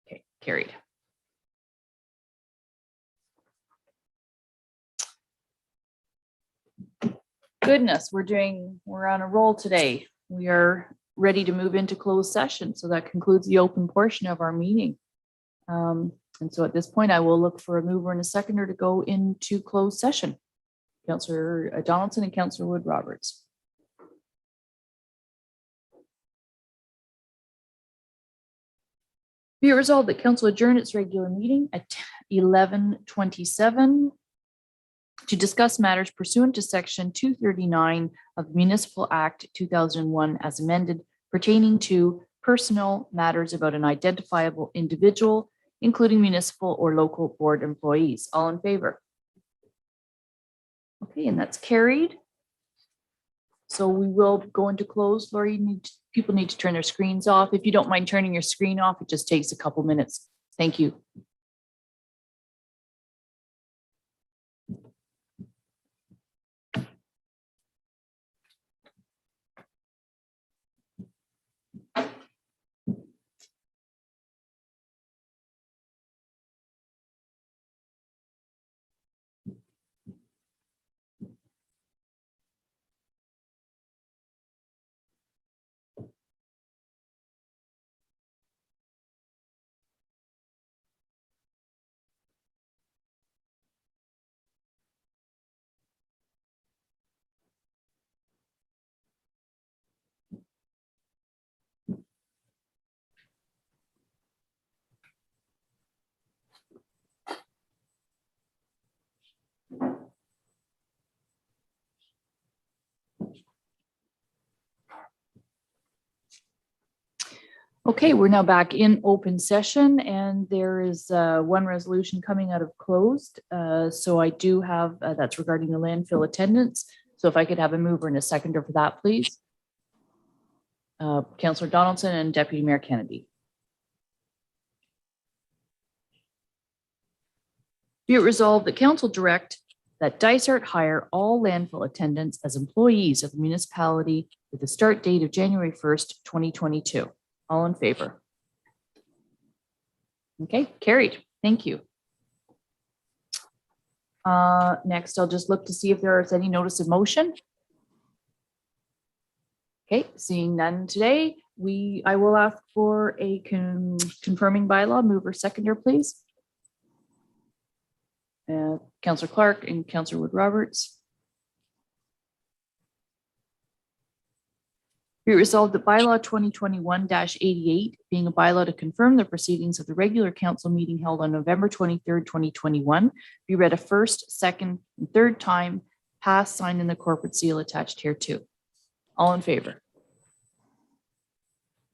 Okay, carried. Goodness, we're on a roll today. We are ready to move into closed session. So that concludes the open portion of our meeting. And so at this point, I will look for a mover and a seconder to go into closed session. Councillor Donaldson and Councillor Wood Roberts. Be it resolved that Council adjourn its regular meeting at 11:27 to discuss matters pursuant to Section 239 of the Municipal Act 2001 as amended pertaining to personal matters about an identifiable individual, including municipal or local board employees. All in favor? Okay, and that's carried. So we will go into close. Lori, people need to turn their screens off. If you don't mind turning your screen off, it just takes a couple minutes. Thank you. Okay, we're now back in open session, and there is one resolution coming out of closed. So I do have, that's regarding the landfill attendance. So if I could have a mover and a seconder for that, please. Councillor Donaldson and Deputy Mayor Kennedy. Be it resolved that Council direct that Dysart hire all landfill attendants as employees of the municipality with a start date of January 1st, 2022. All in favor? Okay, carried. Thank you. Next, I'll just look to see if there is any notice of motion. Okay, seeing none today, I will ask for a confirming bylaw mover seconder, please. Councillor Clark and Councillor Wood Roberts. Be it resolved that bylaw 2021-88, being a bylaw to confirm the proceedings of the regular council meeting held on November 23rd, 2021, be read a first, second, and third time, passed, signed, in the corporate seal attached here too. All in favor?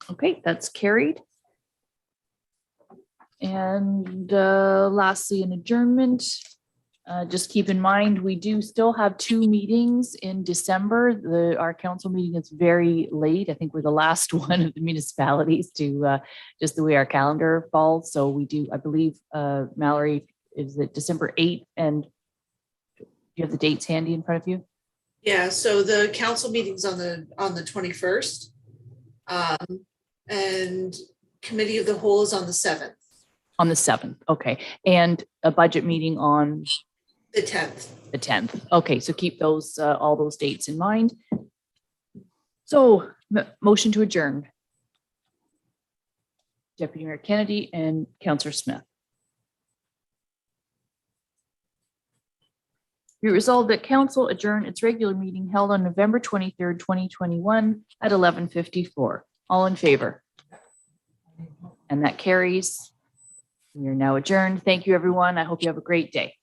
Okay, that's carried. And lastly, an adjournment. Just keep in mind, we do still have 2 meetings in December. Our council meeting is very late. I think we're the last one of the municipalities to just the way our calendar falls. So we do, I believe, Mallory, is it December 8th? And do you have the dates handy in front of you? Yeah, so the council meeting's on the 21st. And committee of the whole is on the 7th. On the 7th, okay. And a budget meeting on? The 10th. The 10th. Okay, so keep those, all those dates in mind. So motion to adjourn. Deputy Mayor Kennedy and Councillor Smith. Be resolved that council adjourn its regular meeting held on November 23rd, 2021 at 11:54. All in favor? And that carries. We are now adjourned. Thank you, everyone. I hope you have a great day.